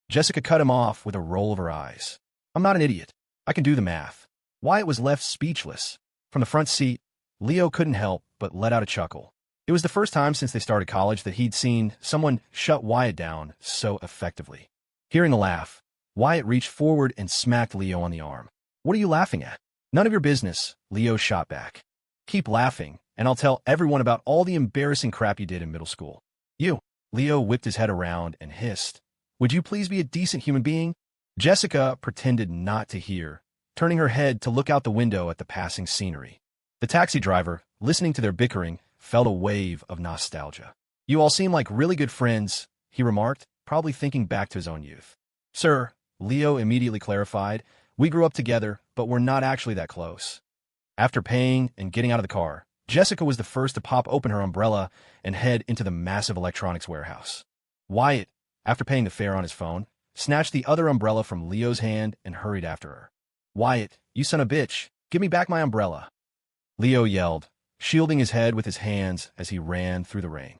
Jessica cut him off with a roll of her eyes. I'm not an idiot. I can do the math. Wyatt was left speechless. From the front seat, Leo couldn't help but let out a chuckle. It was the first time since they started college that he'd seen someone shut Wyatt down so effectively. Hearing the laugh, Wyatt reached forward and smacked Leo on the arm. What are you laughing at? None of your business, Leo shot back. Keep laughing, and I'll tell everyone about all the embarrassing crap you did in middle school. You. Leo whipped his head around and hissed. Would you please be a decent human being? Jessica pretended not to hear, turning her head to look out the window at the passing scenery. The taxi driver, listening to their bickering, felt a wave of nostalgia. You all seem like really good friends, he remarked, probably thinking back to his own youth. Sir, Leo immediately clarified, we grew up together, but we're not actually that close. After paying and getting out of the car, Jessica was the first to pop open her umbrella and head into the massive electronics warehouse. Wyatt, after paying the fare on his phone, snatched the other umbrella from Leo's hand and hurried after her. Wyatt, you son of a bitch, give me back my umbrella. Leo yelled, shielding his head with his hands as he ran through the rain.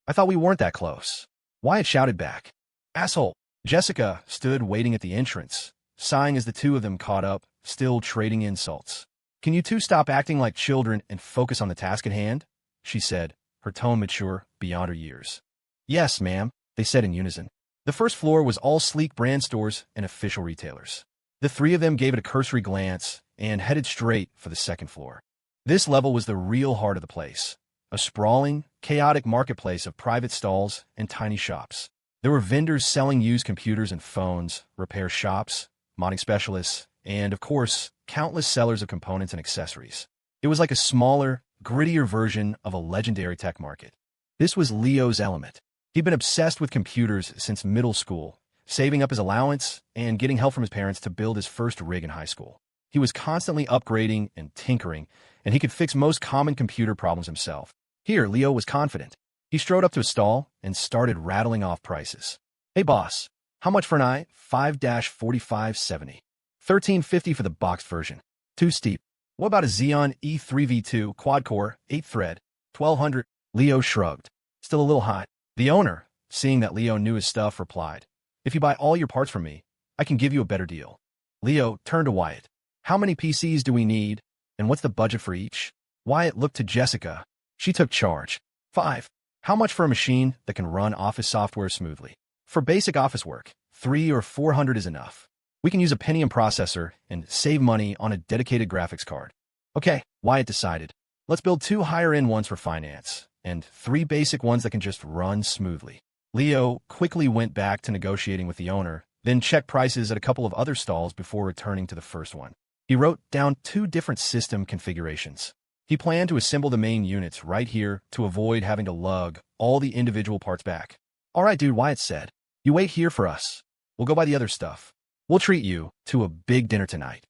I thought we weren't that close. Wyatt shouted back. Asshole. Jessica stood waiting at the entrance, sighing as the two of them caught up, still trading insults. Can you two stop acting like children and focus on the task at hand? She said, her tone mature beyond her years. Yes, ma'am, they said in unison. The first floor was all sleek brand stores and official retailers. The three of them gave it a cursory glance and headed straight for the second floor. This level was the real heart of the place, a sprawling, chaotic marketplace of private stalls and tiny shops. There were vendors selling used computers and phones, repair shops, modding specialists, and, of course, countless sellers of components and accessories. It was like a smaller, grittier version of a legendary tech market. This was Leo's element. He'd been obsessed with computers since middle school, saving up his allowance and getting help from his parents to build his first rig in high school. He was constantly upgrading and tinkering, and he could fix most common computer problems himself. Here, Leo was confident. He strode up to a stall and started rattling off prices. Hey boss, how much for an i5-4570? $13.50 for the boxed version. Too steep. What about a Xeon E3V2 quad-core, 8-thread, $1,200? Leo shrugged. Still a little hot. The owner, seeing that Leo knew his stuff, replied, if you buy all your parts from me, I can give you a better deal. Leo turned to Wyatt. How many PCs do we need, and what's the budget for each? Wyatt looked to Jessica. She took charge. 5. How much for a machine that can run office software smoothly? For basic office work, 300 or 400 is enough. We can use a Pentium processor and save money on a dedicated graphics card. Okay, Wyatt decided. Let's build 2 higher-end ones for finance, and 3 basic ones that can just run smoothly. Leo quickly went back to negotiating with the owner, then checked prices at a couple of other stalls before returning to the first one. He wrote down 2 different system configurations. He planned to assemble the main units right here to avoid having to lug all the individual parts back. All right, dude, Wyatt said. You wait here for us. We'll go buy the other stuff. We'll treat you to a big dinner tonight.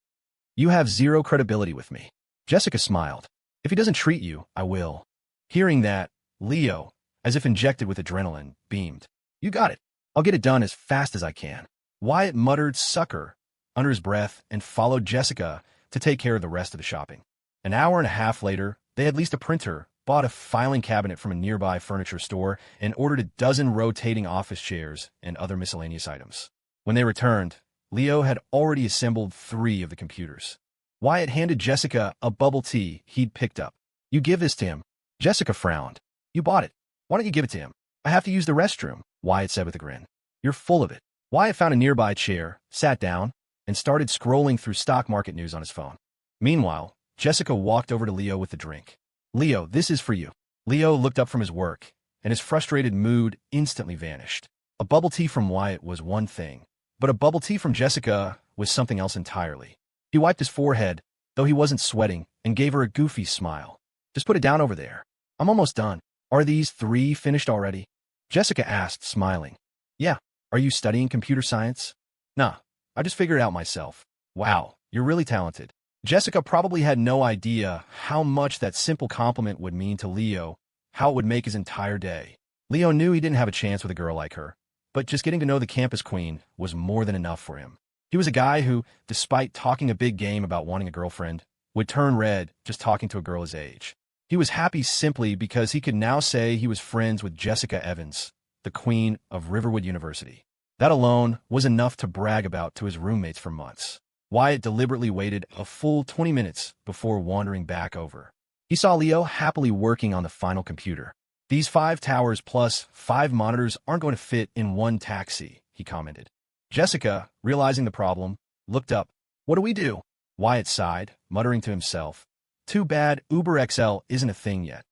You have zero credibility with me. Jessica smiled. If he doesn't treat you, I will. Hearing that, Leo, as if injected with adrenaline, beamed. You got it. I'll get it done as fast as I can. Wyatt muttered sucker under his breath and followed Jessica to take care of the rest of the shopping. An hour and a half later, they had leased a printer, bought a filing cabinet from a nearby furniture store, and ordered a dozen rotating office chairs and other miscellaneous items. When they returned, Leo had already assembled 3 of the computers. Wyatt handed Jessica a bubble tea he'd picked up. You give this to him. Jessica frowned. You bought it. Why don't you give it to him? I have to use the restroom, Wyatt said with a grin. You're full of it. Wyatt found a nearby chair, sat down, and started scrolling through stock market news on his phone. Meanwhile, Jessica walked over to Leo with the drink. Leo, this is for you. Leo looked up from his work, and his frustrated mood instantly vanished. A bubble tea from Wyatt was one thing, but a bubble tea from Jessica was something else entirely. He wiped his forehead, though he wasn't sweating, and gave her a goofy smile. Just put it down over there. I'm almost done. Are these 3 finished already? Jessica asked, smiling. Yeah. Are you studying computer science? Nah, I just figured it out myself. Wow, you're really talented. Jessica probably had no idea how much that simple compliment would mean to Leo, how it would make his entire day. Leo knew he didn't have a chance with a girl like her, but just getting to know the campus queen was more than enough for him. He was a guy who, despite talking a big game about wanting a girlfriend, would turn red just talking to a girl his age. He was happy simply because he could now say he was friends with Jessica Evans, the queen of Riverwood University. That alone was enough to brag about to his roommates for months. Wyatt deliberately waited a full 20 minutes before wandering back over. He saw Leo happily working on the final computer. These 5 towers plus 5 monitors aren't going to fit in one taxi, he commented. Jessica, realizing the problem, looked up. What do we do? Wyatt sighed, muttering to himself. Too bad Uber XL isn't a thing yet.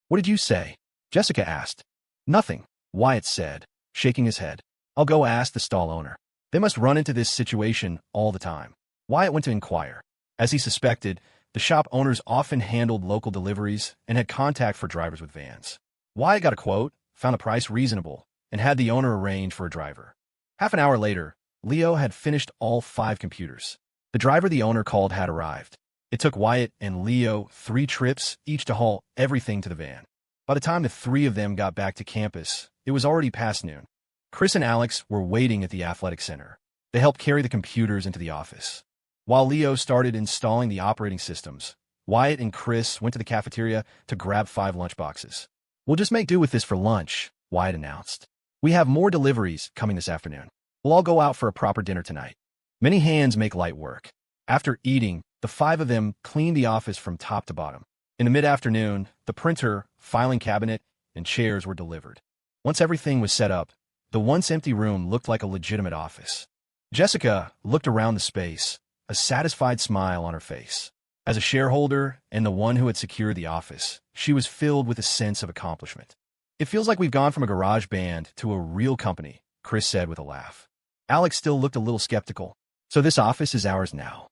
What did you say? Jessica asked. Nothing, Wyatt said, shaking his head. I'll go ask the stall owner. They must run into this situation all the time. Wyatt went to inquire. As he suspected, the shop owners often handled local deliveries and had contact for drivers with vans. Wyatt got a quote, found a price reasonable, and had the owner arrange for a driver. Half an hour later, Leo had finished all 5 computers. The driver the owner called had arrived. It took Wyatt and Leo 3 trips each to haul everything to the van. By the time the 3 of them got back to campus, it was already past noon. Chris and Alex were waiting at the athletic center. They helped carry the computers into the office. While Leo started installing the operating systems, Wyatt and Chris went to the cafeteria to grab 5 lunchboxes. We'll just make do with this for lunch, Wyatt announced. We have more deliveries coming this afternoon. We'll all go out for a proper dinner tonight. Many hands make light work. After eating, the 5 of them cleaned the office from top to bottom. In the mid-afternoon, the printer, filing cabinet, and chairs were delivered. Once everything was set up, the once empty room looked like a legitimate office. Jessica looked around the space, a satisfied smile on her face. As a shareholder and the one who had secured the office, she was filled with a sense of accomplishment. It feels like we've gone from a garage band to a real company, Chris said with a laugh. Alex still looked a little skeptical. So this office is ours now.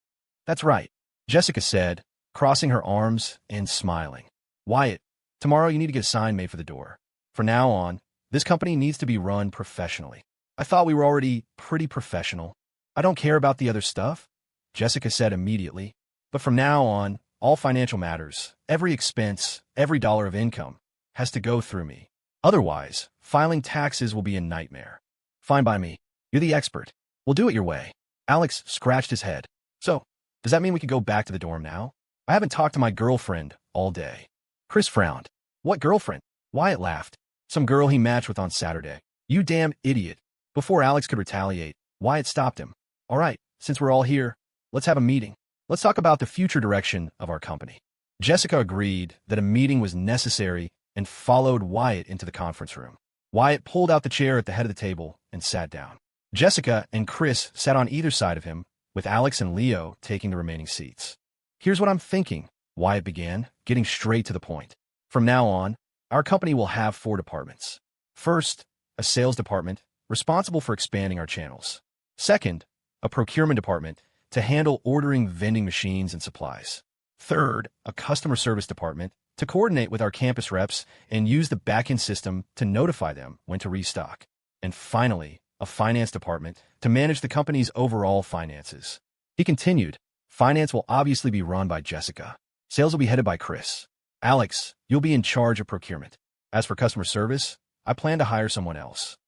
That's right, Jessica said, crossing her arms and smiling. Wyatt, tomorrow you need to get a sign made for the door. From now on, this company needs to be run professionally. I thought we were already pretty professional. I don't care about the other stuff, Jessica said immediately. But from now on, all financial matters, every expense, every dollar of income, has to go through me. Otherwise, filing taxes will be a nightmare. Fine by me. You're the expert. We'll do it your way. Alex scratched his head. So, does that mean we could go back to the dorm now? I haven't talked to my girlfriend all day. Chris frowned. What girlfriend? Wyatt laughed. Some girl he matched with on Saturday. You damn idiot. Before Alex could retaliate, Wyatt stopped him. All right, since we're all here, let's have a meeting. Let's talk about the future direction of our company. Jessica agreed that a meeting was necessary and followed Wyatt into the conference room. Wyatt pulled out the chair at the head of the table and sat down. Jessica and Chris sat on either side of him, with Alex and Leo taking the remaining seats. Here's what I'm thinking, Wyatt began, getting straight to the point. From now on, our company will have 4 departments. First, a sales department responsible for expanding our channels. Second, a procurement department to handle ordering vending machines and supplies. Third, a customer service department to coordinate with our campus reps and use the back-end system to notify them when to restock. And finally, a finance department to manage the company's overall finances. He continued, finance will obviously be run by Jessica. Sales will be headed by Chris. Alex, you'll be in charge of procurement. As for customer service, I plan to hire someone else.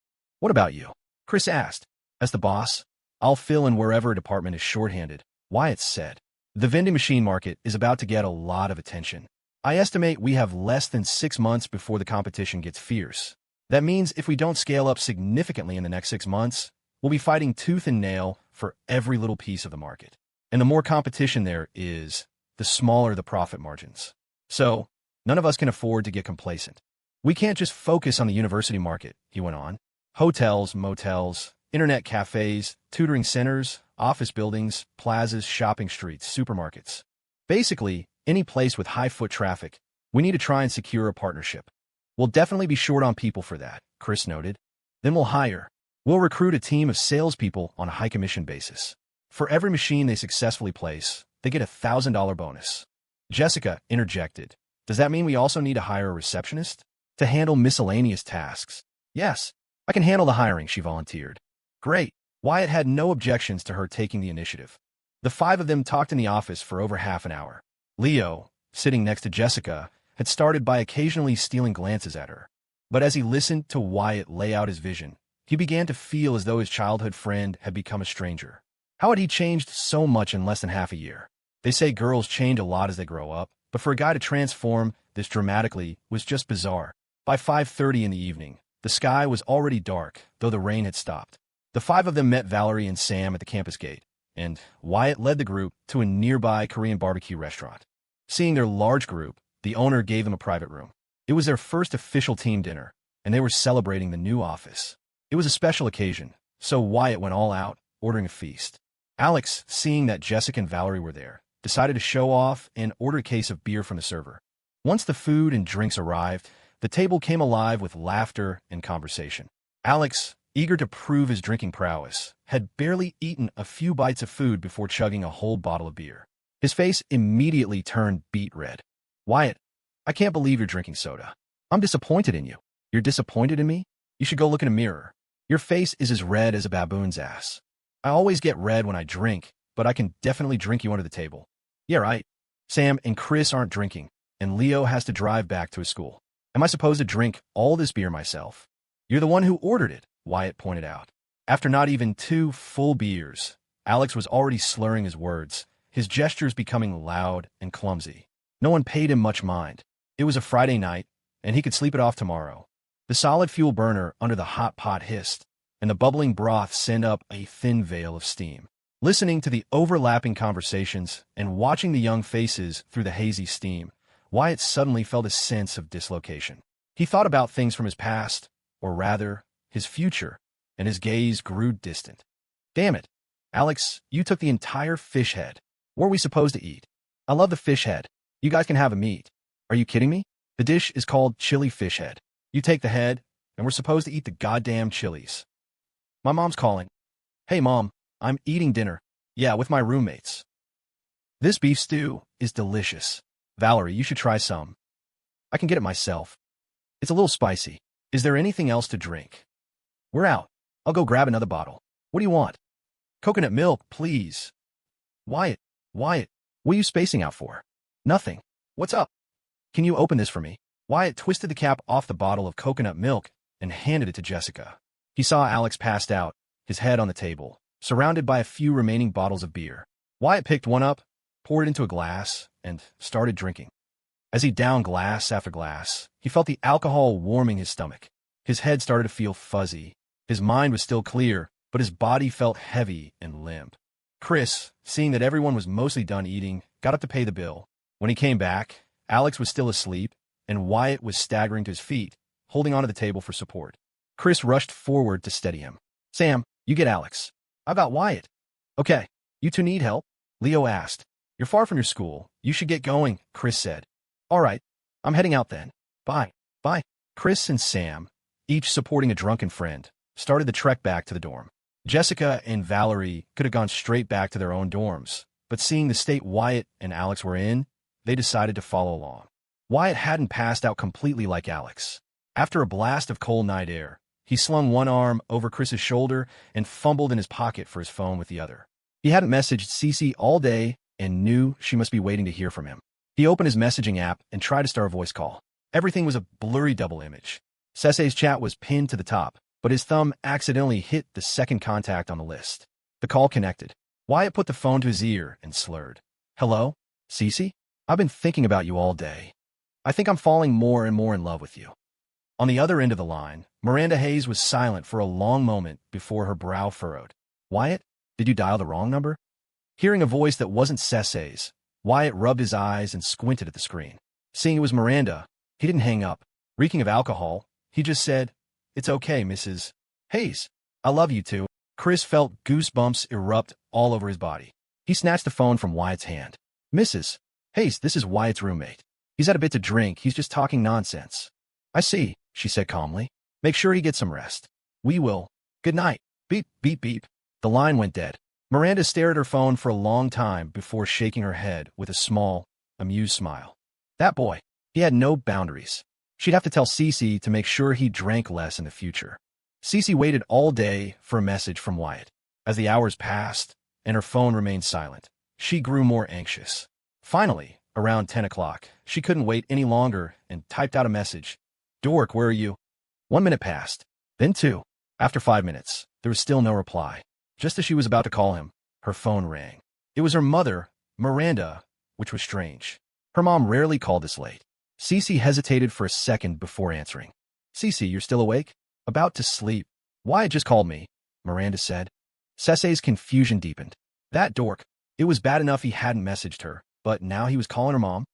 What about you? Chris asked. As the boss, I'll fill in wherever a department is shorthanded, Wyatt said. The vending machine market is about to get a lot of attention. I estimate we have less than 6 months before the competition gets fierce. That means if we don't scale up significantly in the next 6 months, we'll be fighting tooth and nail for every little piece of the market. And the more competition there is, the smaller the profit margins. So, none of us can afford to get complacent. We can't just focus on the university market, he went on. Hotels, motels, internet cafes, tutoring centers, office buildings, plazas, shopping streets, supermarkets. Basically, any place with high foot traffic, we need to try and secure a partnership. We'll definitely be short on people for that, Chris noted. Then we'll recruit a team of salespeople on a high commission basis. For every machine they successfully place, they get a $1,000 bonus. Jessica interjected. Does that mean we also need to hire a receptionist to handle miscellaneous tasks? Yes, I can handle the hiring, she volunteered. Great. Wyatt had no objections to her taking the initiative. The 5 of them talked in the office for over half an hour. Leo, sitting next to Jessica, had started by occasionally stealing glances at her. But as he listened to Wyatt lay out his vision, he began to feel as though his childhood friend had become a stranger. How had he changed so much in less than half a year? They say girls change a lot as they grow up, but for a guy to transform this dramatically was just bizarre. By 5:30 in the evening, the sky was already dark, though the rain had stopped. The 5 of them met Valerie and Sam at the campus gate, and Wyatt led the group to a nearby Korean barbecue restaurant. Seeing their large group, the owner gave them a private room. It was their first official team dinner, and they were celebrating the new office. It was a special occasion, so Wyatt went all out, ordering a feast. Alex, seeing that Jessica and Valerie were there, decided to show off and order a case of beer from the server. Once the food and drinks arrived, the table came alive with laughter and conversation. Alex, eager to prove his drinking prowess, had barely eaten a few bites of food before chugging a whole bottle of beer. His face immediately turned beet red. "Wyatt, I can't believe you're drinking soda. I'm disappointed in you." "You're disappointed in me? You should go look in a mirror. Your face is as red as a baboon's ass." "I always get red when I drink, but I can definitely drink you under the table." "Yeah, right. Sam and Chris aren't drinking, and Leo has to drive back to his school. Am I supposed to drink all this beer myself?" "You're the one who ordered it," Wyatt pointed out. After not even 2 full beers, Alex was already slurring his words, his gestures becoming loud and clumsy. No one paid him much mind. It was a Friday night, and he could sleep it off tomorrow. The solid fuel burner under the hot pot hissed, and the bubbling broth sent up a thin veil of steam. Listening to the overlapping conversations and watching the young faces through the hazy steam, Wyatt suddenly felt a sense of dislocation. He thought about things from his past, or rather, his future, and his gaze grew distant. "Damn it, Alex, you took the entire fish head. What are we supposed to eat?" "I love the fish head. You guys can have a meat." "Are you kidding me? The dish is called chili fish head. You take the head, and we're supposed to eat the goddamn chilies." "My mom's calling." "Hey, Mom, I'm eating dinner. Yeah, with my roommates. This beef stew is delicious. Valerie, you should try some." "I can get it myself. It's a little spicy. Is there anything else to drink?" "We're out. I'll go grab another bottle." "What do you want?" "Coconut milk, please." Wyatt, what are you spacing out for?" "Nothing. What's up?" "Can you open this for me?" Wyatt twisted the cap off the bottle of coconut milk and handed it to Jessica. He saw Alex passed out, his head on the table, surrounded by a few remaining bottles of beer. Wyatt picked one up, poured it into a glass, and started drinking. As he downed glass after glass, he felt the alcohol warming his stomach. His head started to feel fuzzy. His mind was still clear, but his body felt heavy and limp. Chris, seeing that everyone was mostly done eating, got up to pay the bill. When he came back, Alex was still asleep, and Wyatt was staggering to his feet, holding onto the table for support. Chris rushed forward to steady him. "Sam, you get Alex. I've got Wyatt." "Okay, you two need help?" Leo asked. "You're far from your school. You should get going," Chris said. "All right, I'm heading out then. Bye." "Bye." Chris and Sam, each supporting a drunken friend, started the trek back to the dorm. Jessica and Valerie could have gone straight back to their own dorms, but seeing the state Wyatt and Alex were in, they decided to follow along. Wyatt hadn't passed out completely like Alex. After a blast of cold night air, he slung one arm over Chris's shoulder and fumbled in his pocket for his phone with the other. He hadn't messaged CeCe all day and knew she must be waiting to hear from him. He opened his messaging app and tried to start a voice call. Everything was a blurry double image. CeCe's chat was pinned to the top, but his thumb accidentally hit the second contact on the list. The call connected. Wyatt put the phone to his ear and slurred. "Hello? CeCe? I've been thinking about you all day. I think I'm falling more and more in love with you." On the other end of the line, Miranda Hayes was silent for a long moment before her brow furrowed. "Wyatt, did you dial the wrong number?" Hearing a voice that wasn't CeCe's, Wyatt rubbed his eyes and squinted at the screen. Seeing it was Miranda, he didn't hang up. Reeking of alcohol, he just said, "It's okay, Mrs. Hayes. I love you too." Chris felt goosebumps erupt all over his body. He snatched the phone from Wyatt's hand. "Mrs. Hayes, this is Wyatt's roommate. He's had a bit to drink. He's just talking nonsense." "I see," she said calmly. "Make sure he gets some rest." "We will. Good night." Beep, beep, beep. The line went dead. Miranda stared at her phone for a long time before shaking her head with a small, amused smile. That boy, he had no boundaries. She'd have to tell CeCe to make sure he drank less in the future. CeCe waited all day for a message from Wyatt. As the hours passed and her phone remained silent, she grew more anxious. Finally, around 10 o'clock, she couldn't wait any longer and typed out a message. "Dork, where are you?" 1 minute passed, then 2. After 5 minutes, there was still no reply. Just as she was about to call him, her phone rang. It was her mother, Miranda, which was strange. Her mom rarely called this late. CeCe hesitated for a second before answering. "CeCe, you're still awake?" "About to sleep." "Wyatt just called me," Miranda said. CeCe's confusion deepened. That dork. It was bad enough he hadn't messaged her, but now he was calling her mom.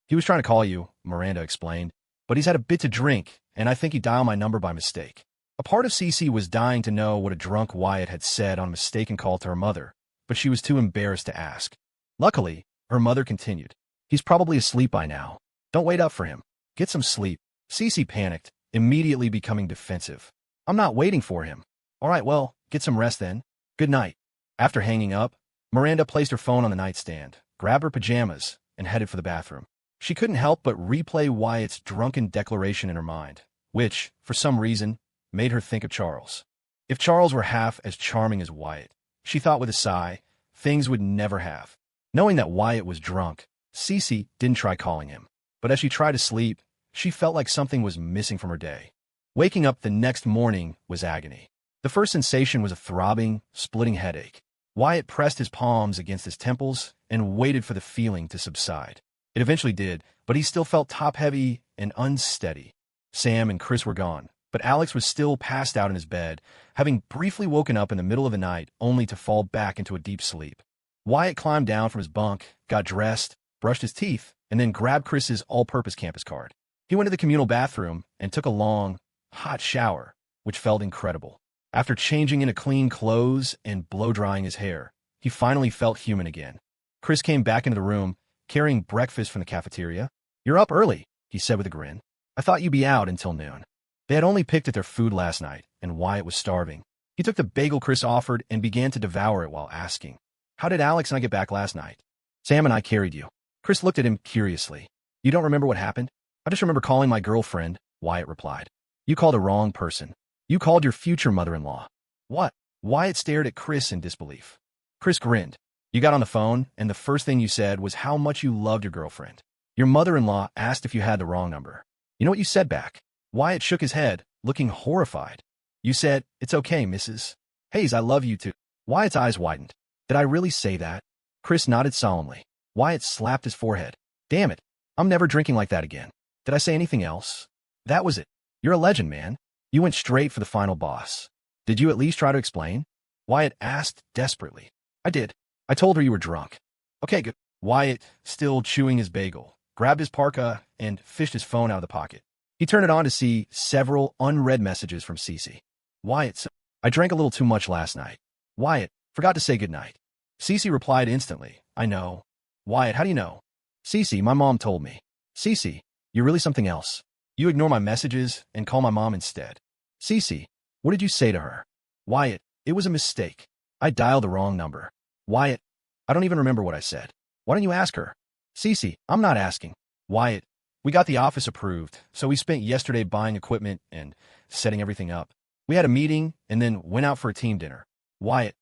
"He was trying to call you," Miranda explained, "but he's had a bit to drink, and I think he dialed my number by mistake." A part of CeCe was dying to know what a drunk Wyatt had said on a mistaken call to her mother, but she was too embarrassed to ask. Luckily, Her mother continued. He's probably asleep by now. Don't wait up for him. Get some sleep. CeCe panicked, immediately becoming defensive. I'm not waiting for him. All right, well, get some rest then. Good night. After hanging up, Miranda placed her phone on the nightstand, grabbed her pajamas, and headed for the bathroom. She couldn't help but replay Wyatt's drunken declaration in her mind, which, for some reason, made her think of Charles. If Charles were half as charming as Wyatt, she thought with a sigh, things would never have. Knowing that Wyatt was drunk, CeCe didn't try calling him. But as she tried to sleep, she felt like something was missing from her day. Waking up the next morning was agony. The first sensation was a throbbing, splitting headache. Wyatt pressed his palms against his temples and waited for the feeling to subside. It eventually did, but he still felt top-heavy and unsteady. Sam and Chris were gone, but Alex was still passed out in his bed, having briefly woken up in the middle of the night only to fall back into a deep sleep. Wyatt climbed down from his bunk, got dressed, brushed his teeth, and then grabbed Chris's all-purpose campus card. He went to the communal bathroom and took a long, hot shower, which felt incredible. After changing into clean clothes and blow-drying his hair, he finally felt human again. Chris came back into the room, carrying breakfast from the cafeteria. "You're up early," he said with a grin. "I thought you'd be out until noon." They had only picked at their food last night, and Wyatt was starving. He took the bagel Chris offered and began to devour it while asking, "How did Alex and I get back last night?" "Sam and I carried you." Chris looked at him curiously. "You don't remember what happened?" "I just remember calling my girlfriend," Wyatt replied. "You called the wrong person. You called your future mother-in-law." "What?" Wyatt stared at Chris in disbelief. Chris grinned. "You got on the phone, and the first thing you said was how much you loved your girlfriend. Your mother-in-law asked if you had the wrong number. You know what you said back?" Wyatt shook his head, looking horrified. "You said, 'It's okay, Mrs. Hayes, I love you too.'" Wyatt's eyes widened. "Did I really say that?" Chris nodded solemnly. Wyatt slapped his forehead. "Damn it. I'm never drinking like that again. Did I say anything else?" "That was it. You're a legend, man. You went straight for the final boss. Did you at least try to explain?" Wyatt asked desperately. "I did. I told her you were drunk." "Okay, good." Wyatt, still chewing his bagel, grabbed his parka and fished his phone out of the pocket. He turned it on to see several unread messages from CeCe. "Wyatt, I drank a little too much last night." "Wyatt, forgot to say goodnight." CeCe replied instantly, "I know." "Wyatt, how do you know?" "CeCe, my mom told me." "CeCe, you're really something else. You ignore my messages and call my mom instead." "CeCe, what did you say to her?" "Wyatt, it was a mistake. I dialed the wrong number." "Wyatt, I don't even remember what I said. Why don't you ask her?" "CeCe, I'm not asking." "Wyatt, we got the office approved, so we spent yesterday buying equipment and setting everything up. We had a meeting and then went out for a team dinner." "Wyatt,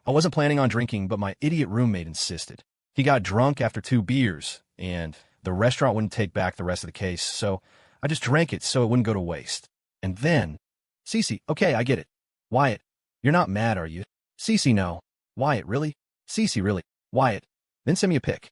I wasn't planning on drinking, but my idiot roommate insisted. He got drunk after 2 beers, and the restaurant wouldn't take back the rest of the case, so I just drank it so it wouldn't go to waste. And then..." "CeCe, okay, I get it." "Wyatt, you're not mad, are you?" "CeCe, no." "Wyatt, really?" "CeCe, really?" "Wyatt, then send me a pic."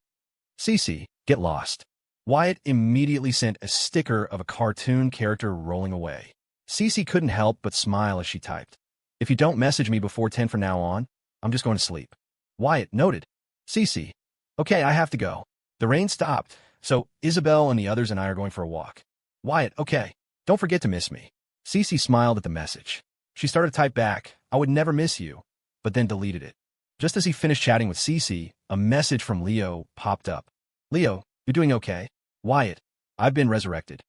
"CeCe, get lost." Wyatt immediately sent a sticker of a cartoon character rolling away. CeCe couldn't help but smile as she typed, "If you don't message me before 10 from now on, I'm just going to sleep." Wyatt noted. "CeCe, okay, I have to go. The rain stopped, so Isabel and the others and I are going for a walk." "Wyatt, okay. Don't forget to miss me." CeCe smiled at the message. She started to type back, "I would never miss you," but then deleted it. Just as he finished chatting with CeCe, a message from Leo popped up. "Leo, you doing okay?" "Wyatt, I've been resurrected."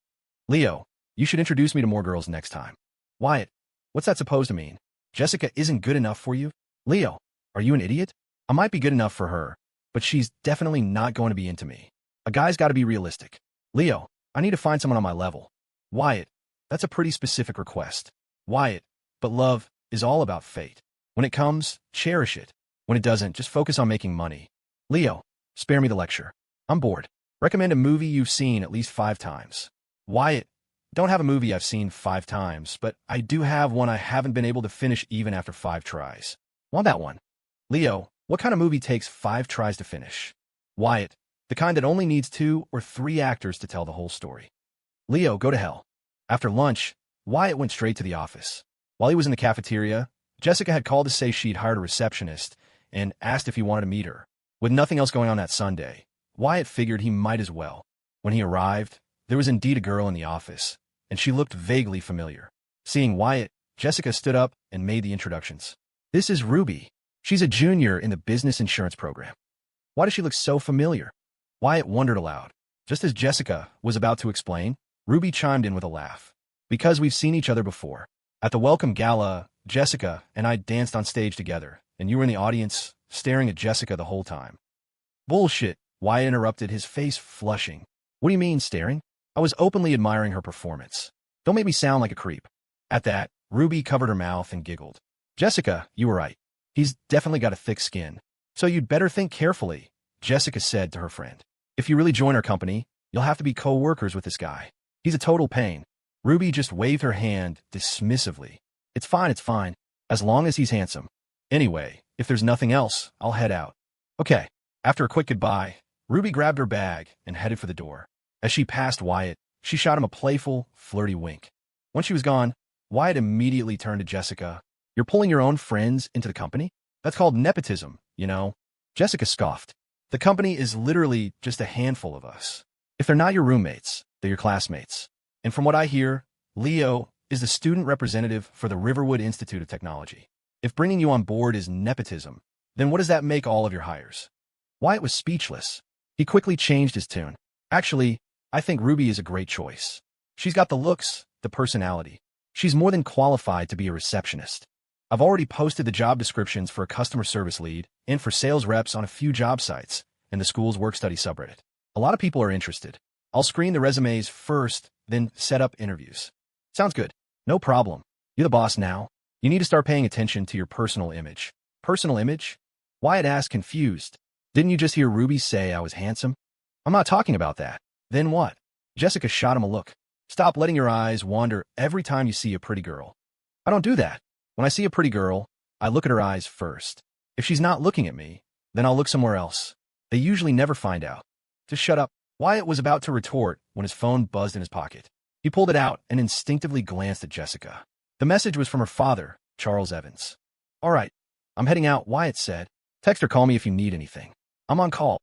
"Leo, you should introduce me to more girls next time." "Wyatt, what's that supposed to mean? Jessica isn't good enough for you?" "Leo, are you an idiot? I might be good enough for her, but she's definitely not going to be into me. A guy's got to be realistic." "Leo, I need to find someone on my level." "Wyatt, that's a pretty specific request." "Wyatt, but love is all about fate. When it comes, cherish it. When it doesn't, just focus on making money." "Leo, spare me the lecture. I'm bored. Recommend a movie you've seen at least 5 times." "Wyatt, don't have a movie I've seen 5 times, but I do have one I haven't been able to finish even after 5 tries. Want that one." "Leo, what kind of movie takes 5 tries to finish?" "Wyatt, the kind that only needs 2 or 3 actors to tell the whole story." "Leo, go to hell." After lunch, Wyatt went straight to the office. While he was in the cafeteria, Jessica had called to say she'd hired a receptionist and asked if he wanted to meet her. With nothing else going on that Sunday, Wyatt figured he might as well. When he arrived, there was indeed a girl in the office, and she looked vaguely familiar. Seeing Wyatt, Jessica stood up and made the introductions. "This is Ruby. She's a junior in the business insurance program." Why does she look so familiar? Wyatt wondered aloud. Just as Jessica was about to explain, Ruby chimed in with a laugh. Because we've seen each other before. At the welcome gala, Jessica and I danced on stage together, and you were in the audience, staring at Jessica the whole time. Bullshit, Wyatt interrupted, his face flushing. What do you mean, staring? I was openly admiring her performance. Don't make me sound like a creep. At that, Ruby covered her mouth and giggled. Jessica, you were right. He's definitely got a thick skin. So you'd better think carefully, Jessica said to her friend. If you really join our company, you'll have to be co-workers with this guy. He's a total pain. Ruby just waved her hand dismissively. It's fine, as long as he's handsome. Anyway, if there's nothing else, I'll head out. Okay. After a quick goodbye, Ruby grabbed her bag and headed for the door. As she passed Wyatt, she shot him a playful, flirty wink. Once she was gone, Wyatt immediately turned to Jessica. You're pulling your own friends into the company? That's called nepotism, you know? Jessica scoffed. The company is literally just a handful of us. If they're not your roommates, they're your classmates. And from what I hear, Leo is the student representative for the Riverwood Institute of Technology. If bringing you on board is nepotism, then what does that make all of your hires? Wyatt was speechless. He quickly changed his tune. Actually, I think Ruby is a great choice. She's got the looks, the personality. She's more than qualified to be a receptionist. I've already posted the job descriptions for a customer service lead and for sales reps on a few job sites and the school's work-study subreddit. A lot of people are interested. I'll screen the resumes first, then set up interviews. Sounds good. No problem. You're the boss now. You need to start paying attention to your personal image. Personal image? Wyatt asked, confused. Didn't you just hear Ruby say I was handsome? I'm not talking about that. Then what? Jessica shot him a look. Stop letting your eyes wander every time you see a pretty girl. I don't do that. When I see a pretty girl, I look at her eyes first. If she's not looking at me, then I'll look somewhere else. They usually never find out. Just shut up. Wyatt was about to retort when his phone buzzed in his pocket. He pulled it out and instinctively glanced at Jessica. The message was from her father, Charles Evans. All right, I'm heading out, Wyatt said. Text or call me if you need anything. I'm on call.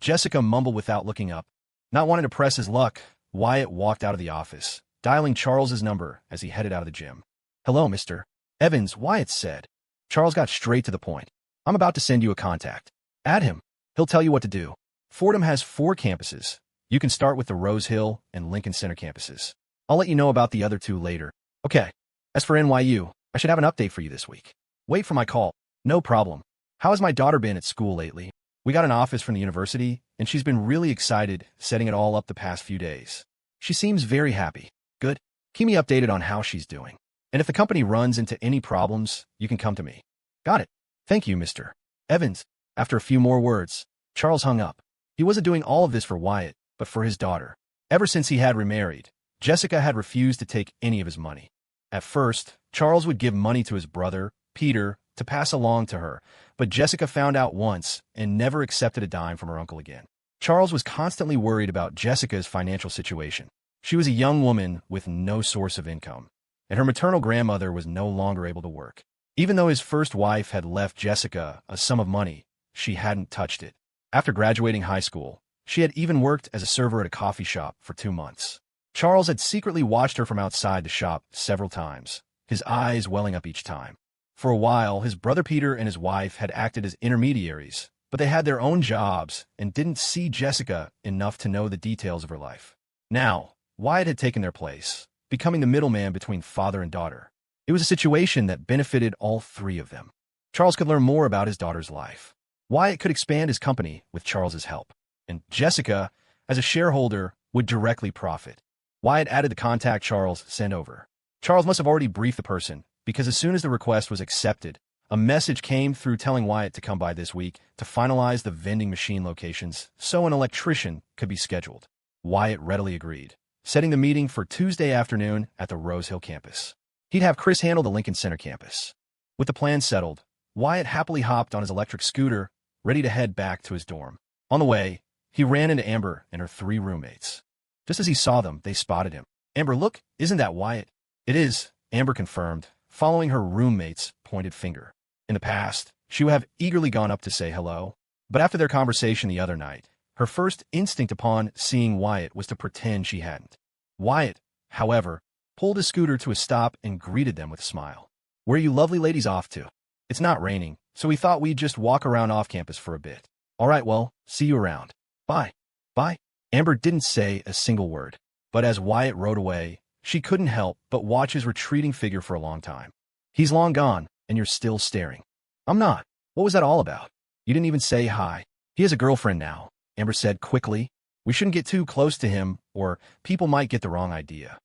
Jessica mumbled without looking up. Not wanting to press his luck, Wyatt walked out of the office, dialing Charles's number as he headed out of the gym. Hello, Mr. Evans, Wyatt said. Charles got straight to the point. I'm about to send you a contact. Add him. He'll tell you what to do. Fordham has 4 campuses. You can start with the Rose Hill and Lincoln Center campuses. I'll let you know about the other 2 later. Okay. As for NYU, I should have an update for you this week. Wait for my call. No problem. How has my daughter been at school lately? We got an office from the university, and she's been really excited setting it all up the past few days. She seems very happy. Good. Keep me updated on how she's doing. And if the company runs into any problems, you can come to me. Got it. Thank you, Mr. Evans. After a few more words, Charles hung up. He wasn't doing all of this for Wyatt, but for his daughter. Ever since he had remarried, Jessica had refused to take any of his money. At first, Charles would give money to his brother, Peter, to pass along to her, but Jessica found out once and never accepted a dime from her uncle again. Charles was constantly worried about Jessica's financial situation. She was a young woman with no source of income, and her maternal grandmother was no longer able to work. Even though his first wife had left Jessica a sum of money, she hadn't touched it. After graduating high school, she had even worked as a server at a coffee shop for 2 months. Charles had secretly watched her from outside the shop several times, his eyes welling up each time. For a while, his brother Peter and his wife had acted as intermediaries, but they had their own jobs and didn't see Jessica enough to know the details of her life. Now, Wyatt had taken their place, becoming the middleman between father and daughter. It was a situation that benefited all 3 of them. Charles could learn more about his daughter's life. Wyatt could expand his company with Charles's help, and Jessica, as a shareholder, would directly profit. Wyatt added the contact Charles sent over. Charles must have already briefed the person, because as soon as the request was accepted, a message came through telling Wyatt to come by this week to finalize the vending machine locations so an electrician could be scheduled. Wyatt readily agreed, setting the meeting for Tuesday afternoon at the Rose Hill campus. He'd have Chris handle the Lincoln Center campus. With the plan settled, Wyatt happily hopped on his electric scooter, ready to head back to his dorm. On the way, he ran into Amber and her 3 roommates. Just as he saw them, they spotted him. Amber, look, isn't that Wyatt? It is, Amber confirmed, following her roommate's pointed finger. In the past, she would have eagerly gone up to say hello, but after their conversation the other night, her first instinct upon seeing Wyatt was to pretend she hadn't. Wyatt, however, pulled his scooter to a stop and greeted them with a smile. Where are you lovely ladies off to? It's not raining, so we thought we'd just walk around off campus for a bit. All right, well, see you around. Bye. Bye. Amber didn't say a single word, but as Wyatt rode away, she couldn't help but watch his retreating figure for a long time. He's long gone, and you're still staring. I'm not. What was that all about? You didn't even say hi. He has a girlfriend now, Amber said quickly. We shouldn't get too close to him, or people might get the wrong idea.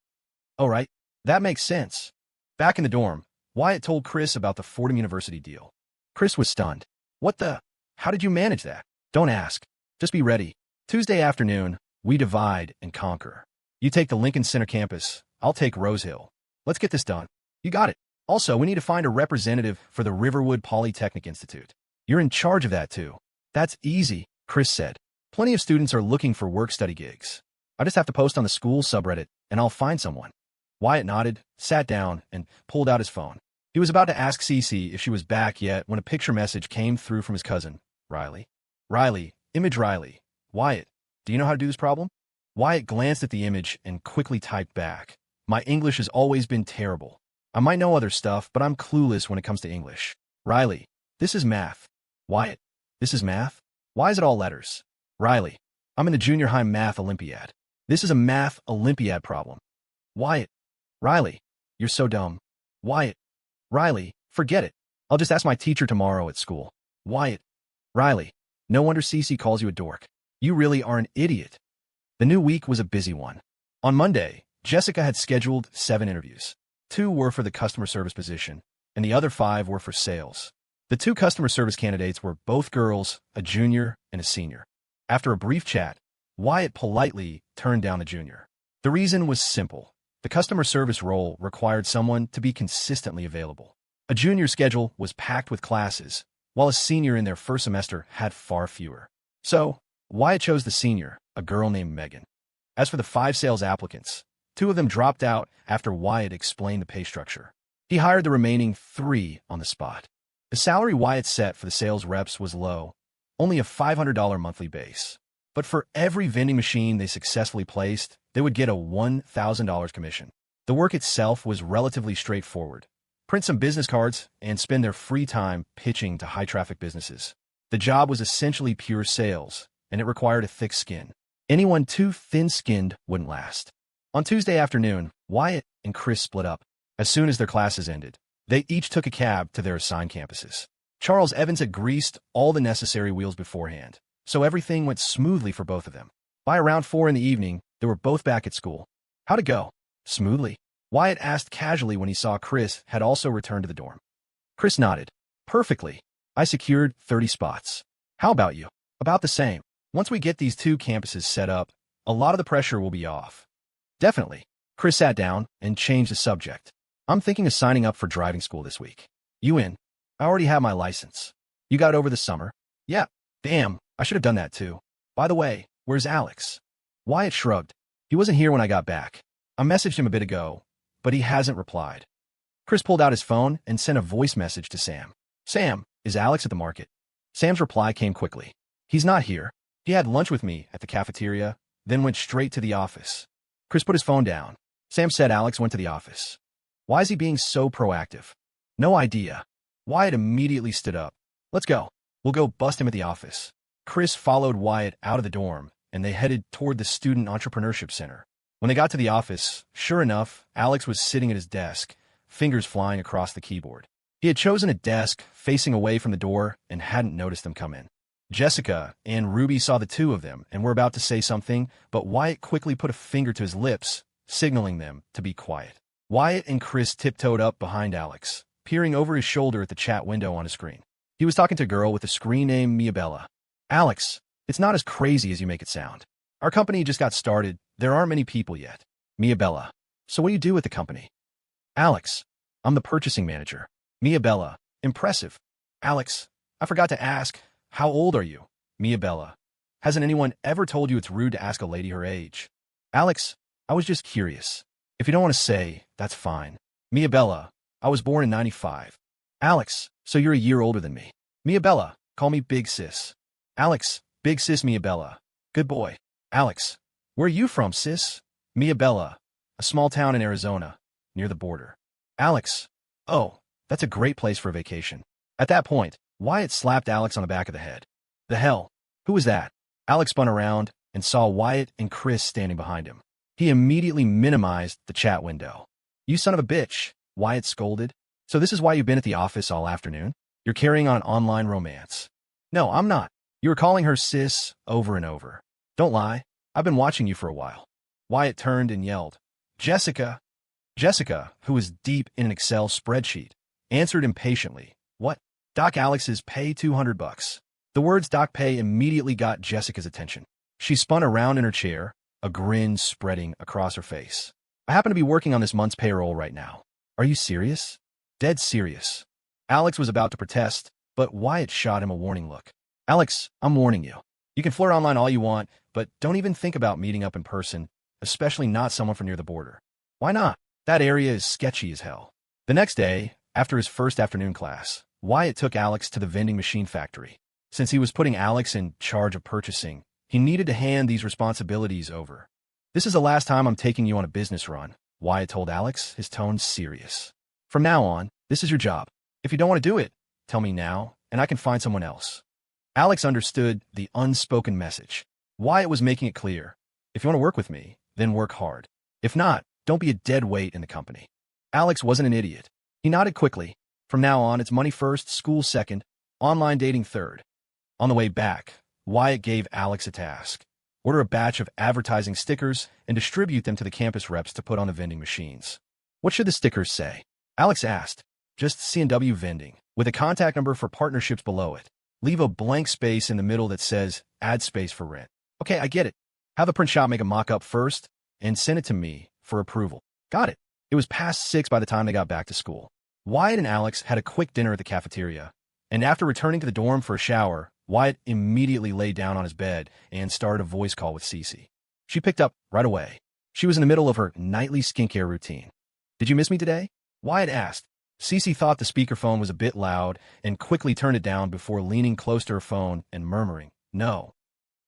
Oh, right. That makes sense. Back in the dorm, Wyatt told Chris about the Fordham University deal. Chris was stunned. What the? How did you manage that? Don't ask. Just be ready. Tuesday afternoon, we divide and conquer. You take the Lincoln Center campus, I'll take Rose Hill. Let's get this done. You got it. Also, we need to find a representative for the Riverwood Polytechnic Institute. You're in charge of that too. That's easy, Chris said. Plenty of students are looking for work-study gigs. I just have to post on the school subreddit, and I'll find someone. Wyatt nodded, sat down, and pulled out his phone. He was about to ask CeCe if she was back yet when a picture message came through from his cousin, Riley. Riley, image Riley. Wyatt, do you know how to do this problem? Wyatt glanced at the image and quickly typed back. My English has always been terrible. I might know other stuff, but I'm clueless when it comes to English. Riley, this is math. Wyatt, this is math? Why is it all letters? Riley, I'm in the junior high math Olympiad. This is a math Olympiad problem. Wyatt, Riley, you're so dumb. Wyatt, Riley, forget it. I'll just ask my teacher tomorrow at school. Wyatt, Riley, no wonder CeCe calls you a dork. You really are an idiot. The new week was a busy one. On Monday, Jessica had scheduled 7 interviews. 2 were for the customer service position, and the other 5 were for sales. The 2 customer service candidates were both girls, a junior and a senior. After a brief chat, Wyatt politely turned down the junior. The reason was simple. The customer service role required someone to be consistently available. A junior schedule was packed with classes, while a senior in their first semester had far fewer. So, Wyatt chose the senior, a girl named Megan. As for the 5 sales applicants, 2 of them dropped out after Wyatt explained the pay structure. He hired the remaining 3 on the spot. The salary Wyatt set for the sales reps was low, only a $500 monthly base. But for every vending machine they successfully placed, they would get a $1,000 commission. The work itself was relatively straightforward. Print some business cards and spend their free time pitching to high-traffic businesses. The job was essentially pure sales, and it required a thick skin. Anyone too thin-skinned wouldn't last. On Tuesday afternoon, Wyatt and Chris split up. As soon as their classes ended, they each took a cab to their assigned campuses. Charles Evans had greased all the necessary wheels beforehand, so everything went smoothly for both of them. By around 4 in the evening, they were both back at school. How'd it go? Smoothly? Wyatt asked casually when he saw Chris had also returned to the dorm. Chris nodded. Perfectly. I secured 30 spots. How about you? About the same. Once we get these 2 campuses set up, a lot of the pressure will be off. Definitely. Chris sat down and changed the subject. I'm thinking of signing up for driving school this week. You in? I already have my license. You got it over the summer? Yeah. Damn, I should have done that too. By the way, where's Alex? Wyatt shrugged. He wasn't here when I got back. I messaged him a bit ago, but he hasn't replied. Chris pulled out his phone and sent a voice message to Sam. Sam, is Alex at the market? Sam's reply came quickly. He's not here. He had lunch with me at the cafeteria, then went straight to the office. Chris put his phone down. Sam said Alex went to the office. Why is he being so proactive? No idea. Wyatt immediately stood up. Let's go. We'll go bust him at the office. Chris followed Wyatt out of the dorm, and they headed toward the Student Entrepreneurship Center. When they got to the office, sure enough, Alex was sitting at his desk, fingers flying across the keyboard. He had chosen a desk facing away from the door and hadn't noticed them come in. Jessica and Ruby saw the 2 of them and were about to say something, but Wyatt quickly put a finger to his lips, signaling them to be quiet. Wyatt and Chris tiptoed up behind Alex, peering over his shoulder at the chat window on his screen. He was talking to a girl with a screen name Miabella. Alex, it's not as crazy as you make it sound. Our company just got started. There aren't many people yet. Miabella. So what do you do with the company? Alex, I'm the purchasing manager. Miabella. Impressive. Alex, I forgot to ask, how old are you? Miabella. Hasn't anyone ever told you it's rude to ask a lady her age? Alex, I was just curious. If you don't want to say, that's fine. Miabella, I was born in 95. Alex, so you're a year older than me. Miabella, call me Big Sis. Alex, Big Sis Miabella. Good boy. Alex, where are you from, sis? Miabella, a small town in Arizona, near the border. Alex, oh, that's a great place for a vacation. At that point, Wyatt slapped Alex on the back of the head. The hell? Who was that? Alex spun around and saw Wyatt and Chris standing behind him. He immediately minimized the chat window. You son of a bitch, Wyatt scolded. So this is why you've been at the office all afternoon? You're carrying on online romance. No, I'm not. You were calling her sis over and over. Don't lie. I've been watching you for a while. Wyatt turned and yelled, Jessica. Jessica, who was deep in an Excel spreadsheet, answered impatiently. What? Doc Alex's pay $200. The words Doc pay immediately got Jessica's attention. She spun around in her chair, a grin spreading across her face. I happen to be working on this month's payroll right now. Are you serious? Dead serious. Alex was about to protest, but Wyatt shot him a warning look. Alex, I'm warning you. You can flirt online all you want, but don't even think about meeting up in person, especially not someone from near the border. Why not? That area is sketchy as hell. The next day, after his first afternoon class, Wyatt took Alex to the vending machine factory. Since he was putting Alex in charge of purchasing, he needed to hand these responsibilities over. This is the last time I'm taking you on a business run, Wyatt told Alex, his tone serious. From now on, this is your job. If you don't want to do it, tell me now, and I can find someone else. Alex understood the unspoken message. Wyatt was making it clear. If you want to work with me, then work hard. If not, don't be a dead weight in the company. Alex wasn't an idiot. He nodded quickly. From now on, it's money first, school second, online dating third. On the way back, Wyatt gave Alex a task. Order a batch of advertising stickers and distribute them to the campus reps to put on the vending machines. What should the stickers say? Alex asked. Just C&W Vending, with a contact number for partnerships below it. Leave a blank space in the middle that says, add space for rent. Okay, I get it. Have the print shop make a mock-up first and send it to me for approval. Got it. It was past 6 by the time they got back to school. Wyatt and Alex had a quick dinner at the cafeteria, and after returning to the dorm for a shower, Wyatt immediately lay down on his bed and started a voice call with CeCe. She picked up right away. She was in the middle of her nightly skincare routine. Did you miss me today? Wyatt asked. CeCe thought the speakerphone was a bit loud and quickly turned it down before leaning close to her phone and murmuring, No.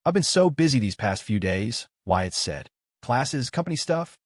I've been so busy these past few days, Wyatt said. Classes, company stuff?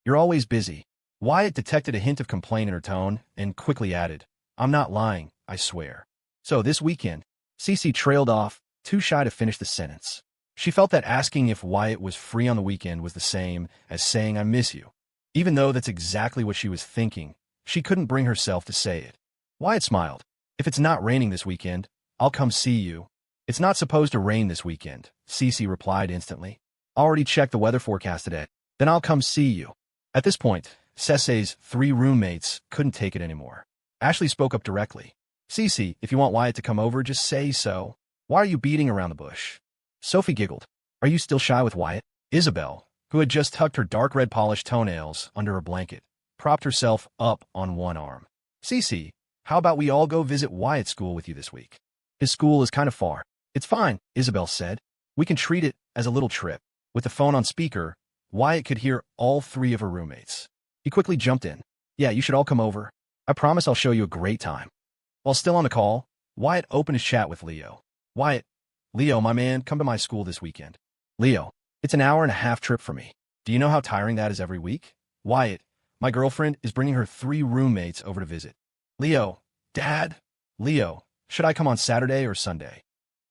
You're always busy. Wyatt detected a hint of complaint in her tone and quickly added, I'm not lying, I swear. So this weekend, CeCe trailed off, too shy to finish the sentence. She felt that asking if Wyatt was free on the weekend was the same as saying I miss you. Even though that's exactly what she was thinking, she couldn't bring herself to say it. Wyatt smiled. If it's not raining this weekend, I'll come see you. It's not supposed to rain this weekend, CeCe replied instantly. Already checked the weather forecast today. Then I'll come see you. At this point, CeCe's 3 roommates couldn't take it anymore. Ashley spoke up directly. CeCe, if you want Wyatt to come over, just say so. Why are you beating around the bush? Sophie giggled. Are you still shy with Wyatt? Isabel, who had just tucked her dark red polished toenails under her blanket, propped herself up on one arm. CeCe, how about we all go visit Wyatt's school with you this week? His school is kind of far. It's fine, Isabel said. We can treat it as a little trip. With the phone on speaker, Wyatt could hear all 3 of her roommates. He quickly jumped in. Yeah, you should all come over. I promise I'll show you a great time. While still on the call, Wyatt opened his chat with Leo. Wyatt, Leo, my man, come to my school this weekend. Leo, it's an hour-and-a-half trip for me. Do you know how tiring that is every week? Wyatt, my girlfriend is bringing her 3 roommates over to visit. Leo, Dad? Leo, should I come on Saturday or Sunday?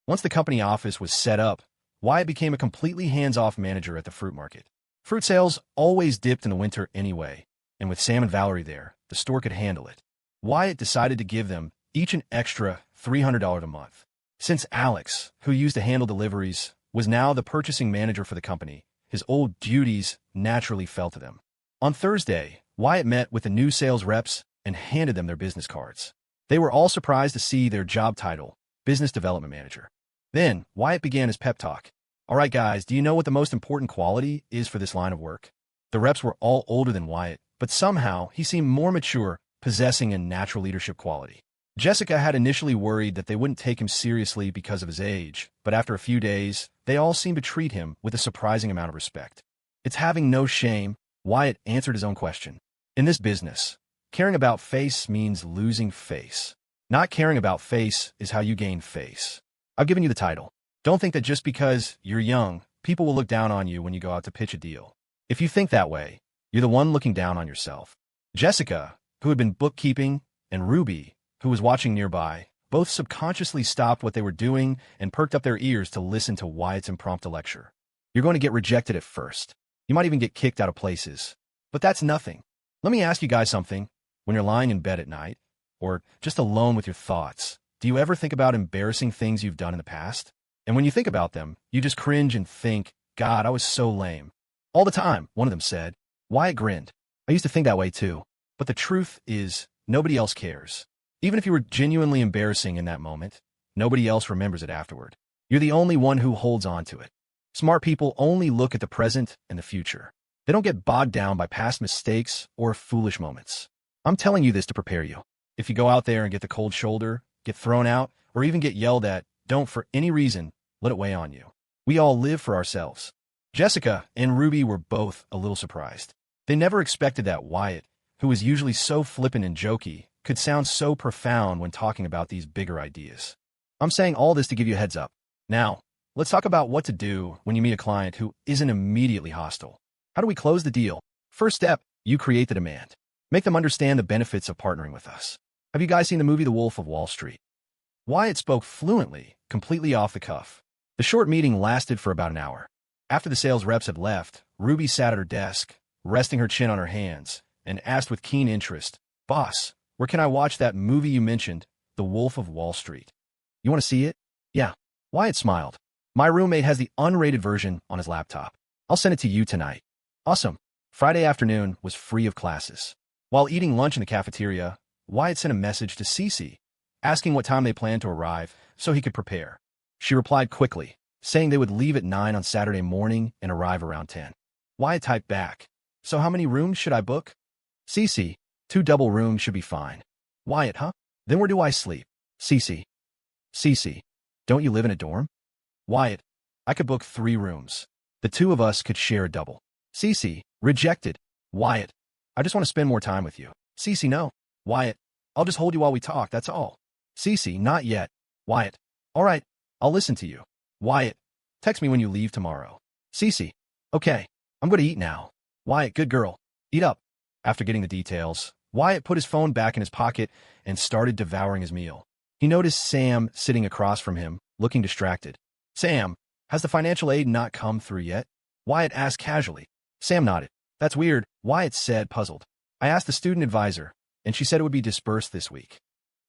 Once the company office was set up, Wyatt became a completely hands-off manager at the fruit market. Fruit sales always dipped in the winter anyway, and with Sam and Valerie there, the store could handle it. Wyatt decided to give them each an extra $300 a month. Since Alex, who used to handle deliveries, was now the purchasing manager for the company, his old duties naturally fell to them. On Thursday, Wyatt met with the new sales reps and handed them their business cards. They were all surprised to see their job title, Business Development Manager. Then, Wyatt began his pep talk. All right, guys, do you know what the most important quality is for this line of work? The reps were all older than Wyatt, but somehow he seemed more mature, possessing a natural leadership quality. Jessica had initially worried that they wouldn't take him seriously because of his age, but after a few days, they all seemed to treat him with a surprising amount of respect. It's having no shame, Wyatt answered his own question. In this business, caring about face means losing face. Not caring about face is how you gain face. I've given you the title. Don't think that just because you're young, people will look down on you when you go out to pitch a deal. If you think that way, you're the one looking down on yourself. Jessica, who had been bookkeeping, and Ruby, who was watching nearby, Both subconsciously stopped what they were doing and perked up their ears to listen to Wyatt's impromptu lecture. You're going to get rejected at first. You might even get kicked out of places. But that's nothing. Let me ask you guys something. When you're lying in bed at night, or just alone with your thoughts, do you ever think about embarrassing things you've done in the past? And when you think about them, you just cringe and think, God, I was so lame. All the time, one of them said. Wyatt grinned. I used to think that way too. But the truth is, nobody else cares. Even if you were genuinely embarrassing in that moment, nobody else remembers it afterward. You're the only one who holds on to it. Smart people only look at the present and the future. They don't get bogged down by past mistakes or foolish moments. I'm telling you this to prepare you. If you go out there and get the cold shoulder, get thrown out, or even get yelled at, don't for any reason let it weigh on you. We all live for ourselves. Jessica and Ruby were both a little surprised. They never expected that Wyatt, who was usually so flippant and jokey, could sound so profound when talking about these bigger ideas. I'm saying all this to give you a heads up. Now, let's talk about what to do when you meet a client who isn't immediately hostile. How do we close the deal? First step, you create the demand. Make them understand the benefits of partnering with us. Have you guys seen the movie The Wolf of Wall Street? Wyatt spoke fluently, completely off the cuff. The short meeting lasted for about an hour. After the sales reps had left, Ruby sat at her desk, resting her chin on her hands, and asked with keen interest, Boss, where can I watch that movie you mentioned, The Wolf of Wall Street? You want to see it? Yeah. Wyatt smiled. My roommate has the unrated version on his laptop. I'll send it to you tonight. Awesome. Friday afternoon was free of classes. While eating lunch in the cafeteria, Wyatt sent a message to CeCe, asking what time they planned to arrive so he could prepare. She replied quickly, saying they would leave at 9 on Saturday morning and arrive around 10. Wyatt typed back, So how many rooms should I book? CeCe, 2 double rooms should be fine. Wyatt, huh? Then where do I sleep? CeCe. CeCe, don't you live in a dorm? Wyatt, I could book 3 rooms. The 2 of us could share a double. CeCe, rejected. Wyatt, I just want to spend more time with you. CeCe, no. Wyatt, I'll just hold you while we talk, that's all. CeCe, not yet. Wyatt, all right, I'll listen to you. Wyatt, text me when you leave tomorrow. CeCe, okay, I'm going to eat now. Wyatt, good girl. Eat up. After getting the details, Wyatt put his phone back in his pocket and started devouring his meal. He noticed Sam sitting across from him, looking distracted. Sam, has the financial aid not come through yet? Wyatt asked casually. Sam nodded. That's weird, Wyatt said, puzzled. I asked the student advisor, and she said it would be dispersed this week.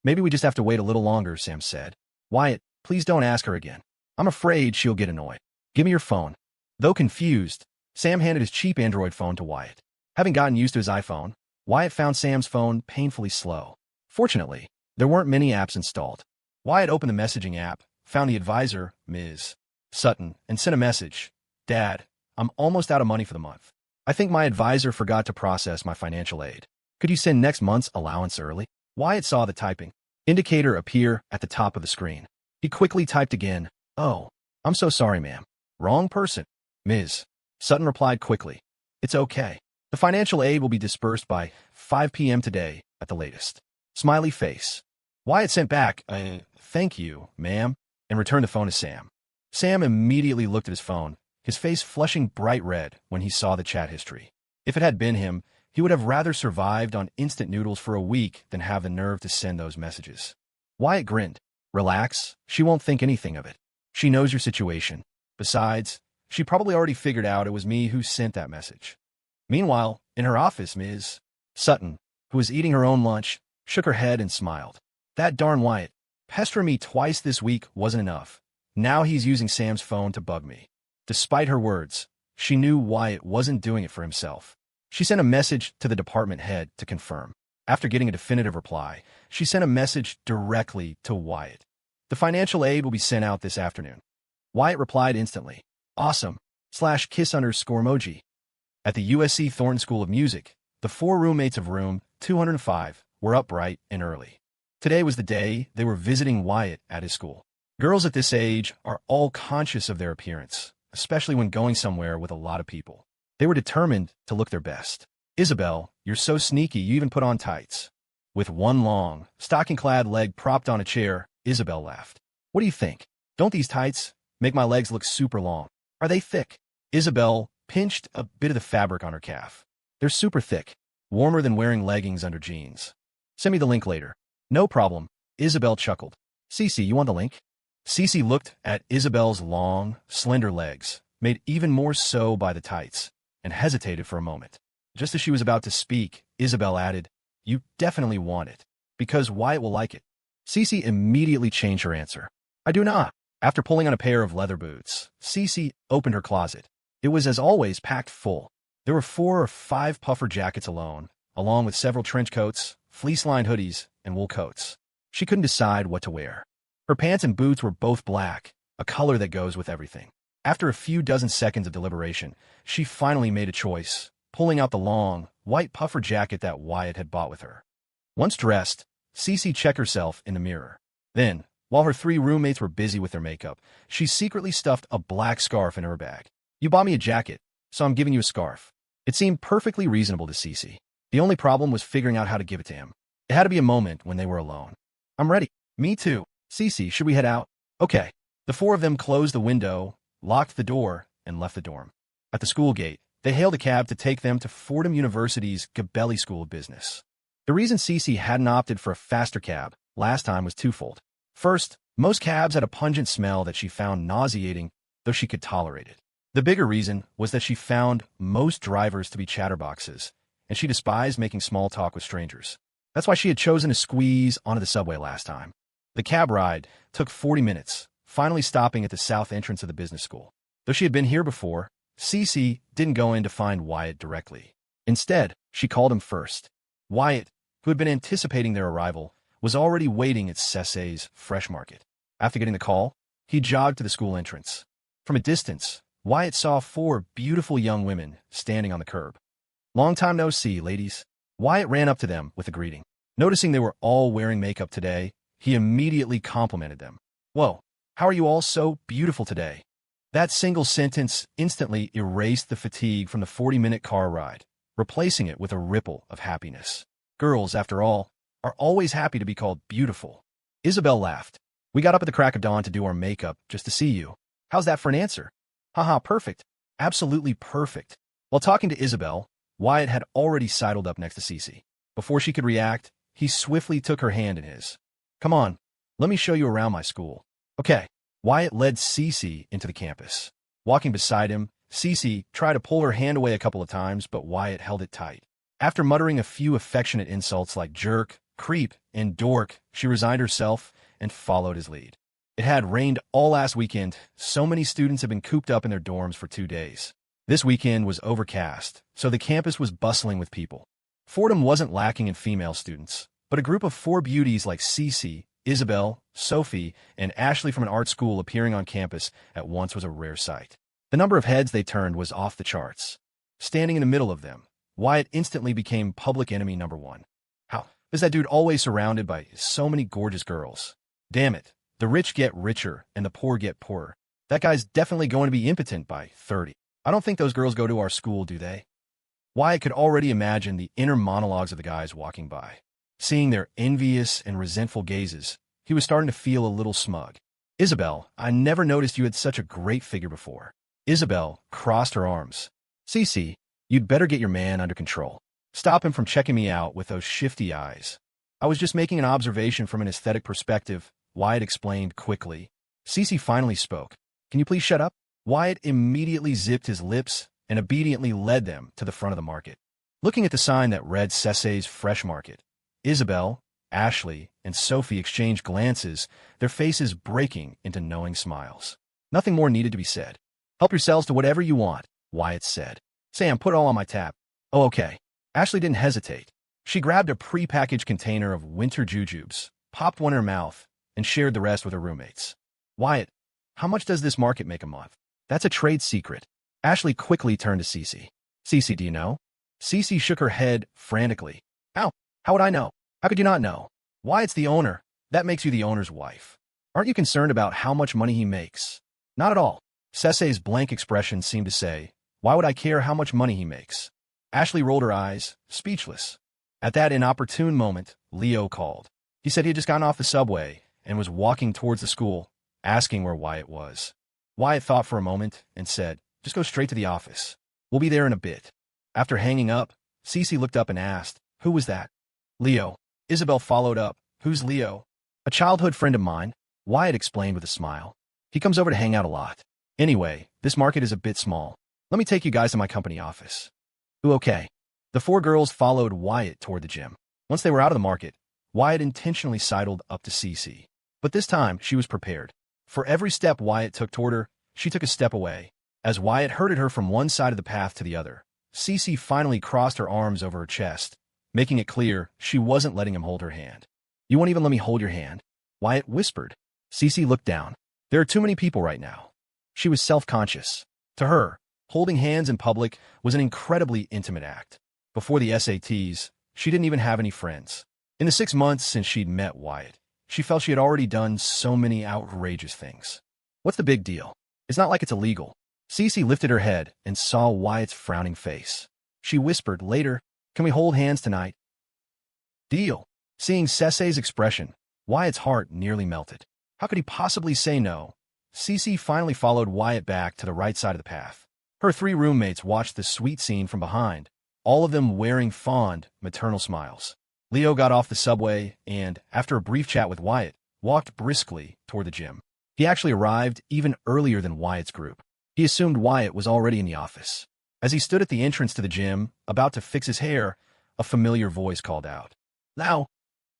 Maybe we just have to wait a little longer, Sam said. Wyatt, please don't ask her again. I'm afraid she'll get annoyed. Give me your phone. Though confused, Sam handed his cheap Android phone to Wyatt. Having gotten used to his iPhone, Wyatt found Sam's phone painfully slow. Fortunately, there weren't many apps installed. Wyatt opened the messaging app, found the advisor, Ms. Sutton, and sent a message. Dad, I'm almost out of money for the month. I think my advisor forgot to process my financial aid. Could you send next month's allowance early? Wyatt saw the typing indicator appear at the top of the screen. He quickly typed again. Oh, I'm so sorry, ma'am. Wrong person. Ms. Sutton replied quickly. It's okay. The financial aid will be dispersed by 5 p.m. today at the latest. Smiley face. Wyatt sent back, thank you, ma'am, and returned the phone to Sam. Sam immediately looked at his phone, his face flushing bright red when he saw the chat history. If it had been him, he would have rather survived on instant noodles for a week than have the nerve to send those messages. Wyatt grinned. Relax, she won't think anything of it. She knows your situation. Besides, she probably already figured out it was me who sent that message. Meanwhile, in her office, Ms. Sutton, who was eating her own lunch, shook her head and smiled. That darn Wyatt, pestering me twice this week wasn't enough. Now he's using Sam's phone to bug me. Despite her words, she knew Wyatt wasn't doing it for himself. She sent a message to the department head to confirm. After getting a definitive reply, she sent a message directly to Wyatt. The financial aid will be sent out this afternoon. Wyatt replied instantly. Awesome. /kiss_emoji. At the USC Thornton School of Music, the 4 roommates of room 205 were up bright and early. Today was the day they were visiting Wyatt at his school. Girls at this age are all conscious of their appearance, especially when going somewhere with a lot of people. They were determined to look their best. Isabel, you're so sneaky you even put on tights. With one long, stocking-clad leg propped on a chair, Isabel laughed. What do you think? Don't these tights make my legs look super long? Are they thick? Isabel pinched a bit of the fabric on her calf. They're super thick, warmer than wearing leggings under jeans. Send me the link later. No problem, Isabel chuckled. CeCe, you want the link? CeCe looked at Isabel's long, slender legs, made even more so by the tights, and hesitated for a moment. Just as she was about to speak, Isabel added, "You definitely want it, because Wyatt will like it." CeCe immediately changed her answer. "I do not." After pulling on a pair of leather boots, CeCe opened her closet. It was, as always, packed full. There were 4 or 5 puffer jackets alone, along with several trench coats, fleece-lined hoodies, and wool coats. She couldn't decide what to wear. Her pants and boots were both black, a color that goes with everything. After a few dozen seconds of deliberation, she finally made a choice, pulling out the long, white puffer jacket that Wyatt had bought with her. Once dressed, CeCe checked herself in the mirror. Then, while her 3 roommates were busy with their makeup, she secretly stuffed a black scarf in her bag. "You bought me a jacket, so I'm giving you a scarf." It seemed perfectly reasonable to CeCe. The only problem was figuring out how to give it to him. It had to be a moment when they were alone. "I'm ready." "Me too." "CeCe, should we head out?" "Okay." The 4 of them closed the window, locked the door, and left the dorm. At the school gate, they hailed a cab to take them to Fordham University's Gabelli School of Business. The reason CeCe hadn't opted for a faster cab last time was twofold. First, most cabs had a pungent smell that she found nauseating, though she could tolerate it. The bigger reason was that she found most drivers to be chatterboxes, and she despised making small talk with strangers. That's why she had chosen to squeeze onto the subway last time. The cab ride took 40 minutes, finally stopping at the south entrance of the business school. Though she had been here before, CeCe didn't go in to find Wyatt directly. Instead, she called him first. Wyatt, who had been anticipating their arrival, was already waiting at CeCe's Fresh Market. After getting the call, he jogged to the school entrance. From a distance, Wyatt saw 4 beautiful young women standing on the curb. "Long time no see, ladies." Wyatt ran up to them with a greeting. Noticing they were all wearing makeup today, he immediately complimented them. "Whoa, how are you all so beautiful today?" That single sentence instantly erased the fatigue from the 40-minute car ride, replacing it with a ripple of happiness. Girls, after all, are always happy to be called beautiful. Isabel laughed. "We got up at the crack of dawn to do our makeup just to see you. How's that for an answer?" "Haha, perfect. Absolutely perfect." While talking to Isabel, Wyatt had already sidled up next to CeCe. Before she could react, he swiftly took her hand in his. "Come on, let me show you around my school." "Okay." Wyatt led CeCe into the campus. Walking beside him, CeCe tried to pull her hand away a couple of times, but Wyatt held it tight. After muttering a few affectionate insults like jerk, creep, and dork, she resigned herself and followed his lead. It had rained all last weekend. So many students had been cooped up in their dorms for 2 days. This weekend was overcast, so the campus was bustling with people. Fordham wasn't lacking in female students, but a group of 4 beauties like CeCe, Isabel, Sophie, and Ashley from an art school appearing on campus at once was a rare sight. The number of heads they turned was off the charts. Standing in the middle of them, Wyatt instantly became public enemy number 1. How is that dude always surrounded by so many gorgeous girls? Damn it, the rich get richer and the poor get poorer. That guy's definitely going to be impotent by 30. I don't think those girls go to our school, do they? Wyatt could already imagine the inner monologues of the guys walking by. Seeing their envious and resentful gazes, he was starting to feel a little smug. "Isabel, I never noticed you had such a great figure before." Isabel crossed her arms. "CeCe, you'd better get your man under control. Stop him from checking me out with those shifty eyes." "I was just making an observation from an aesthetic perspective," Wyatt explained quickly. CeCe finally spoke. "Can you please shut up?" Wyatt immediately zipped his lips and obediently led them to the front of the market. Looking at the sign that read CeCe's Fresh Market, Isabel, Ashley, and Sophie exchanged glances, their faces breaking into knowing smiles. Nothing more needed to be said. "Help yourselves to whatever you want," Wyatt said. "Sam, put it all on my tab." "Oh, okay." Ashley didn't hesitate. She grabbed a pre-packaged container of winter jujubes, popped one in her mouth, and shared the rest with her roommates. "Wyatt, how much does this market make a month?" "That's a trade secret." Ashley quickly turned to CeCe. "CeCe, do you know?" CeCe shook her head frantically. "How? How would I know? How could you not know? Wyatt's the owner. That makes you the owner's wife. Aren't you concerned about how much money he makes?" "Not at all." CeCe's blank expression seemed to say, "Why would I care how much money he makes?" Ashley rolled her eyes, speechless. At that inopportune moment, Leo called. He said he had just gotten off the subway and was walking towards the school, asking where Wyatt was. Wyatt thought for a moment and said, "Just go straight to the office. We'll be there in a bit." After hanging up, CeCe looked up and asked, "Who was that?" "Leo." Isabel followed up, "Who's Leo?" "A childhood friend of mine. Wyatt explained with a smile. He comes over to hang out a lot. Anyway, this market is a bit small. Let me take you guys to my company office. Ooh, okay. The four girls followed Wyatt toward the gym. Once they were out of the market, Wyatt intentionally sidled up to CeCe. But this time, she was prepared. For every step Wyatt took toward her, she took a step away. As Wyatt herded her from one side of the path to the other, CeCe finally crossed her arms over her chest, making it clear she wasn't letting him hold her hand. You won't even let me hold your hand? Wyatt whispered. CeCe looked down. There are too many people right now. She was self-conscious. To her, holding hands in public was an incredibly intimate act. Before the SATs, she didn't even have any friends. In the 6 months since she'd met Wyatt, she felt she had already done so many outrageous things. What's the big deal? It's not like it's illegal. CeCe lifted her head and saw Wyatt's frowning face. She whispered, later, can we hold hands tonight? Deal. Seeing CeCe's expression, Wyatt's heart nearly melted. How could he possibly say no? CeCe finally followed Wyatt back to the right side of the path. Her 3 roommates watched the sweet scene from behind, all of them wearing fond, maternal smiles. Leo got off the subway and, after a brief chat with Wyatt, walked briskly toward the gym. He actually arrived even earlier than Wyatt's group. He assumed Wyatt was already in the office. As he stood at the entrance to the gym, about to fix his hair, a familiar voice called out, "Now!"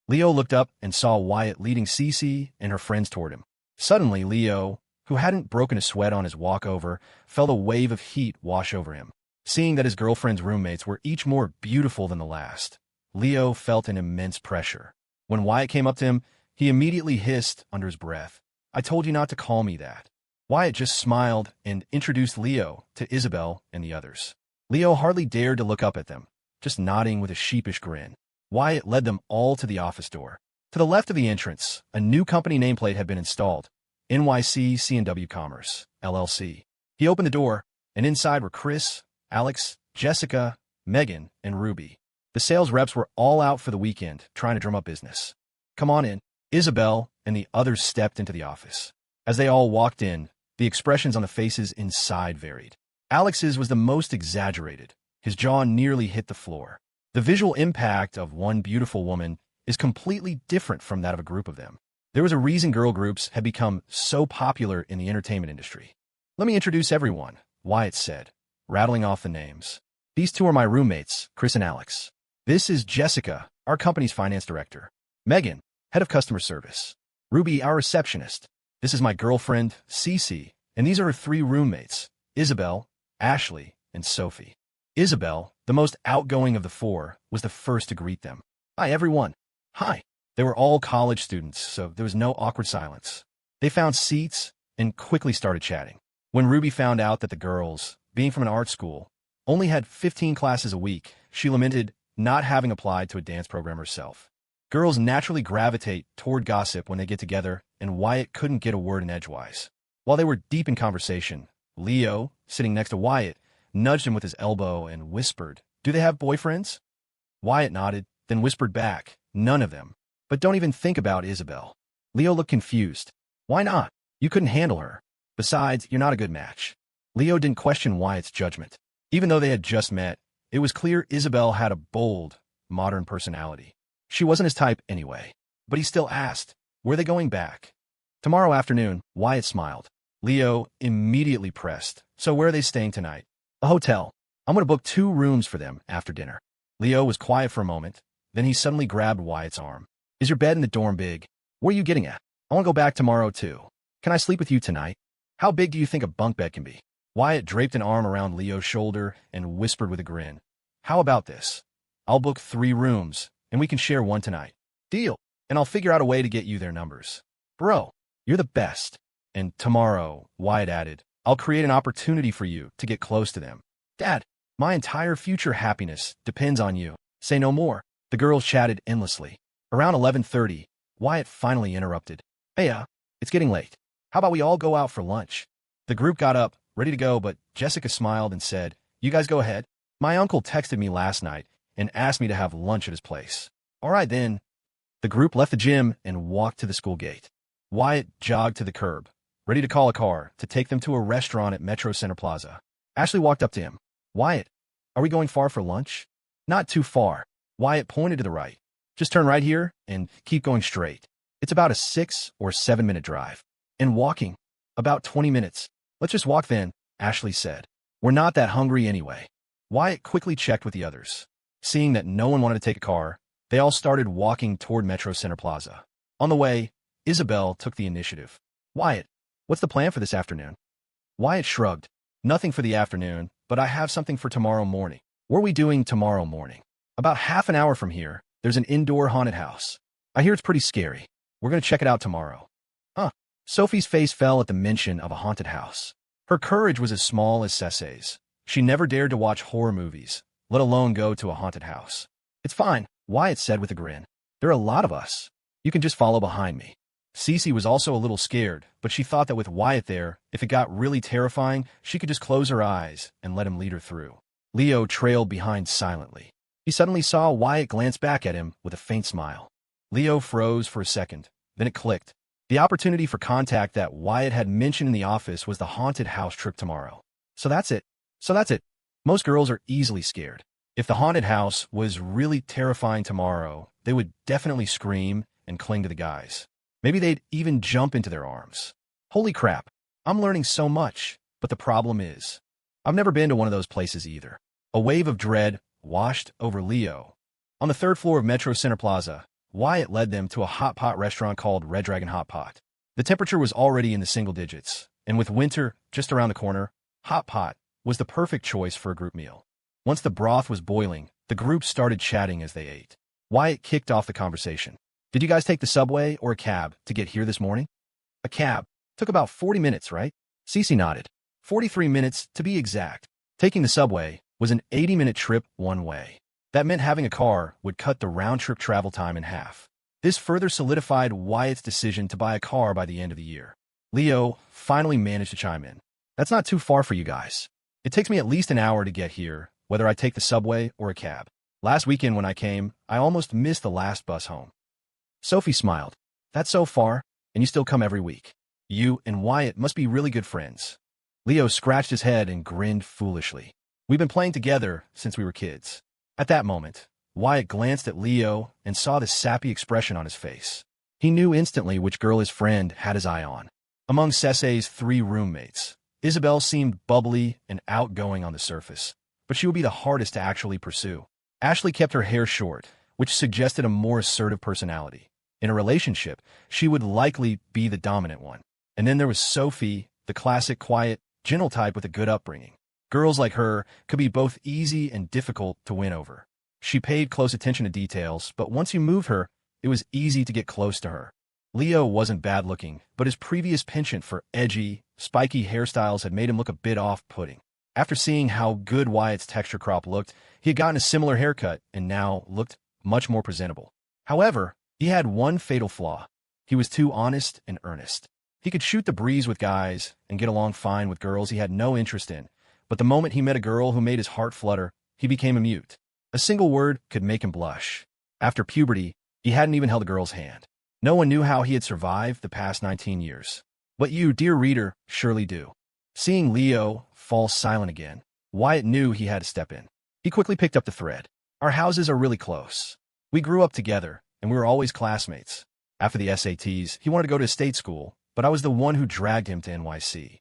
Leo looked up and saw Wyatt leading CeCe and her friends toward him. Suddenly, Leo, who hadn't broken a sweat on his walk over, felt a wave of heat wash over him. Seeing that his girlfriend's roommates were each more beautiful than the last, Leo felt an immense pressure. When Wyatt came up to him, he immediately hissed under his breath, "I told you not to call me that." Wyatt just smiled and introduced Leo to Isabel and the others. Leo hardly dared to look up at them, just nodding with a sheepish grin. Wyatt led them all to the office door. To the left of the entrance, a new company nameplate had been installed, NYC C&W Commerce, LLC. He opened the door, and inside were Chris, Alex, Jessica, Megan, and Ruby. The sales reps were all out for the weekend, trying to drum up business. "Come on in." Isabel and the others stepped into the office. As they all walked in, the expressions on the faces inside varied. Alex's was the most exaggerated. His jaw nearly hit the floor. The visual impact of one beautiful woman is completely different from that of a group of them. There was a reason girl groups had become so popular in the entertainment industry. "Let me introduce everyone," Wyatt said, rattling off the names. "These 2 are my roommates, Chris and Alex. This is Jessica, our company's finance director. Megan, head of customer service. Ruby, our receptionist. This is my girlfriend, CeCe, and these are her 3 roommates, Isabel, Ashley, and Sophie." Isabel, the most outgoing of the 4, was the first to greet them. "Hi, everyone." "Hi." They were all college students, so there was no awkward silence. They found seats and quickly started chatting. When Ruby found out that the girls, being from an art school, only had 15 classes a week, she lamented not having applied to a dance program herself. Girls naturally gravitate toward gossip when they get together, and Wyatt couldn't get a word in edgewise. While they were deep in conversation, Leo, sitting next to Wyatt, nudged him with his elbow and whispered, "Do they have boyfriends?" Wyatt nodded, then whispered back, "None of them. But don't even think about Isabel." Leo looked confused. "Why not? You couldn't handle her. Besides, you're not a good match." Leo didn't question Wyatt's judgment. Even though they had just met, it was clear Isabel had a bold, modern personality. She wasn't his type anyway. But he still asked, were they going back? "Tomorrow afternoon," Wyatt smiled. Leo immediately pressed, "So where are they staying tonight?" "A hotel. I'm going to book 2 rooms for them after dinner." Leo was quiet for a moment, then he suddenly grabbed Wyatt's arm. "Is your bed in the dorm big? Where are you getting at? I want to go back tomorrow too. Can I sleep with you tonight? How big do you think a bunk bed can be?" Wyatt draped an arm around Leo's shoulder and whispered with a grin, "How about this? I'll book 3 rooms, and we can share one tonight." "Deal. And I'll figure out a way to get you their numbers." "Bro, you're the best." "And tomorrow," Wyatt added, "I'll create an opportunity for you to get close to them." "Dad, my entire future happiness depends on you. Say no more." The girls chatted endlessly. Around 11:30, Wyatt finally interrupted. "Hey, it's getting late. How about we all go out for lunch?" The group got up, ready to go, but Jessica smiled and said, "You guys go ahead. My uncle texted me last night and asked me to have lunch at his place." "All right, then." The group left the gym and walked to the school gate. Wyatt jogged to the curb, ready to call a car to take them to a restaurant at Metro Center Plaza. Ashley walked up to him. "Wyatt, are we going far for lunch?" "Not too far." Wyatt pointed to the right. "Just turn right here and keep going straight." It's about a 6 or 7 minute drive. And walking? About 20 minutes. Let's just walk then, Ashley said. We're not that hungry anyway. Wyatt quickly checked with the others. Seeing that no one wanted to take a car, they all started walking toward Metro Center Plaza. On the way, Isabel took the initiative. Wyatt, what's the plan for this afternoon? Wyatt shrugged. Nothing for the afternoon, but I have something for tomorrow morning. What are we doing tomorrow morning? About half an hour from here, there's an indoor haunted house. I hear it's pretty scary. We're going to check it out tomorrow. Huh. Sophie's face fell at the mention of a haunted house. Her courage was as small as CeCe's. She never dared to watch horror movies, let alone go to a haunted house. It's fine, Wyatt said with a grin. There are a lot of us. You can just follow behind me. CeCe was also a little scared, but she thought that with Wyatt there, if it got really terrifying, she could just close her eyes and let him lead her through. Leo trailed behind silently. He suddenly saw Wyatt glance back at him with a faint smile. Leo froze for a second, then it clicked. The opportunity for contact that Wyatt had mentioned in the office was the haunted house trip tomorrow. So that's it. Most girls are easily scared. If the haunted house was really terrifying tomorrow, they would definitely scream and cling to the guys. Maybe they'd even jump into their arms. Holy crap, I'm learning so much, but the problem is, I've never been to one of those places either. A wave of dread washed over Leo. On the third floor of Metro Center Plaza, Wyatt led them to a hot pot restaurant called Red Dragon Hot Pot. The temperature was already in the single digits, and with winter just around the corner, hot pot was the perfect choice for a group meal. Once the broth was boiling, the group started chatting as they ate. Wyatt kicked off the conversation. Did you guys take the subway or a cab to get here this morning? A cab. Took about 40 minutes, right? CeCe nodded. 43 minutes to be exact. Taking the subway was an 80-minute trip one way. That meant having a car would cut the round-trip travel time in half. This further solidified Wyatt's decision to buy a car by the end of the year. Leo finally managed to chime in. That's not too far for you guys. It takes me at least an hour to get here, whether I take the subway or a cab. Last weekend when I came, I almost missed the last bus home. Sophie smiled. That's so far, and you still come every week. You and Wyatt must be really good friends. Leo scratched his head and grinned foolishly. We've been playing together since we were kids. At that moment, Wyatt glanced at Leo and saw the sappy expression on his face. He knew instantly which girl his friend had his eye on. Among CeCe's 3 roommates, Isabel seemed bubbly and outgoing on the surface, but she would be the hardest to actually pursue. Ashley kept her hair short, which suggested a more assertive personality. In a relationship, she would likely be the dominant one. And then there was Sophie, the classic quiet, gentle type with a good upbringing. Girls like her could be both easy and difficult to win over. She paid close attention to details, but once you moved her, it was easy to get close to her. Leo wasn't bad-looking, but his previous penchant for edgy, spiky hairstyles had made him look a bit off-putting. After seeing how good Wyatt's texture crop looked, he had gotten a similar haircut and now looked much more presentable. However, he had one fatal flaw. He was too honest and earnest. He could shoot the breeze with guys and get along fine with girls he had no interest in, but the moment he met a girl who made his heart flutter, he became a mute. A single word could make him blush. After puberty, he hadn't even held a girl's hand. No one knew how he had survived the past 19 years. But you, dear reader, surely do. Seeing Leo fall silent again, Wyatt knew he had to step in. He quickly picked up the thread. Our houses are really close. We grew up together, and we were always classmates. After the SATs, he wanted to go to state school, but I was the one who dragged him to NYC.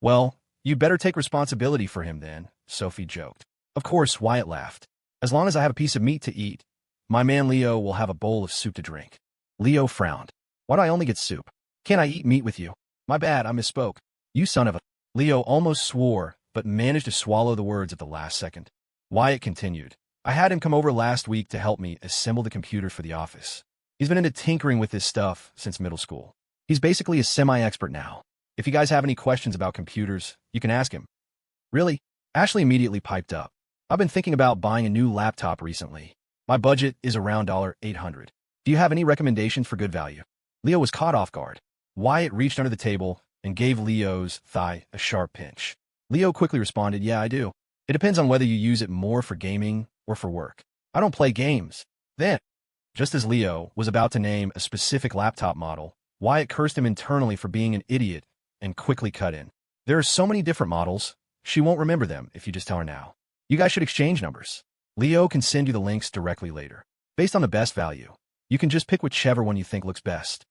Well, you'd better take responsibility for him then, Sophie joked. Of course, Wyatt laughed. As long as I have a piece of meat to eat, my man Leo will have a bowl of soup to drink. Leo frowned. Why do I only get soup? Can't I eat meat with you? My bad, I misspoke. You son of a... Leo almost swore, but managed to swallow the words at the last second. Wyatt continued. I had him come over last week to help me assemble the computers for the office. He's been into tinkering with this stuff since middle school. He's basically a semi-expert now. If you guys have any questions about computers, you can ask him. Really? Ashley immediately piped up. I've been thinking about buying a new laptop recently. My budget is around $800. Do you have any recommendations for good value? Leo was caught off guard. Wyatt reached under the table and gave Leo's thigh a sharp pinch. Leo quickly responded, yeah, I do. It depends on whether you use it more for gaming or for work. I don't play games. Then, just as Leo was about to name a specific laptop model, Wyatt cursed him internally for being an idiot and quickly cut in. There are so many different models, she won't remember them if you just tell her now. You guys should exchange numbers. Leo can send you the links directly later. Based on the best value. You can just pick whichever one you think looks best.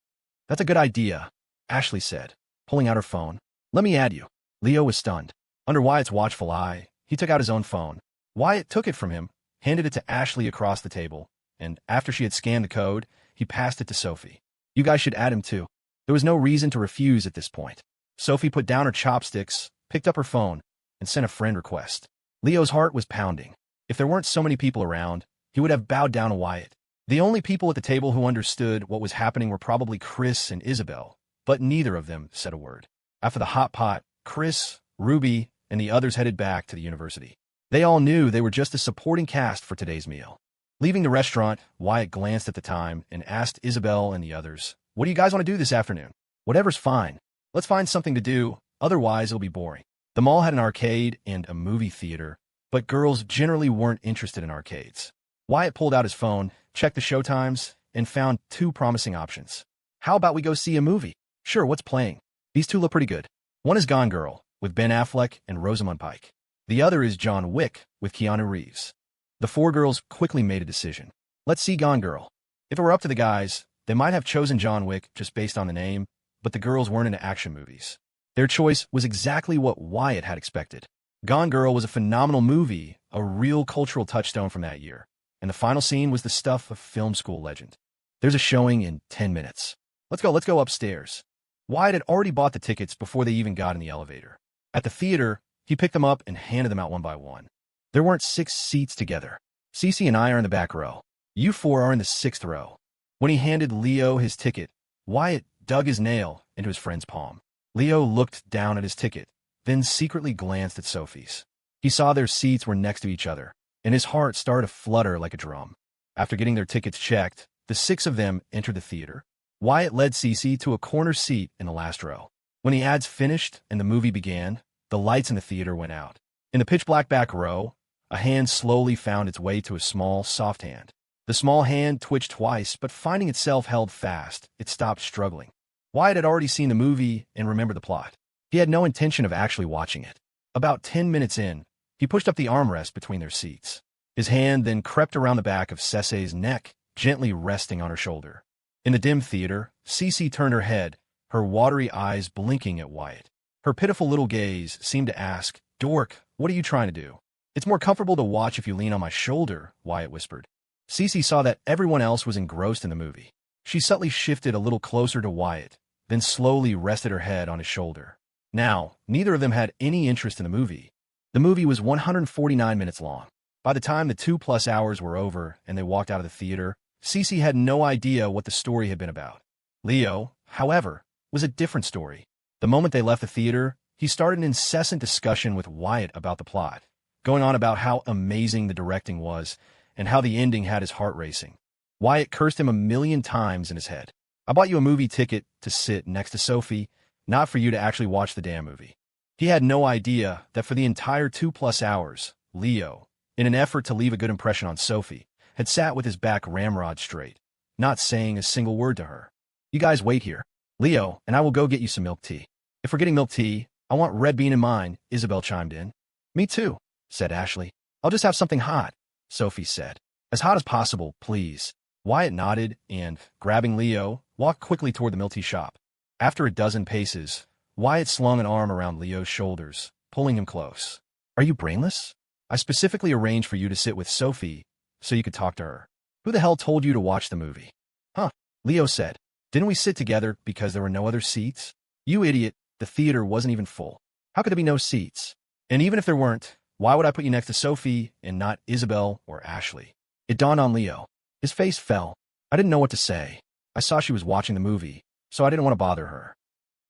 That's a good idea, Ashley said, pulling out her phone. Let me add you. Leo was stunned. Under Wyatt's watchful eye, he took out his own phone. Wyatt took it from him, handed it to Ashley across the table, and after she had scanned the code, he passed it to Sophie. You guys should add him too. There was no reason to refuse at this point. Sophie put down her chopsticks, picked up her phone, and sent a friend request. Leo's heart was pounding. If there weren't so many people around, he would have bowed down to Wyatt. The only people at the table who understood what was happening were probably Chris and Isabel, but neither of them said a word. After the hot pot, Chris, Ruby, and the others headed back to the university. They all knew they were just a supporting cast for today's meal. Leaving the restaurant, Wyatt glanced at the time and asked Isabel and the others, "What do you guys want to do this afternoon?" "Whatever's fine. Let's find something to do, otherwise it'll be boring." The mall had an arcade and a movie theater, but girls generally weren't interested in arcades. Wyatt pulled out his phone, checked the showtimes, and found two promising options. "How about we go see a movie?" "Sure, what's playing?" "These two look pretty good. One is Gone Girl, with Ben Affleck and Rosamund Pike. The other is John Wick, with Keanu Reeves." The four girls quickly made a decision. "Let's see Gone Girl." If it were up to the guys, they might have chosen John Wick just based on the name, but the girls weren't into action movies. Their choice was exactly what Wyatt had expected. Gone Girl was a phenomenal movie, a real cultural touchstone from that year, and the final scene was the stuff of film school legend. "There's a showing in 10 minutes. Let's go upstairs." Wyatt had already bought the tickets before they even got in the elevator. At the theater, he picked them up and handed them out one by one. There weren't 6 seats together. CeCe and I are in the back row. You 4 are in the 6th row. When he handed Leo his ticket, Wyatt dug his nail into his friend's palm. Leo looked down at his ticket, then secretly glanced at Sophie's. He saw their seats were next to each other, and his heart started to flutter like a drum. After getting their tickets checked, the 6 of them entered the theater. Wyatt led CeCe to a corner seat in the last row. When the ads finished and the movie began, the lights in the theater went out. In the pitch-black back row, a hand slowly found its way to a small, soft hand. The small hand twitched twice, but finding itself held fast, it stopped struggling. Wyatt had already seen the movie and remembered the plot. He had no intention of actually watching it. About 10 minutes in, he pushed up the armrest between their seats. His hand then crept around the back of CeCe's neck, gently resting on her shoulder. In the dim theater, CeCe turned her head, her watery eyes blinking at Wyatt. Her pitiful little gaze seemed to ask, "Dork, what are you trying to do?" "It's more comfortable to watch if you lean on my shoulder," Wyatt whispered. CeCe saw that everyone else was engrossed in the movie. She subtly shifted a little closer to Wyatt, then slowly rested her head on his shoulder. Now, neither of them had any interest in the movie. The movie was 149 minutes long. By the time the 2+ hours were over and they walked out of the theater, CeCe had no idea what the story had been about. Leo, however, was a different story. The moment they left the theater, he started an incessant discussion with Wyatt about the plot, going on about how amazing the directing was and how the ending had his heart racing. Wyatt cursed him 1,000,000 times in his head. "I bought you a movie ticket to sit next to Sophie, not for you to actually watch the damn movie." He had no idea that for the entire 2+ hours, Leo, in an effort to leave a good impression on Sophie, had sat with his back ramrod straight, not saying a single word to her. "You guys wait here. Leo and I will go get you some milk tea." "If we're getting milk tea, I want red bean in mine," Isabel chimed in. "Me too," said Ashley. "I'll just have something hot," Sophie said. "As hot as possible, please." Wyatt nodded and, grabbing Leo, walked quickly toward the milk tea shop. After a dozen paces, Wyatt slung an arm around Leo's shoulders, pulling him close. "Are you brainless? I specifically arranged for you to sit with Sophie so you could talk to her. Who the hell told you to watch the movie?" "Huh," Leo said. "Didn't we sit together because there were no other seats?" "You idiot, the theater wasn't even full. How could there be no seats? And even if there weren't, why would I put you next to Sophie and not Isabel or Ashley?" It dawned on Leo. His face fell. "I didn't know what to say. I saw she was watching the movie, so I didn't want to bother her.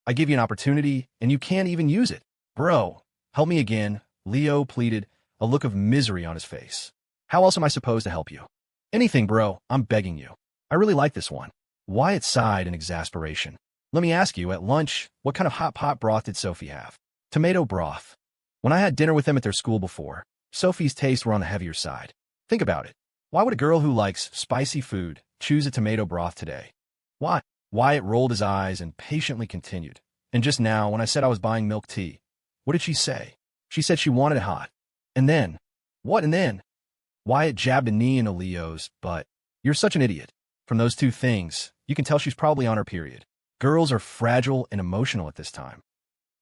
I gave you an opportunity, and you can't even use it. Bro, help me again," Leo pleaded, a look of misery on his face. "How else am I supposed to help you?" "Anything, bro, I'm begging you. I really like this one." Wyatt sighed in exasperation. "Let me ask you, at lunch, what kind of hot pot broth did Sophie have?" "Tomato broth. When I had dinner with them at their school before, Sophie's tastes were on the heavier side. Think about it. Why would a girl who likes spicy food choose a tomato broth today?" "Why?" Wyatt rolled his eyes and patiently continued. "And just now, when I said I was buying milk tea, what did she say? She said she wanted it hot. And then—" "What and then?" Wyatt jabbed a knee into Leo's butt. "You're such an idiot. From those two things, you can tell she's probably on her period. Girls are fragile and emotional at this time.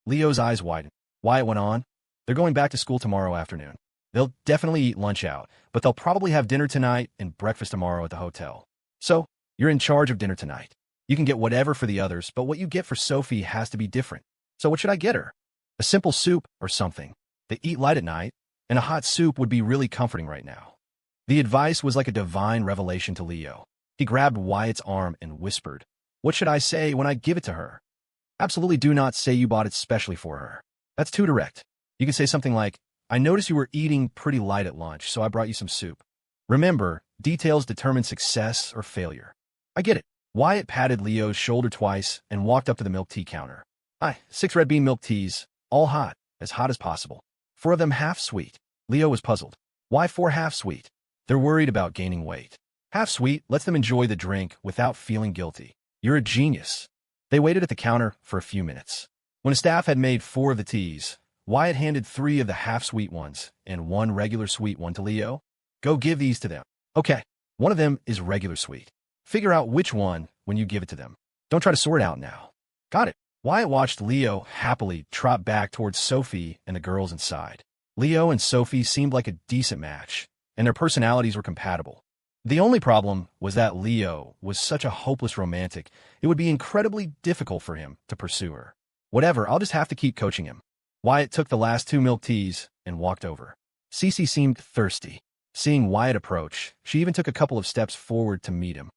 Leo's eyes widened. Wyatt went on. They're going back to school tomorrow afternoon. They'll definitely eat lunch out, but they'll probably have dinner tonight and breakfast tomorrow at the hotel. So, you're in charge of dinner tonight. You can get whatever for the others, but what you get for Sophie has to be different. So what should I get her? A simple soup or something. They eat light at night, and a hot soup would be really comforting right now. The advice was like a divine revelation to Leo. He grabbed Wyatt's arm and whispered, "What should I say when I give it to her?" Absolutely do not say you bought it specially for her. That's too direct. You can say something like, "I noticed you were eating pretty light at lunch, so I brought you some soup." Remember, details determine success or failure. I get it. Wyatt patted Leo's shoulder twice and walked up to the milk tea counter. "Hi, 6 red bean milk teas, all hot as possible. 4 of them half sweet." Leo was puzzled. Why 4 half sweet? They're worried about gaining weight. Half sweet lets them enjoy the drink without feeling guilty. You're a genius. They waited at the counter for a few minutes. When a staff had made 4 of the teas, Wyatt handed 3 of the half-sweet ones and 1 regular sweet one to Leo. "Go give these to them." "Okay, one of them is regular sweet. Figure out which one when you give it to them. Don't try to sort out now." "Got it." Wyatt watched Leo happily trot back towards Sophie and the girls inside. Leo and Sophie seemed like a decent match, and their personalities were compatible. The only problem was that Leo was such a hopeless romantic, it would be incredibly difficult for him to pursue her. Whatever, I'll just have to keep coaching him. Wyatt took the last 2 milk teas and walked over. CeCe seemed thirsty. Seeing Wyatt approach, she even took a couple of steps forward to meet him.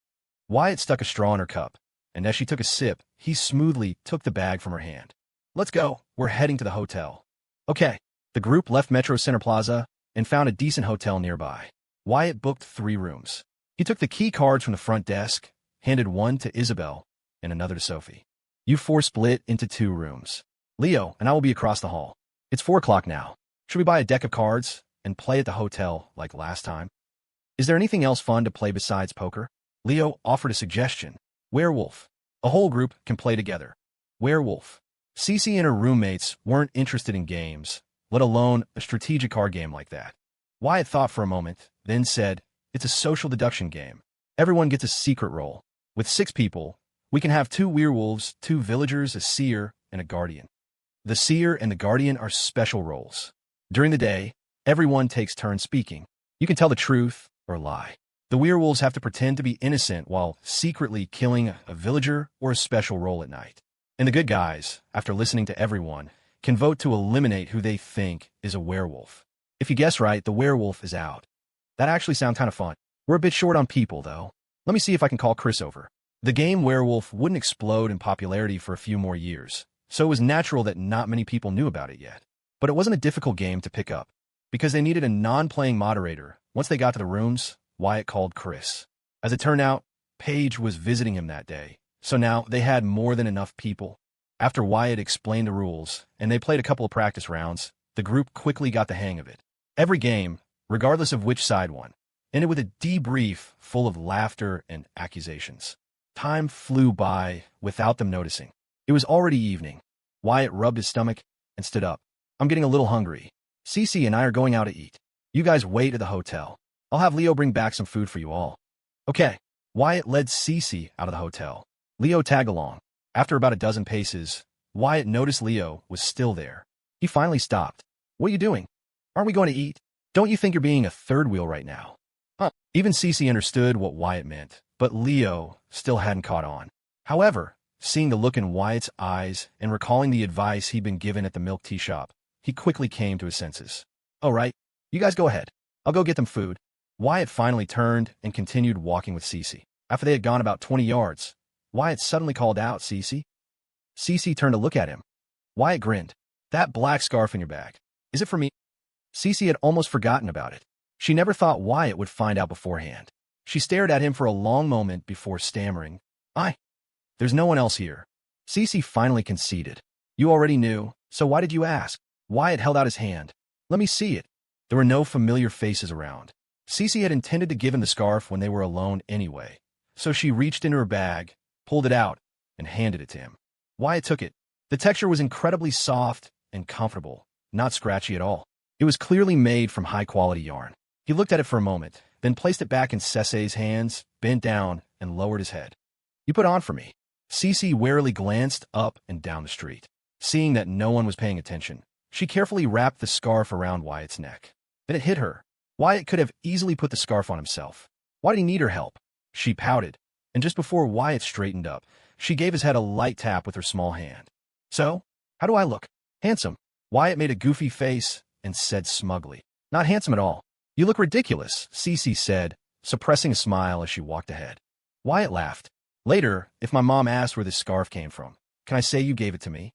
Wyatt stuck a straw in her cup, and as she took a sip, he smoothly took the bag from her hand. "Let's go. We're heading to the hotel." "Okay." The group left Metro Center Plaza and found a decent hotel nearby. Wyatt booked 3 rooms. He took the key cards from the front desk, handed one to Isabel and another to Sophie. "You 4 split into 2 rooms. Leo and I will be across the hall. It's 4 o'clock now. Should we buy a deck of cards and play at the hotel like last time? Is there anything else fun to play besides poker?" Leo offered a suggestion. "Werewolf. A whole group can play together." Werewolf. CeCe and her roommates weren't interested in games, let alone a strategic card game like that. Wyatt thought for a moment, then said, "It's a social deduction game. Everyone gets a secret role. With 6 people, we can have 2 werewolves, 2 villagers, a seer, and a guardian. The seer and the guardian are special roles. During the day, everyone takes turns speaking. You can tell the truth or lie. The werewolves have to pretend to be innocent while secretly killing a villager or a special role at night. And the good guys, after listening to everyone, can vote to eliminate who they think is a werewolf. If you guess right, the werewolf is out. That actually sounds kind of fun. We're a bit short on people, though. Let me see if I can call Chris over." The game Werewolf wouldn't explode in popularity for a few more years, so it was natural that not many people knew about it yet. But it wasn't a difficult game to pick up. Because they needed a non-playing moderator, once they got to the rooms, Wyatt called Chris. As it turned out, Paige was visiting him that day, so now they had more than enough people. After Wyatt explained the rules, and they played a couple of practice rounds, the group quickly got the hang of it. Every game, regardless of which side won, ended with a debrief full of laughter and accusations. Time flew by without them noticing. It was already evening. Wyatt rubbed his stomach and stood up. "I'm getting a little hungry. CeCe and I are going out to eat. You guys wait at the hotel. I'll have Leo bring back some food for you all." "Okay." Wyatt led CeCe out of the hotel. Leo tagged along. After about a dozen paces, Wyatt noticed Leo was still there. He finally stopped. "What are you doing? Aren't we going to eat? Don't you think you're being a third wheel right now?" Huh. Even CeCe understood what Wyatt meant, but Leo still hadn't caught on. However, seeing the look in Wyatt's eyes and recalling the advice he'd been given at the milk tea shop, he quickly came to his senses. "All right, you guys go ahead. I'll go get them food." Wyatt finally turned and continued walking with CeCe. After they had gone about 20 yards, Wyatt suddenly called out, "CeCe?" CeCe turned to look at him. Wyatt grinned. "That black scarf in your bag. Is it for me?" CeCe had almost forgotten about it. She never thought Wyatt would find out beforehand. She stared at him for a long moment before stammering, There's no one else here." CeCe finally conceded. "You already knew, so why did you ask?" Wyatt held out his hand. "Let me see it." There were no familiar faces around. CeCe had intended to give him the scarf when they were alone anyway, so she reached into her bag, pulled it out, and handed it to him. Wyatt took it. The texture was incredibly soft and comfortable, not scratchy at all. It was clearly made from high-quality yarn. He looked at it for a moment, then placed it back in CeCe's hands bent down and lowered his head. "You put on for me." CeCe warily glanced up and down the street. Seeing that no one was paying attention, she carefully wrapped the scarf around Wyatt's neck. Then it hit her. Wyatt could have easily put the scarf on himself. Why did he need her help? She pouted, and just before Wyatt straightened up, she gave his head a light tap with her small hand. "So, how do I look?" "Handsome." Wyatt made a goofy face and said smugly. "Not handsome at all." "You look ridiculous," CeCe said, suppressing a smile as she walked ahead. Wyatt laughed. "Later, if my mom asks where this scarf came from, can I say you gave it to me?"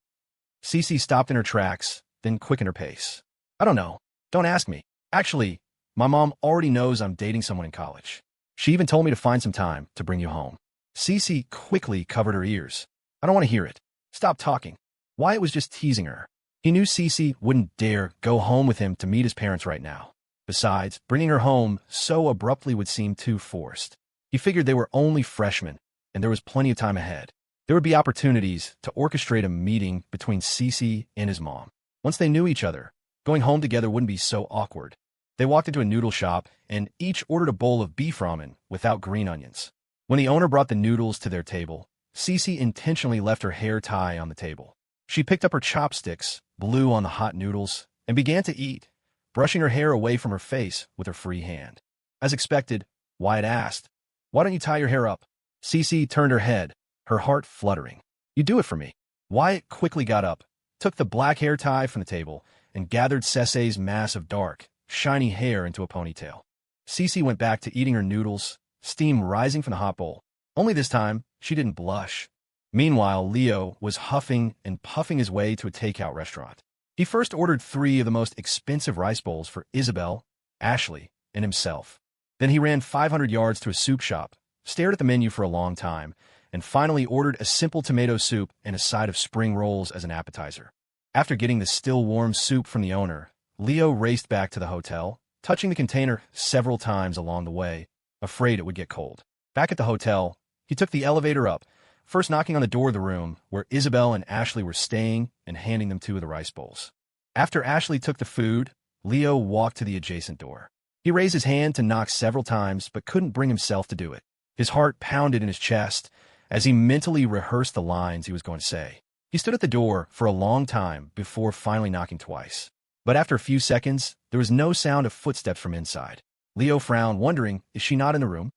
CeCe stopped in her tracks, then quickened her pace. "I don't know. Don't ask me. Actually, my mom already knows I'm dating someone in college. She even told me to find some time to bring you home." CeCe quickly covered her ears. "I don't want to hear it. Stop talking." Wyatt was just teasing her. He knew CeCe wouldn't dare go home with him to meet his parents right now. Besides, bringing her home so abruptly would seem too forced. He figured they were only freshmen, and there was plenty of time ahead. There would be opportunities to orchestrate a meeting between CeCe and his mom. Once they knew each other, going home together wouldn't be so awkward. They walked into a noodle shop and each ordered a bowl of beef ramen without green onions. When the owner brought the noodles to their table, CeCe intentionally left her hair tie on the table. She picked up her chopsticks, blew on the hot noodles, and began to eat, brushing her hair away from her face with her free hand. As expected, Wyatt asked, "Why don't you tie your hair up?" CeCe turned her head, her heart fluttering. "You do it for me." Wyatt quickly got up, took the black hair tie from the table, and gathered CeCe's mass of dark, shiny hair into a ponytail. CeCe went back to eating her noodles, steam rising from the hot bowl. Only this time, she didn't blush. Meanwhile, Leo was huffing and puffing his way to a takeout restaurant. He first ordered 3 of the most expensive rice bowls for Isabel, Ashley, and himself. Then he ran 500 yards to a soup shop, stared at the menu for a long time, and finally ordered a simple tomato soup and a side of spring rolls as an appetizer. After getting the still warm soup from the owner, Leo raced back to the hotel, touching the container several times along the way, afraid it would get cold. Back at the hotel, he took the elevator up, first knocking on the door of the room where Isabel and Ashley were staying and handing them 2 of the rice bowls. After Ashley took the food, Leo walked to the adjacent door. He raised his hand to knock several times but couldn't bring himself to do it. His heart pounded in his chest as he mentally rehearsed the lines he was going to say. He stood at the door for a long time before finally knocking twice. But after a few seconds, there was no sound of footsteps from inside. Leo frowned, wondering, is she not in the room?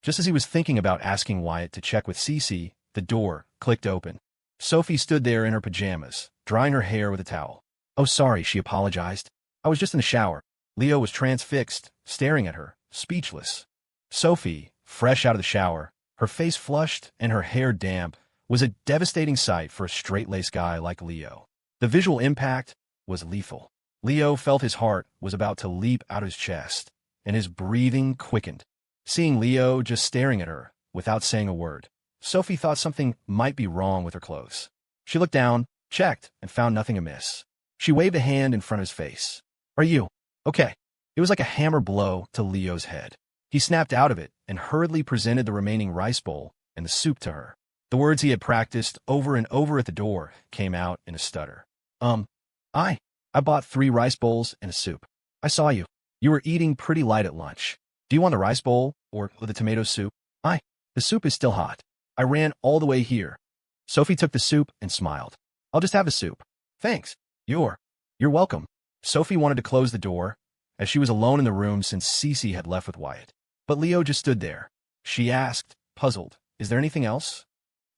Just as he was thinking about asking Wyatt to check with CeCe, the door clicked open. Sophie stood there in her pajamas, drying her hair with a towel. "Oh, sorry," she apologized. "I was just in the shower." Leo was transfixed, staring at her, speechless. Sophie, fresh out of the shower, her face flushed and her hair damp, was a devastating sight for a straight-laced guy like Leo. The visual impact was lethal. Leo felt his heart was about to leap out of his chest, and his breathing quickened. Seeing Leo just staring at her, without saying a word, Sophie thought something might be wrong with her clothes. She looked down, checked, and found nothing amiss. She waved a hand in front of his face. "Are you okay?" It was like a hammer blow to Leo's head. He snapped out of it and hurriedly presented the remaining rice bowl and the soup to her. The words he had practiced over and over at the door came out in a stutter. I bought 3 rice bowls and a soup. I saw you. You were eating pretty light at lunch. Do you want the rice bowl or the tomato soup?" The soup is still hot. I ran all the way here." Sophie took the soup and smiled. "I'll just have the soup." "Thanks. You're welcome." Sophie wanted to close the door, as she was alone in the room since CeCe had left with Wyatt. But Leo just stood there. She asked, puzzled, "Is there anything else?"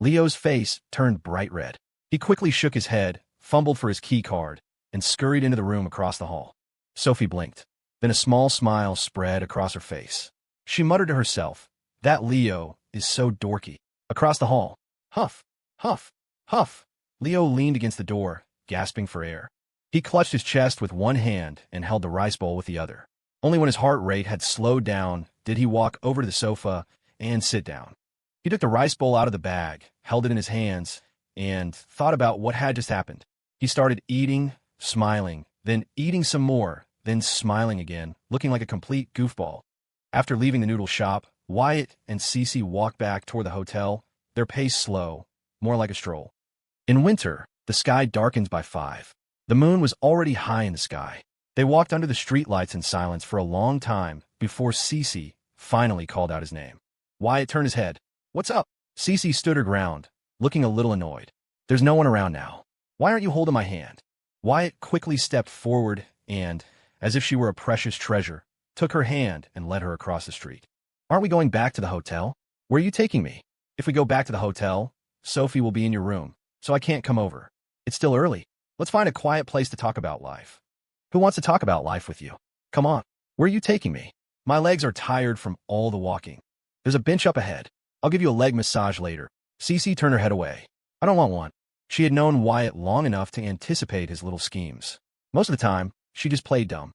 Leo's face turned bright red. He quickly shook his head, fumbled for his key card, and scurried into the room across the hall. Sophie blinked. Then a small smile spread across her face. She muttered to herself, "That Leo is so dorky." Across the hall, huff, huff, huff. Leo leaned against the door, gasping for air. He clutched his chest with one hand and held the rice bowl with the other. Only when his heart rate had slowed down did he walk over to the sofa and sit down. He took the rice bowl out of the bag, held it in his hands, and thought about what had just happened. He started eating, smiling, then eating some more, then smiling again, looking like a complete goofball. After leaving the noodle shop, Wyatt and CeCe walked back toward the hotel, their pace slow, more like a stroll. In winter, the sky darkens by 5. The moon was already high in the sky. They walked under the streetlights in silence for a long time before CeCe finally called out his name. Wyatt turned his head. What's up? CeCe stood her ground, looking a little annoyed. There's no one around now. Why aren't you holding my hand? Wyatt quickly stepped forward and, as if she were a precious treasure, took her hand and led her across the street. Aren't we going back to the hotel? Where are you taking me? If we go back to the hotel, Sophie will be in your room, so I can't come over. It's still early. Let's find a quiet place to talk about life. Who wants to talk about life with you? Come on. Where are you taking me? My legs are tired from all the walking. There's a bench up ahead. I'll give you a leg massage later. CeCe turned her head away. I don't want one. She had known Wyatt long enough to anticipate his little schemes. Most of the time, she just played dumb.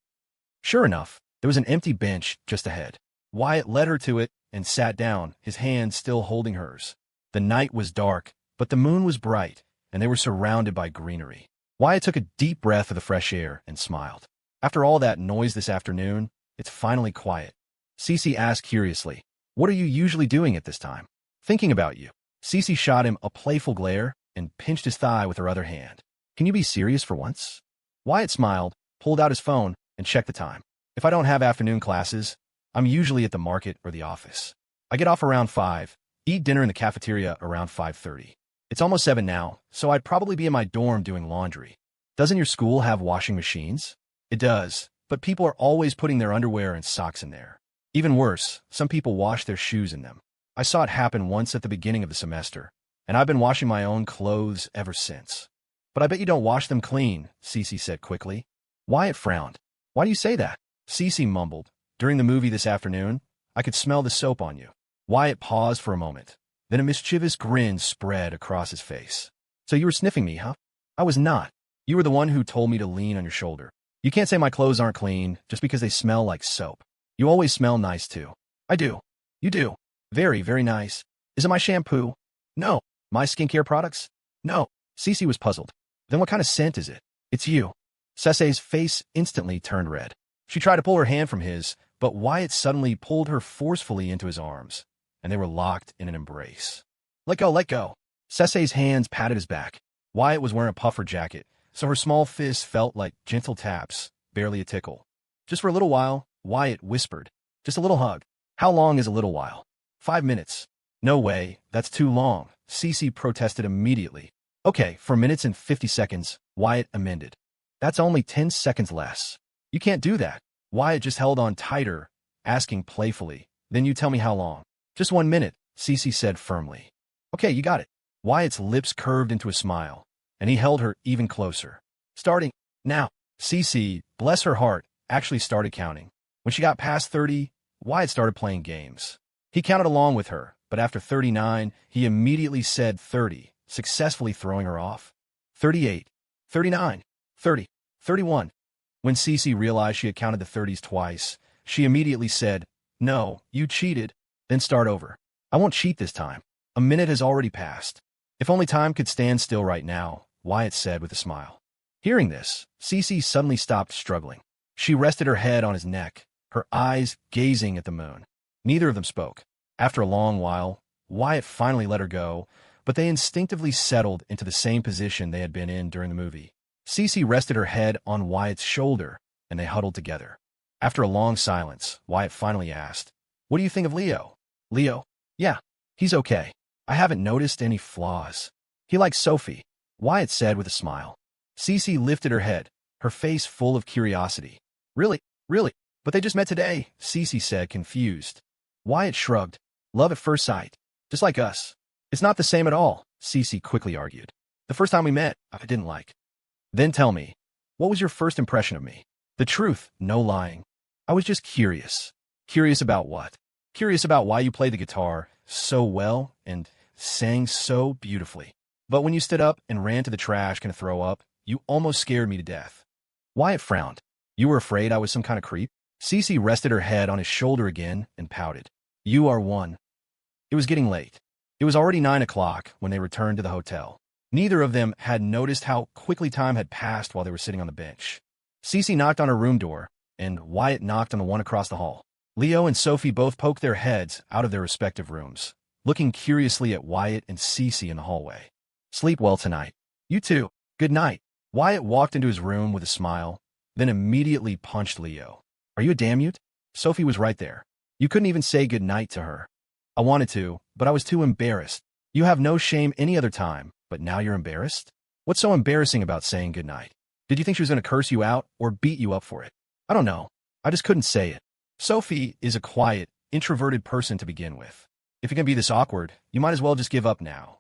Sure enough, there was an empty bench just ahead. Wyatt led her to it and sat down, his hand still holding hers. The night was dark, but the moon was bright, and they were surrounded by greenery. Wyatt took a deep breath of the fresh air and smiled. After all that noise this afternoon, it's finally quiet. CeCe asked curiously, what are you usually doing at this time? Thinking about you. CeCe shot him a playful glare and pinched his thigh with her other hand. Can you be serious for once? Wyatt smiled, pulled out his phone, and checked the time. If I don't have afternoon classes, I'm usually at the market or the office. I get off around 5, eat dinner in the cafeteria around 5:30. It's almost 7 now, so I'd probably be in my dorm doing laundry. Doesn't your school have washing machines? It does, but people are always putting their underwear and socks in there. Even worse, some people wash their shoes in them. I saw it happen once at the beginning of the semester, and I've been washing my own clothes ever since. But I bet you don't wash them clean, CeCe said quickly. Wyatt frowned. Why do you say that? CeCe mumbled. During the movie this afternoon, I could smell the soap on you. Wyatt paused for a moment. Then a mischievous grin spread across his face. So you were sniffing me, huh? I was not. You were the one who told me to lean on your shoulder. You can't say my clothes aren't clean just because they smell like soap. You always smell nice, too. I do. You do. Very, very nice. Is it my shampoo? No. My skincare products? No. CeCe was puzzled. Then what kind of scent is it? It's you. CeCe's face instantly turned red. She tried to pull her hand from his, but Wyatt suddenly pulled her forcefully into his arms, and they were locked in an embrace. Let go, let go. CeCe's hands patted his back. Wyatt was wearing a puffer jacket, so her small fists felt like gentle taps, barely a tickle. Just for a little while, Wyatt whispered. Just a little hug. How long is a little while? 5 minutes. No way, that's too long, CeCe protested immediately. Okay, 4 minutes and 50 seconds, Wyatt amended. That's only 10 seconds less. You can't do that. Wyatt just held on tighter, asking playfully, then you tell me how long. Just 1 minute, CeCe said firmly. Okay, you got it. Wyatt's lips curved into a smile, and he held her even closer. Starting now. CeCe, bless her heart, actually started counting. When she got past 30, Wyatt started playing games. He counted along with her, but after 39, he immediately said 30, successfully throwing her off. 38, 39, 30, 31. When CeCe realized she had counted the 30s twice, she immediately said, no, you cheated. Then start over. I won't cheat this time. A minute has already passed. If only time could stand still right now, Wyatt said with a smile. Hearing this, CeCe suddenly stopped struggling. She rested her head on his neck, her eyes gazing at the moon. Neither of them spoke. After a long while, Wyatt finally let her go, but they instinctively settled into the same position they had been in during the movie. CeCe rested her head on Wyatt's shoulder, and they huddled together. After a long silence, Wyatt finally asked, what do you think of Leo? Leo? Yeah, he's okay. I haven't noticed any flaws. He likes Sophie, Wyatt said with a smile. CeCe lifted her head, her face full of curiosity. Really? Really? But they just met today, CeCe said, confused. Wyatt shrugged. Love at first sight. Just like us. It's not the same at all, CeCe quickly argued. The first time we met, I didn't like. Then tell me, what was your first impression of me? The truth, no lying. I was just curious. Curious about what? Curious about why you played the guitar so well and sang so beautifully. But when you stood up and ran to the trash can throw up, you almost scared me to death. Wyatt frowned. You were afraid I was some kind of creep? CeCe rested her head on his shoulder again and pouted. You are one. It was getting late. It was already 9 o'clock when they returned to the hotel. Neither of them had noticed how quickly time had passed while they were sitting on the bench. CeCe knocked on her room door, and Wyatt knocked on the one across the hall. Leo and Sophie both poked their heads out of their respective rooms, looking curiously at Wyatt and CeCe in the hallway. Sleep well tonight. You too. Good night. Wyatt walked into his room with a smile, then immediately punched Leo. Are you a damn mute? Sophie was right there. You couldn't even say good night to her. I wanted to, but I was too embarrassed. You have no shame any other time, but now you're embarrassed? What's so embarrassing about saying goodnight? Did you think she was going to curse you out or beat you up for it? I don't know. I just couldn't say it. Sophie is a quiet, introverted person to begin with. If you're going to be this awkward, you might as well just give up now.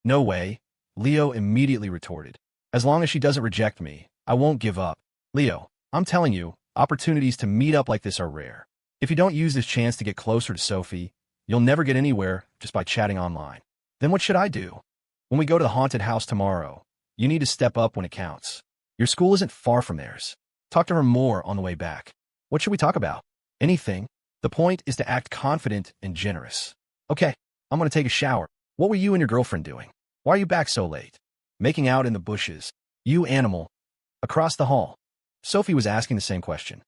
No way, Leo immediately retorted. As long as she doesn't reject me, I won't give up. Leo, I'm telling you, opportunities to meet up like this are rare. If you don't use this chance to get closer to Sophie, you'll never get anywhere just by chatting online. Then what should I do? When we go to the haunted house tomorrow, you need to step up when it counts. Your school isn't far from theirs. Talk to her more on the way back. What should we talk about? Anything. The point is to act confident and generous. Okay, I'm going to take a shower. What were you and your girlfriend doing? Why are you back so late? Making out in the bushes. You animal. Across the hall. Sophie was asking the same question.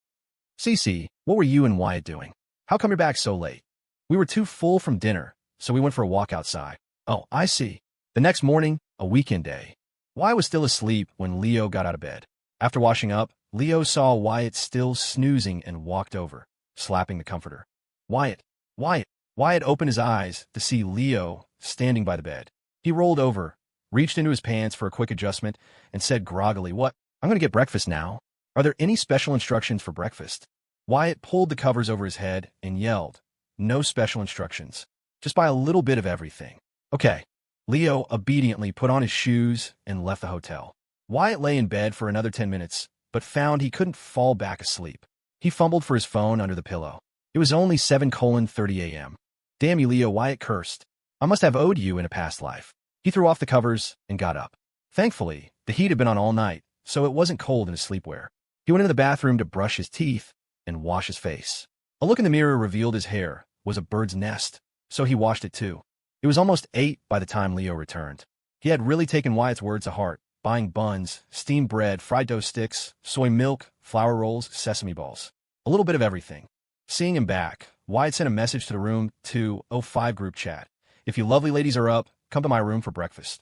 CeCe, what were you and Wyatt doing? How come you're back so late? We were too full from dinner, so we went for a walk outside. Oh, I see. The next morning, a weekend day. Wyatt was still asleep when Leo got out of bed. After washing up, Leo saw Wyatt still snoozing and walked over, slapping the comforter. Wyatt, Wyatt. Wyatt opened his eyes to see Leo standing by the bed. He rolled over, reached into his pants for a quick adjustment, and said groggily, "What? I'm going to get breakfast now. Are there any special instructions for breakfast?" Wyatt pulled the covers over his head and yelled, "No special instructions. Just buy a little bit of everything." Okay. Leo obediently put on his shoes and left the hotel. Wyatt lay in bed for another 10 minutes, but found he couldn't fall back asleep. He fumbled for his phone under the pillow. It was only 7:30 a.m. Damn you, Leo, Wyatt cursed. I must have owed you in a past life. He threw off the covers and got up. Thankfully, the heat had been on all night, so it wasn't cold in his sleepwear. He went into the bathroom to brush his teeth and wash his face. A look in the mirror revealed his hair was a bird's nest, so he washed it too. It was almost 8 by the time Leo returned. He had really taken Wyatt's words to heart, buying buns, steamed bread, fried dough sticks, soy milk, flour rolls, sesame balls. A little bit of everything. Seeing him back, Wyatt sent a message to the room 205 group chat. "If you lovely ladies are up, come to my room for breakfast."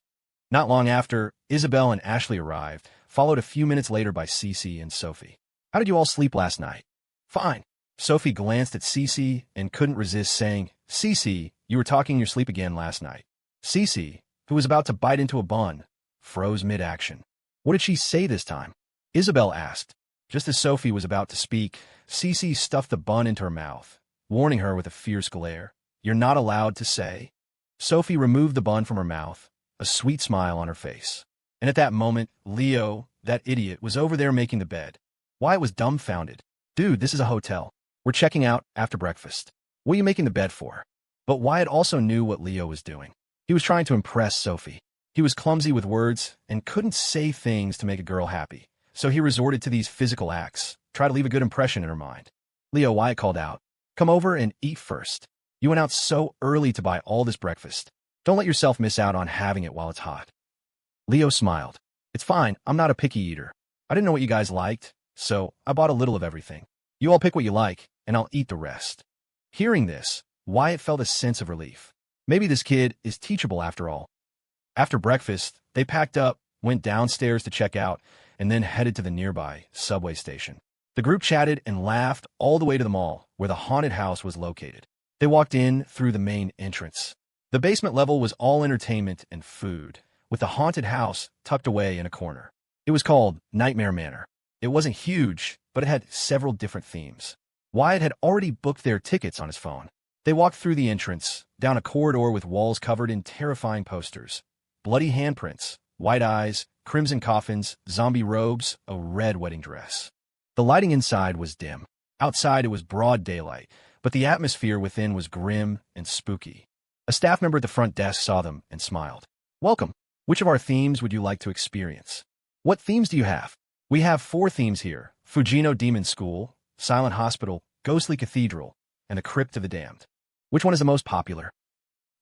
Not long after, Isabel and Ashley arrived, followed a few minutes later by CeCe and Sophie. "How did you all sleep last night?" "Fine." Sophie glanced at CeCe and couldn't resist saying, "CeCe, you were talking in your sleep again last night." CeCe, who was about to bite into a bun, froze mid-action. What did she say this time? Isabel asked. Just as Sophie was about to speak, CeCe stuffed the bun into her mouth, warning her with a fierce glare. "You're not allowed to say." Sophie removed the bun from her mouth, a sweet smile on her face. And at that moment, Leo, that idiot, was over there making the bed. Wyatt was dumbfounded. "Dude, this is a hotel. We're checking out after breakfast. What are you making the bed for?" But Wyatt also knew what Leo was doing. He was trying to impress Sophie. He was clumsy with words and couldn't say things to make a girl happy. So he resorted to these physical acts, try to leave a good impression in her mind. "Leo," Wyatt called out, "come over and eat first. You went out so early to buy all this breakfast. Don't let yourself miss out on having it while it's hot." Leo smiled. "It's fine, I'm not a picky eater. I didn't know what you guys liked, so I bought a little of everything. You all pick what you like, and I'll eat the rest." Hearing this, Wyatt felt a sense of relief. Maybe this kid is teachable after all. After breakfast, they packed up, went downstairs to check out, and then headed to the nearby subway station. The group chatted and laughed all the way to the mall, where the haunted house was located. They walked in through the main entrance. The basement level was all entertainment and food, with the haunted house tucked away in a corner. It was called Nightmare Manor. It wasn't huge, but it had several different themes. Wyatt had already booked their tickets on his phone. They walked through the entrance, down a corridor with walls covered in terrifying posters. Bloody handprints, white eyes, crimson coffins, zombie robes, a red wedding dress. The lighting inside was dim. Outside it was broad daylight, but the atmosphere within was grim and spooky. A staff member at the front desk saw them and smiled. "Welcome. Which of our themes would you like to experience?" "What themes do you have?" "We have 4 themes here: Fujino Demon School, Silent Hospital, Ghostly Cathedral, and the Crypt of the Damned." "Which one is the most popular?"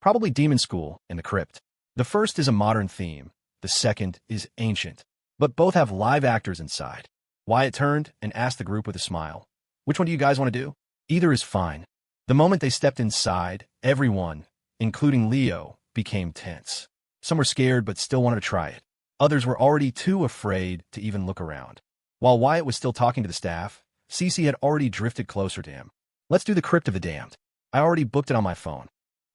"Probably Demon School and the Crypt. The first is a modern theme. The second is ancient, but both have live actors inside." Wyatt turned and asked the group with a smile, "Which one do you guys want to do?" "Either is fine." The moment they stepped inside, everyone, including Leo, became tense. Some were scared but still wanted to try it. Others were already too afraid to even look around. While Wyatt was still talking to the staff, CeCe had already drifted closer to him. "Let's do the Crypt of the Damned. I already booked it on my phone."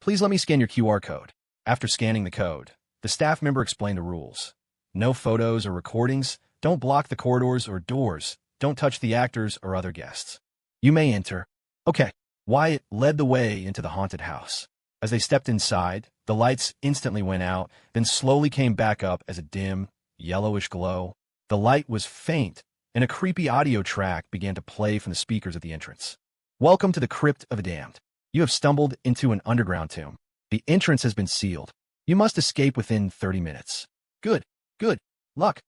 Please let me scan your QR code. After scanning the code, the staff member explained the rules. No photos or recordings. Don't block the corridors or doors. Don't touch the actors or other guests. You may enter. Okay. Wyatt led the way into the haunted house. As they stepped inside, the lights instantly went out, then slowly came back up as a dim, yellowish glow. The light was faint, and a creepy audio track began to play from the speakers at the entrance. Welcome to the Crypt of the Damned. You have stumbled into an underground tomb. The entrance has been sealed. You must escape within 30 minutes. Good luck.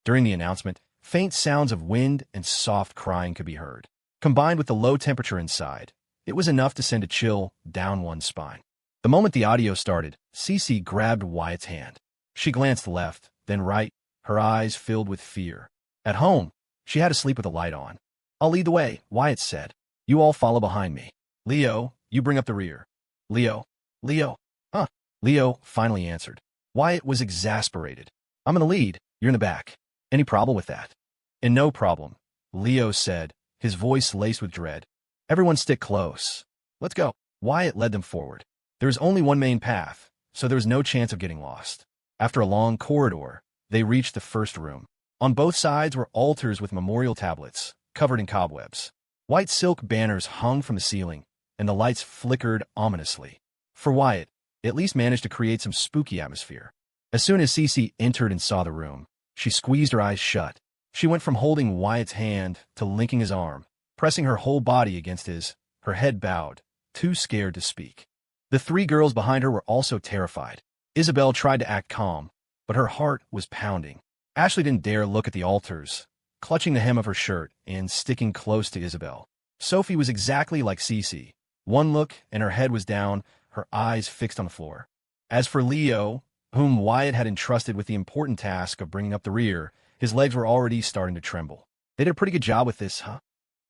During the announcement, faint sounds of wind and soft crying could be heard. Combined with the low temperature inside, it was enough to send a chill down one's spine. The moment the audio started, CeCe grabbed Wyatt's hand. She glanced left, then right, her eyes filled with fear. At home, she had to sleep with the light on. I'll lead the way, Wyatt said. You all follow behind me. Leo, you bring up the rear. Leo. Leo finally answered. Wyatt was exasperated. I'm in the lead, you're in the back. Any problem with that? And no problem, Leo said, his voice laced with dread. Everyone stick close. Let's go. Wyatt led them forward. There is only one main path, so there was no chance of getting lost. After a long corridor, they reached the first room. On both sides were altars with memorial tablets, covered in cobwebs. White silk banners hung from the ceiling, and the lights flickered ominously. For Wyatt, it at least managed to create some spooky atmosphere. As soon as CeCe entered and saw the room, she squeezed her eyes shut. She went from holding Wyatt's hand to linking his arm, pressing her whole body against his, her head bowed, too scared to speak. The three girls behind her were also terrified. Isabel tried to act calm, but her heart was pounding. Ashley didn't dare look at the altars, clutching the hem of her shirt and sticking close to Isabel. Sophie was exactly like CeCe. One look and her head was down, her eyes fixed on the floor. As for Leo, whom Wyatt had entrusted with the important task of bringing up the rear, his legs were already starting to tremble. They did a pretty good job with this, huh?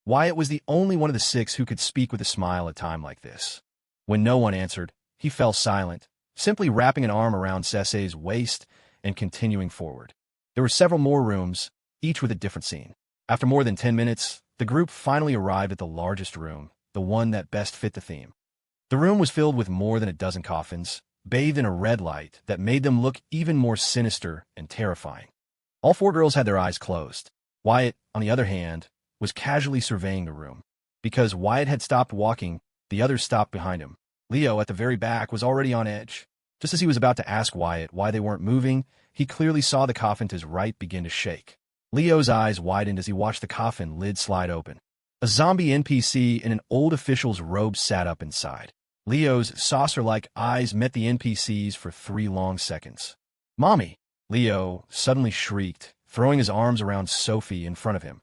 Wyatt was the only one of the six who could speak with a smile at a time like this. When no one answered, he fell silent, simply wrapping an arm around CeCe's waist and continuing forward. There were several more rooms, each with a different scene. After more than 10 minutes, the group finally arrived at the largest room, the one that best fit the theme. The room was filled with more than a dozen coffins, bathed in a red light that made them look even more sinister and terrifying. All four girls had their eyes closed. Wyatt, on the other hand, was casually surveying the room. Because Wyatt had stopped walking, the others stopped behind him. Leo, at the very back, was already on edge. Just as he was about to ask Wyatt why they weren't moving, he clearly saw the coffin to his right begin to shake. Leo's eyes widened as he watched the coffin lid slide open. A zombie NPC in an old official's robe sat up inside. Leo's saucer-like eyes met the NPC's for 3 long seconds. "Mommy!" Leo suddenly shrieked, throwing his arms around Sophie in front of him.